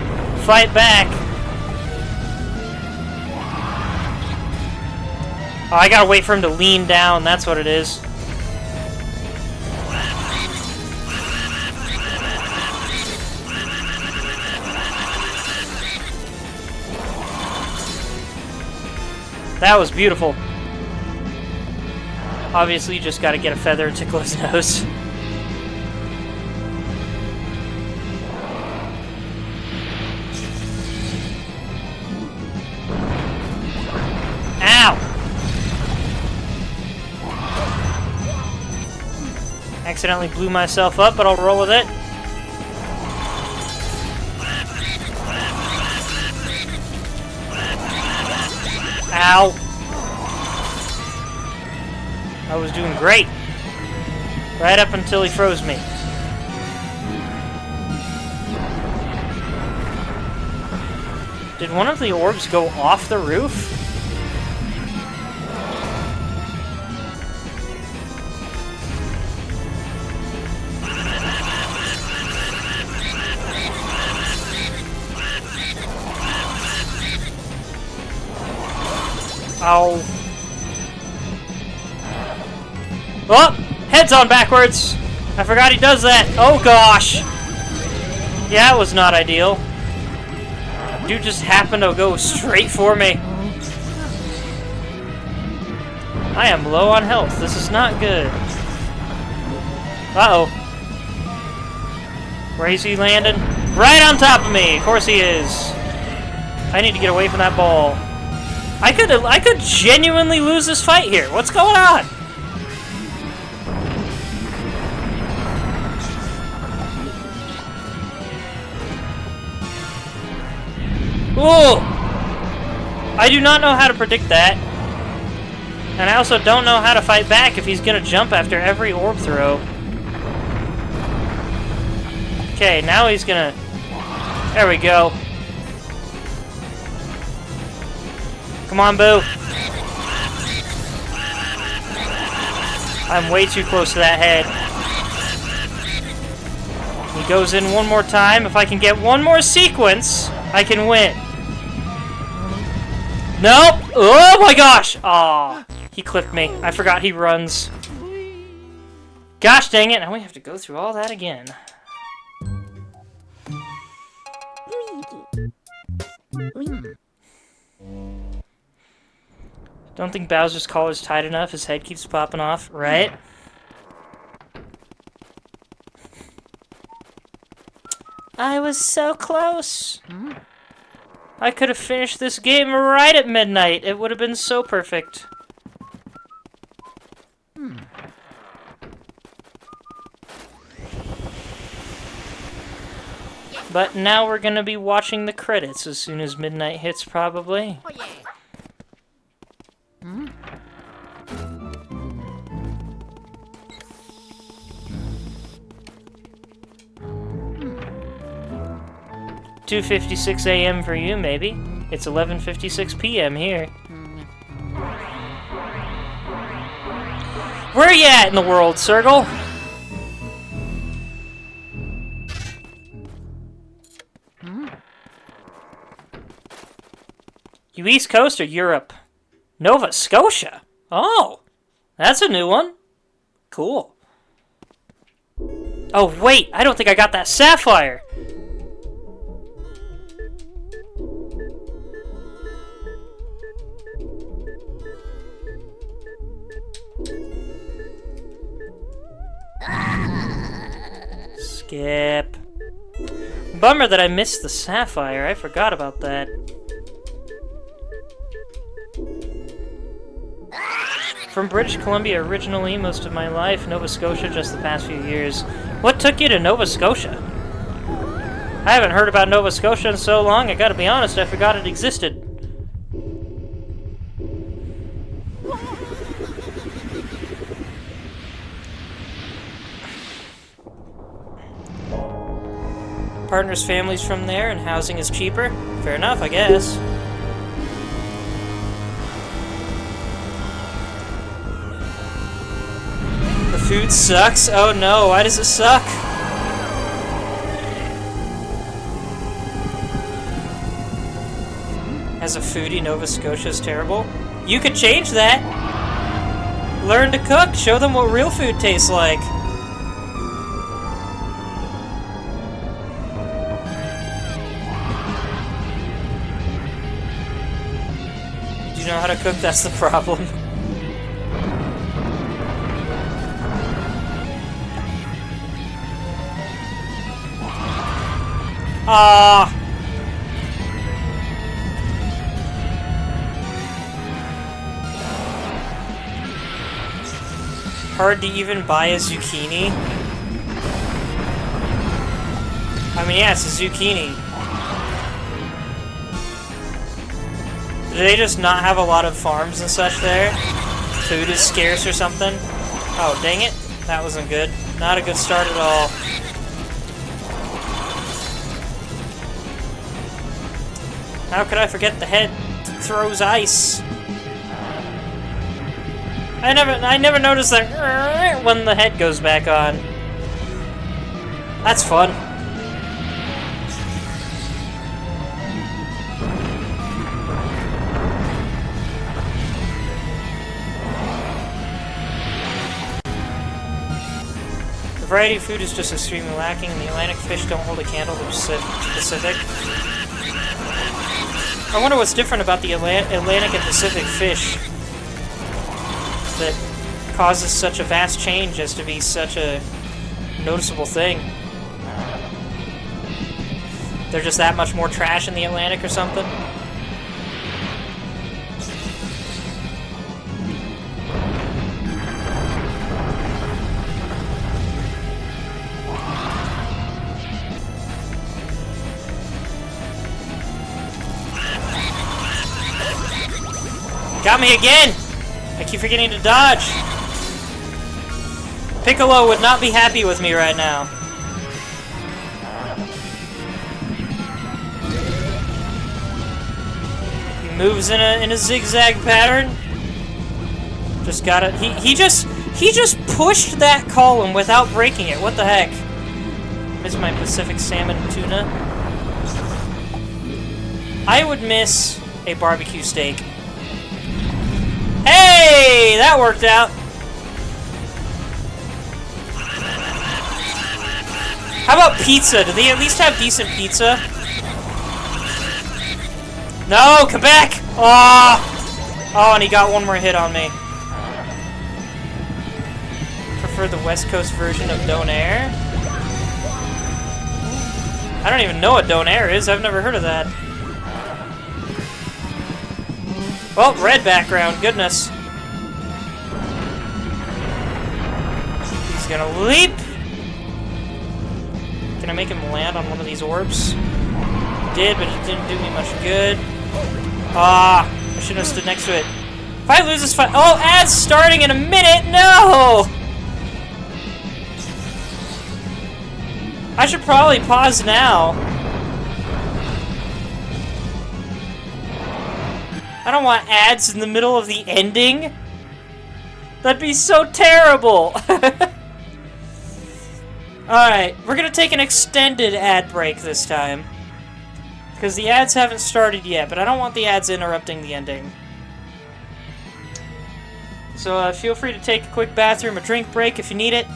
fight back. Oh, I gotta wait for him to lean down, that's what it is. That was beautiful. Obviously, you just gotta get a feather and tickle his nose. Ow! Accidentally blew myself up, but I'll roll with it. Ow! I was doing great. Right up until he froze me. Did one of the orbs go off the roof? Ow. Oh! Head's on backwards! I forgot he does that! Oh gosh! Yeah, it was not ideal. Dude just happened to go straight for me. I am low on health. This is not good. Uh-oh. Where is he landing? Right on top of me! Of course he is. I need to get away from that ball. I could genuinely lose this fight here. What's going on? Ooh! I do not know how to predict that. And I also don't know how to fight back if he's gonna jump after every orb throw. Okay, now he's gonna... There we go. Come on, Boo. I'm way too close to that head. He goes in one more time. If I can get one more sequence, I can win. Nope! Oh my gosh! Aw, he clipped me. I forgot he runs. Gosh dang it, now we have to go through all that again. Don't think Bowser's collar's tight enough. His head keeps popping off, right? I was so close. I could have finished this game right at midnight. It would have been so perfect. But now we're gonna be watching the credits as soon as midnight hits, probably. Oh yeah. 2:56 a.m. for you, maybe. It's 11:56 p.m. here. Where are you at in the world, Circle? You East Coast or Europe? Nova Scotia? Oh, that's a new one. Cool. Oh, wait, I don't think I got that sapphire. Skip. Bummer that I missed the sapphire. I forgot about that. From British Columbia originally, most of my life. Nova Scotia just the past few years. What took you to Nova Scotia? I haven't heard about Nova Scotia in so long, I gotta be honest, I forgot it existed. Partner's family's from there and housing is cheaper. Fair enough, I guess. The food sucks? Oh no, why does it suck? As a foodie, Nova Scotia's terrible. You could change that! Learn to cook, show them what real food tastes like. Do know how to cook, that's the problem. Ah! Hard to even buy a zucchini. I mean, yeah, it's a zucchini. Do they just not have a lot of farms and such there? Food is scarce or something? Oh, dang it. That wasn't good. Not a good start at all. How could I forget the head throws ice? I never noticed that when the head goes back on. That's fun. The variety of food is just extremely lacking, and the Atlantic fish don't hold a candle to the Pacific. I wonder what's different about the Atlantic and Pacific fish that causes such a vast change as to be such a noticeable thing. They're just that much more trash in the Atlantic or something? Got me again! I keep forgetting to dodge. Piccolo would not be happy with me right now. He moves in a zigzag pattern. Just got it. He just pushed that column without breaking it. What the heck? Miss my Pacific salmon tuna. I would miss a barbecue steak. Hey! That worked out! How about pizza? Do they at least have decent pizza? No! Come back! Oh! Oh, and he got one more hit on me. Prefer the West Coast version of Donair? I don't even know what Donair is. I've never heard of that. Well, red background, goodness. He's gonna leap! Can I make him land on one of these orbs? Did, but it didn't do me much good. Ah, I should have stood next to it. If I lose this fight— oh, ad's starting in a minute! No! I should probably pause now. I don't want ads in the middle of the ending. That'd be so terrible. Alright, we're gonna take an extended ad break this time. Because the ads haven't started yet, but I don't want the ads interrupting the ending. So feel free to take a quick bathroom or drink break if you need it.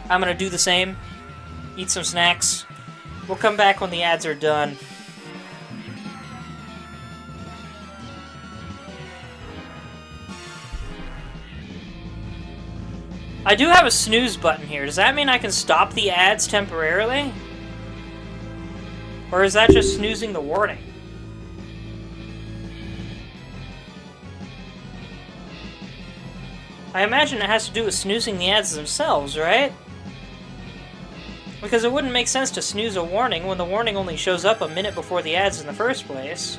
I'm gonna do the same. Eat some snacks. We'll come back when the ads are done. I do have a snooze button here. Does that mean I can stop the ads temporarily? Or is that just snoozing the warning? I imagine it has to do with snoozing the ads themselves, right? Because it wouldn't make sense to snooze a warning when the warning only shows up a minute before the ads in the first place.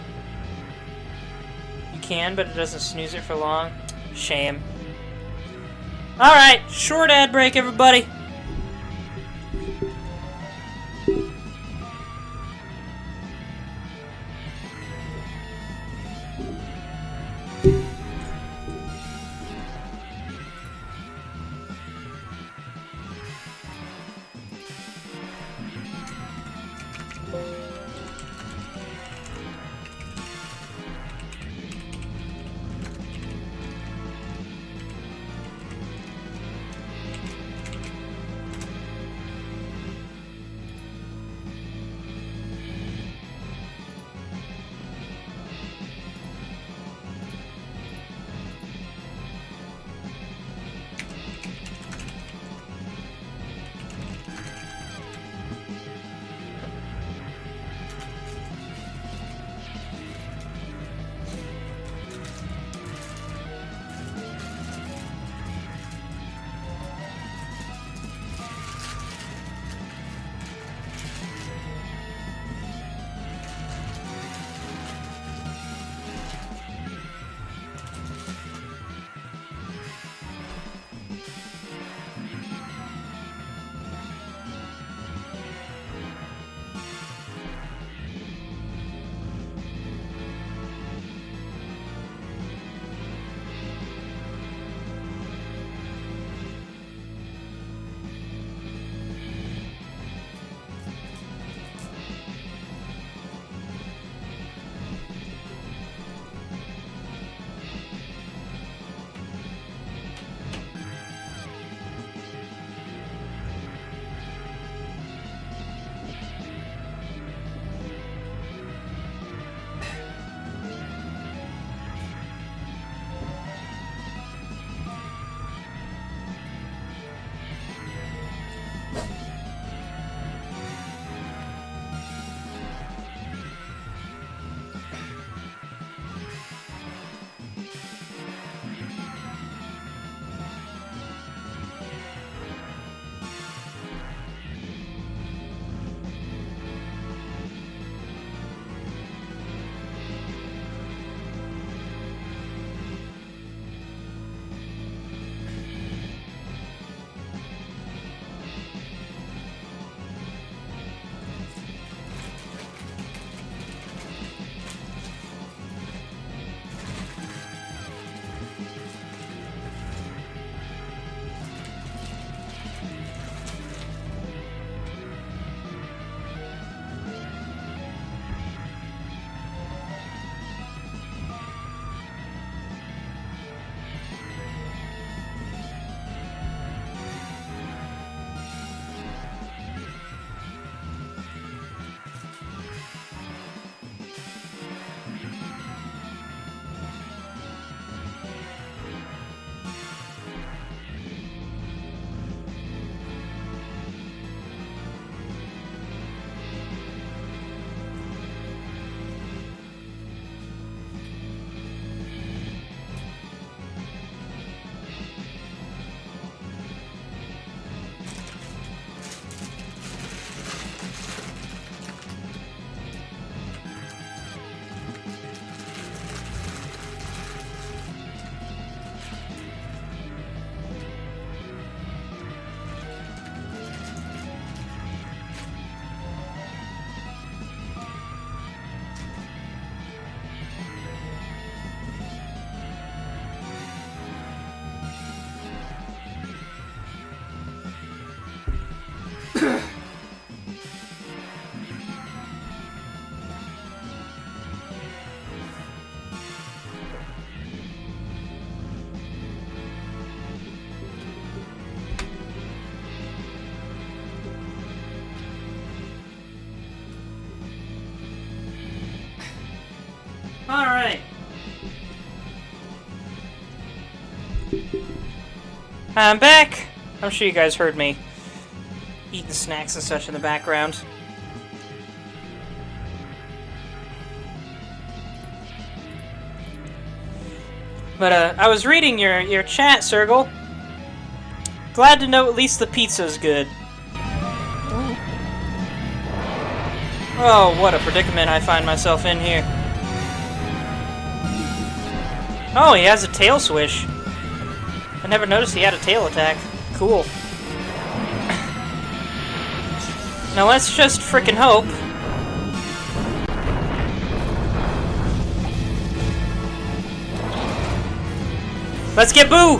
You can, but it doesn't snooze it for long. Shame. Alright, short ad break, everybody. I'm back! I'm sure you guys heard me eating snacks and such in the background. But, I was reading your chat, Sergal. Glad to know at least the pizza's good. Oh, what a predicament I find myself in here. Oh, he has a tail swish. I never noticed he had a tail attack. Cool. Now let's just frickin' hope. Let's get Boo!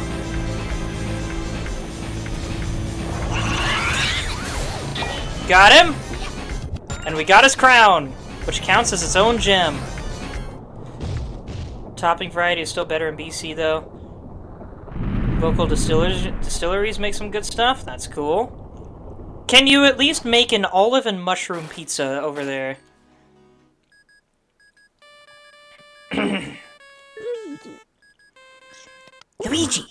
Got him! And we got his crown, which counts as its own gem. Topping variety is still better in BC, though. Local distilleries make some good stuff. That's cool. Can you at least make an olive and mushroom pizza over there? Luigi!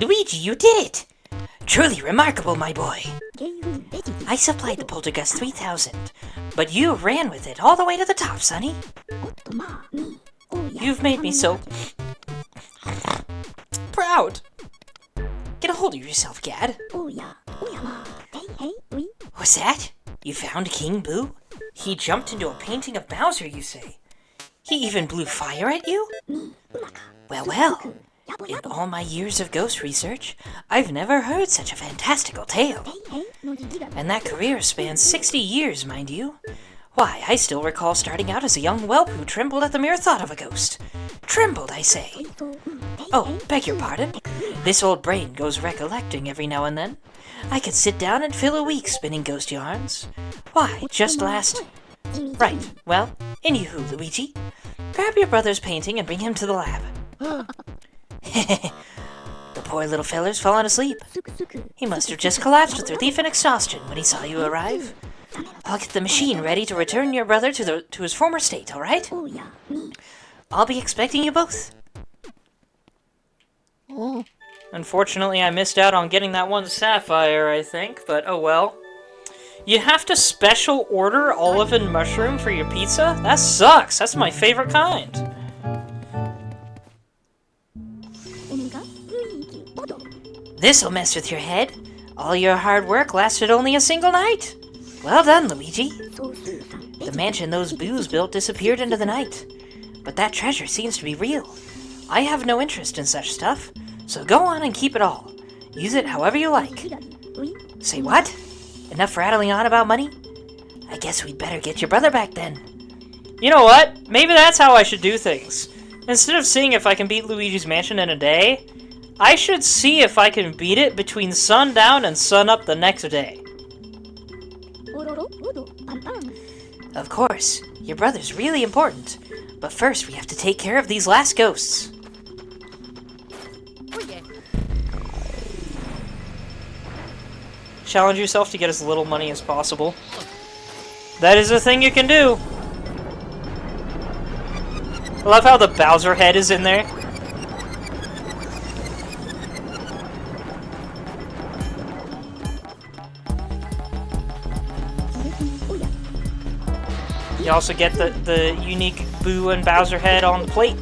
Luigi, you did it! Truly remarkable, my boy. I supplied the Poltergust 3000, but you ran with it all the way to the top, Sonny. You've made me so proud. Get a hold of yourself, Gad. What's that? You found King Boo? He jumped into a painting of Bowser, you say? He even blew fire at you? Well, well. In all my years of ghost research, I've never heard such a fantastical tale. And that career spans 60 years, mind you. Why, I still recall starting out as a young whelp who trembled at the mere thought of a ghost. Trembled, I say. Oh, beg your pardon. This old brain goes recollecting every now and then. I could sit down and fill a week spinning ghost yarns. Why, just last... Right, well, anywho, Luigi. Grab your brother's painting and bring him to the lab. The poor little feller's fallen asleep. He must have just collapsed with relief and exhaustion when he saw you arrive. I'll get the machine ready to return your brother to his former state, all right? I'll be expecting you both. Unfortunately, I missed out on getting that one sapphire, I think, but oh well. You have to special order olive and mushroom for your pizza? That sucks. That's my favorite kind. This'll mess with your head. All your hard work lasted only a single night. Well done, Luigi. The mansion those Boos built disappeared into the night. But that treasure seems to be real. I have no interest in such stuff, so go on and keep it all. Use it however you like. Say what? Enough rattling on about money? I guess we'd better get your brother back then. You know what? Maybe that's how I should do things. Instead of seeing if I can beat Luigi's Mansion in a day, I should see if I can beat it between sundown and sunup the next day. Of course, your brother's really important. But first we have to take care of these last ghosts. Challenge yourself to get as little money as possible. That is a thing you can do. I love how the Bowser head is in there. You also get the unique Boo and Bowser head on the plate.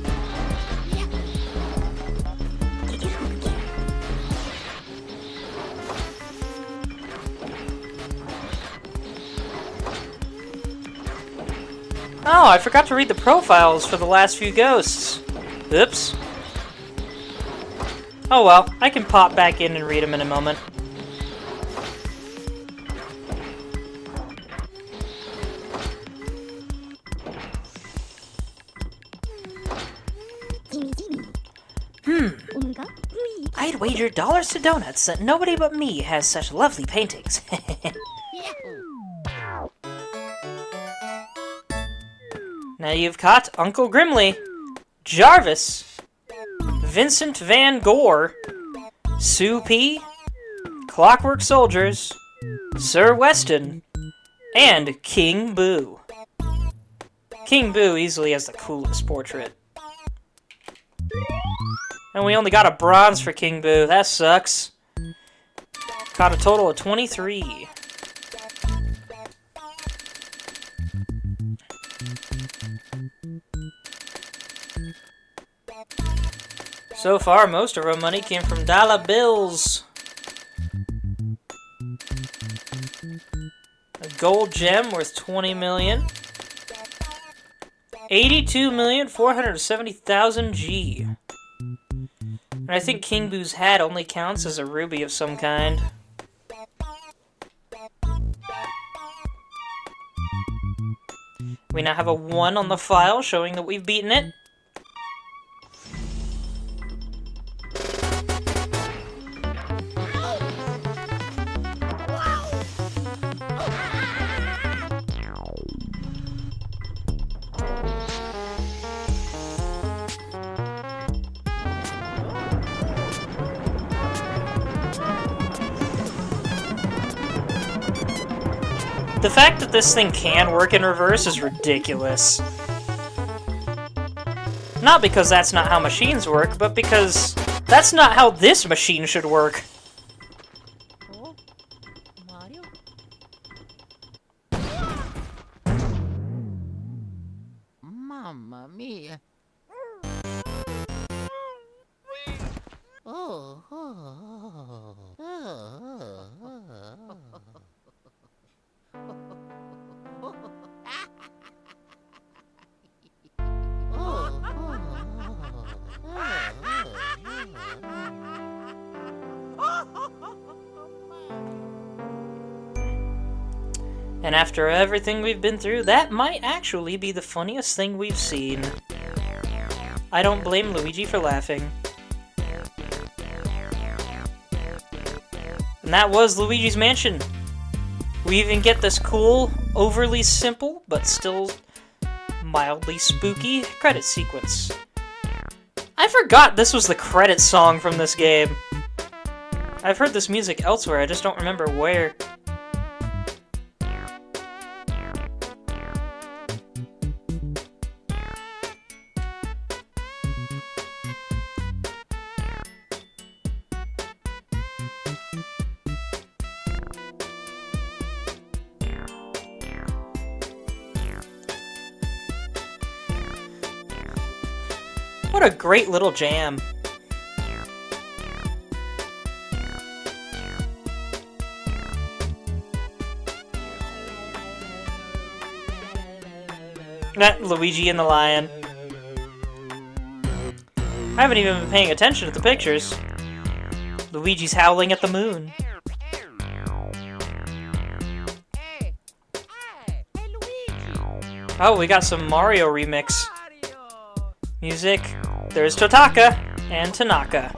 Oh, I forgot to read the profiles for the last few ghosts. Oops. Oh well, I can pop back in and read them in a moment. I'd wager dollars to donuts that nobody but me has such lovely paintings. Now you've caught Uncle Grimly, Jarvis, Vincent Van Gore, Sue P, Clockwork Soldiers, Sir Weston, and King Boo. King Boo easily has the coolest portrait. And we only got a bronze for King Boo. That sucks. Got a total of 23. So far, most of our money came from dollar bills. A gold gem worth 20 million. 82,470,000 G. And I think King Boo's hat only counts as a ruby of some kind. We now have a 1 on the file, showing that we've beaten it. The fact that this thing can work in reverse is ridiculous. Not because that's not how machines work, but because that's not how this machine should work. Oh, Mario? Mamma mia. Oh, oh, oh, And after everything we've been through, that might actually be the funniest thing we've seen. I don't blame Luigi for laughing. And that was Luigi's Mansion. We even get this cool, overly simple, but still mildly spooky credit sequence. I forgot this was the credit song from this game. I've heard this music elsewhere, I just don't remember where. What a great little jam. Luigi and the lion. I haven't even been paying attention to the pictures. Luigi's howling at the moon. Hey, Luigi! Oh, we got some Mario remix. Music. There's Totaka and Tanaka.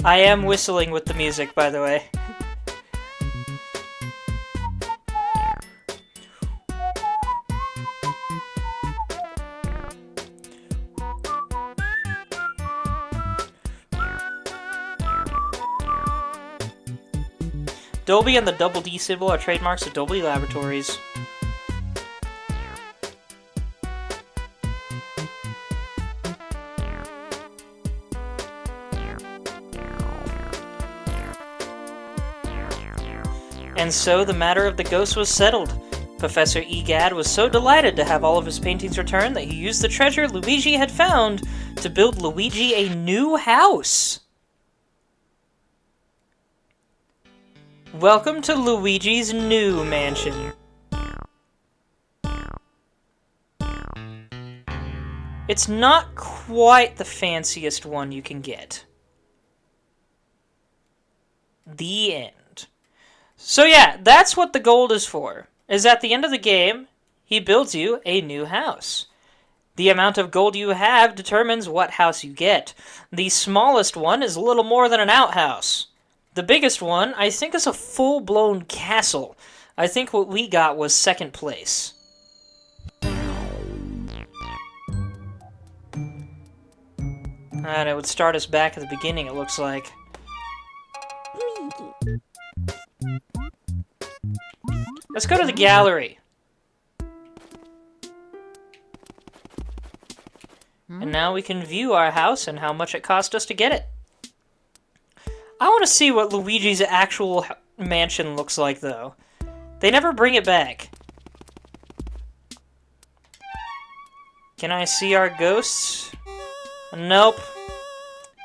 I am whistling with the music, by the way. Dolby and the double D symbol are trademarks of Dolby Laboratories. And so the matter of the ghost was settled. Professor Egad was so delighted to have all of his paintings returned that he used the treasure Luigi had found to build Luigi a new house. Welcome to Luigi's new mansion. It's not quite the fanciest one you can get. The end. So yeah, that's what the gold is for. Is at the end of the game, he builds you a new house. The amount of gold you have determines what house you get. The smallest one is a little more than an outhouse. The biggest one, I think, is a full-blown castle. I think what we got was second place. And it would start us back at the beginning, it looks like. Luigi. Let's go to the gallery. And now we can view our house and how much it cost us to get it. I want to see what Luigi's actual mansion looks like, though. They never bring it back. Can I see our ghosts? Nope.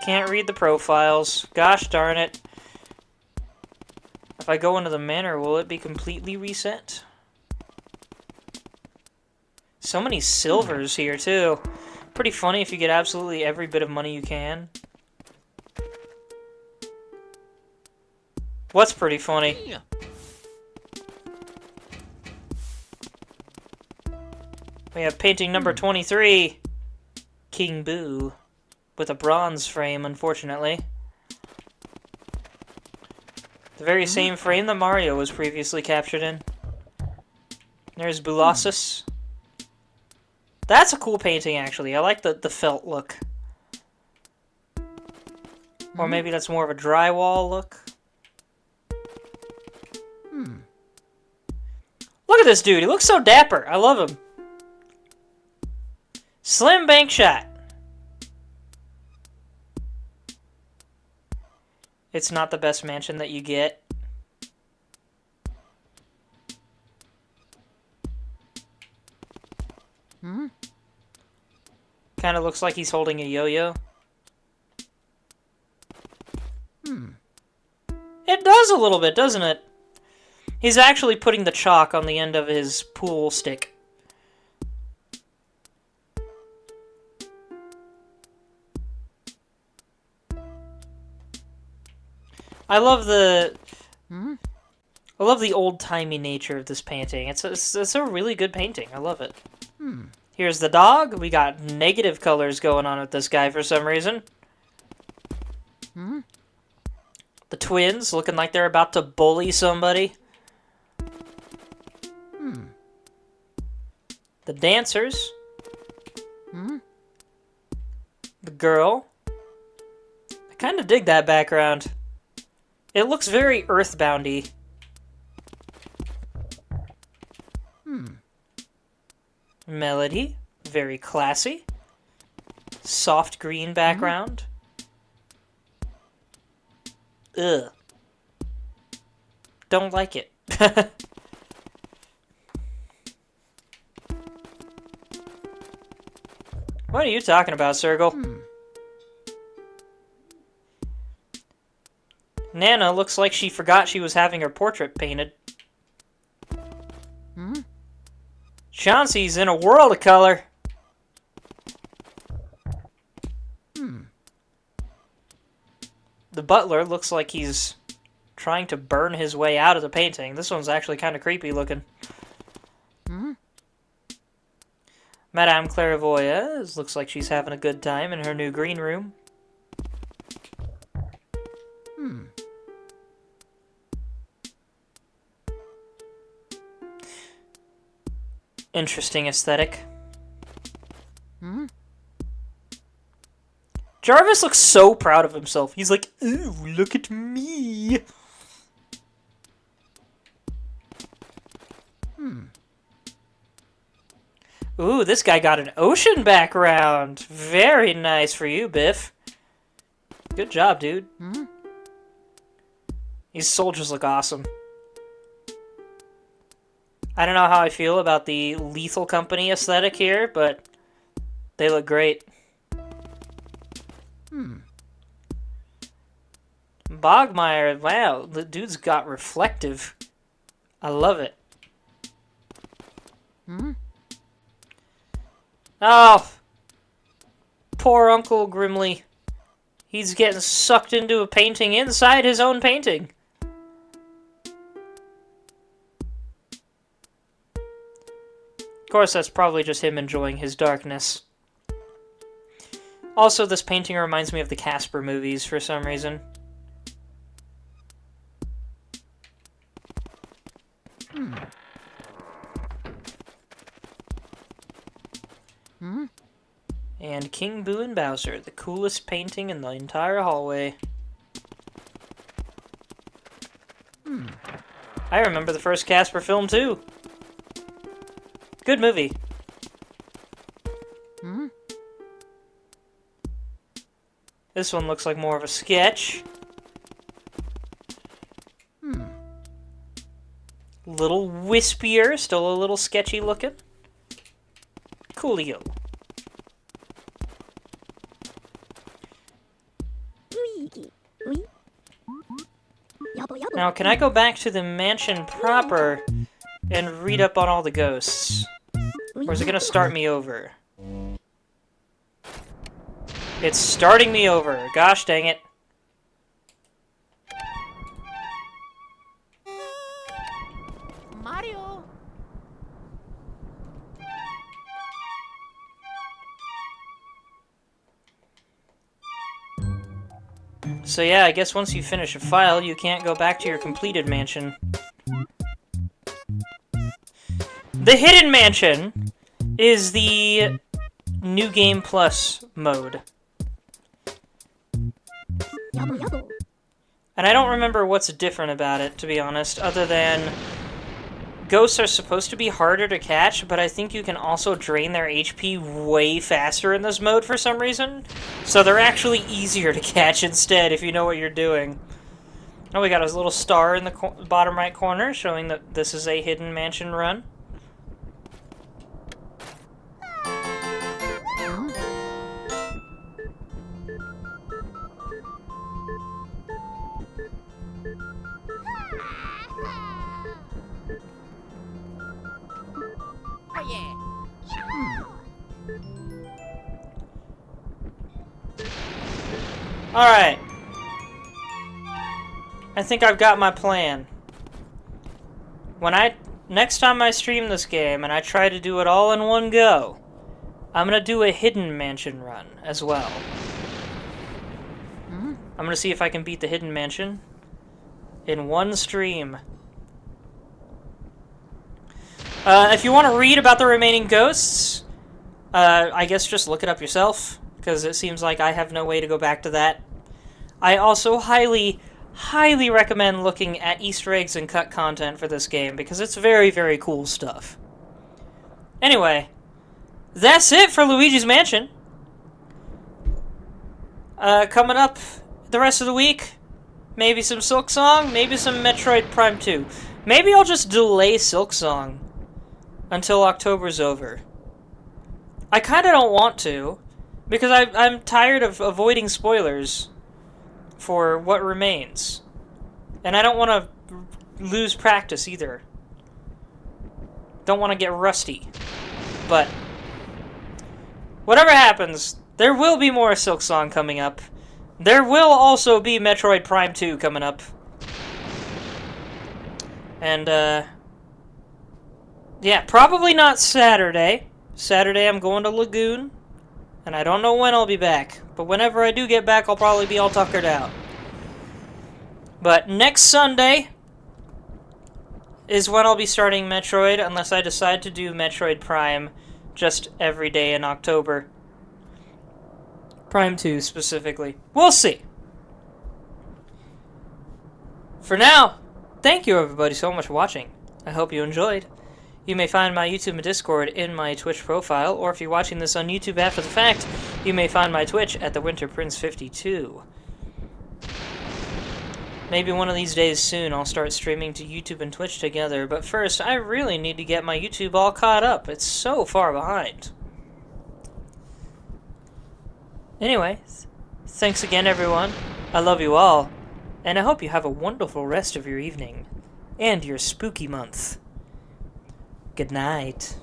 Can't read the profiles. Gosh darn it. If I go into the manor, will it be completely reset? So many silvers here, too. Pretty funny if you get absolutely every bit of money you can. What's pretty funny? We have painting number 23. King Boo. With a bronze frame, unfortunately. The very same frame that Mario was previously captured in. There's Boolossus. That's a cool painting, actually. I like the felt look. Or maybe that's more of a drywall look. Look at this dude. He looks so dapper. I love him. Slim bank shot. It's not the best mansion that you get. Kind of looks like he's holding a yo-yo. It does a little bit, doesn't it? He's actually putting the chalk on the end of his pool stick. I love the old-timey nature of this painting. It's a really good painting. I love it. Here's the dog. We got negative colors going on with this guy for some reason. The twins looking like they're about to bully somebody. The dancers. The girl. I kind of dig that background. It looks very Earthboundy. Melody. Very classy. Soft green background. Ugh. Don't like it. What are you talking about, Circle? Nana looks like she forgot she was having her portrait painted. Chauncey's in a world of color. The butler looks like he's trying to burn his way out of the painting. This one's actually kind of creepy looking. Madame Clairvoyance looks like she's having a good time in her new green room. Interesting aesthetic. Jarvis looks so proud of himself. He's like, ooh, look at me. Ooh, this guy got an ocean background. Very nice for you, Biff. Good job, dude. These soldiers look awesome. I don't know how I feel about the Lethal Company aesthetic here, but they look great. Bogmire, wow, the dude's got reflective. I love it. Oh, poor Uncle Grimly. He's getting sucked into a painting inside his own painting. Of course, that's probably just him enjoying his darkness. Also, this painting reminds me of the Casper movies for some reason. And King Boo and Bowser, the coolest painting in the entire hallway. I remember the first Casper film, too. Good movie. This one looks like more of a sketch. Little wispier, still a little sketchy looking. Coolio. Now, can I go back to the mansion proper and read up on all the ghosts? Or is it gonna start me over? It's starting me over. Gosh dang it. Mario. So yeah, I guess once you finish a file, you can't go back to your completed mansion. The Hidden Mansion is the New Game Plus mode. And I don't remember what's different about it, to be honest, other than ghosts are supposed to be harder to catch, but I think you can also drain their HP way faster in this mode for some reason. So they're actually easier to catch instead if you know what you're doing. Oh, we got a little star in the bottom right corner showing that this is a Hidden Mansion run. Oh yeah. Alright. I think I've got my plan. Next time I stream this game and I try to do it all in one go, I'm gonna do a Hidden Mansion run as well. I'm gonna see if I can beat the Hidden Mansion in one stream. If you want to read about the remaining ghosts, I guess just look it up yourself, because it seems like I have no way to go back to that. I also highly, highly recommend looking at Easter eggs and cut content for this game, because it's very, very cool stuff. Anyway, that's it for Luigi's Mansion. Coming up the rest of the week, maybe some Silk Song, maybe some Metroid Prime 2. Maybe I'll just delay Silk Song until October's over. I kind of don't want to, because I'm tired of avoiding spoilers for what remains. And I don't want to lose practice either. Don't want to get rusty. But whatever happens, there will be more Silk Song coming up. There will also be Metroid Prime 2 coming up. And, yeah, probably not Saturday. Saturday I'm going to Lagoon, and I don't know when I'll be back. But whenever I do get back, I'll probably be all tuckered out. But next Sunday is when I'll be starting Metroid, unless I decide to do Metroid Prime just every day in October. Prime 2 specifically. We'll see. For now, thank you everybody so much for watching. I hope you enjoyed. You may find my YouTube and Discord in my Twitch profile, or if you're watching this on YouTube after the fact, you may find my Twitch at TheWinterPrince52. Maybe one of these days soon I'll start streaming to YouTube and Twitch together, but first I really need to get my YouTube all caught up. It's so far behind. Anyway, thanks again everyone. I love you all, and I hope you have a wonderful rest of your evening, and your spooky month. Good night.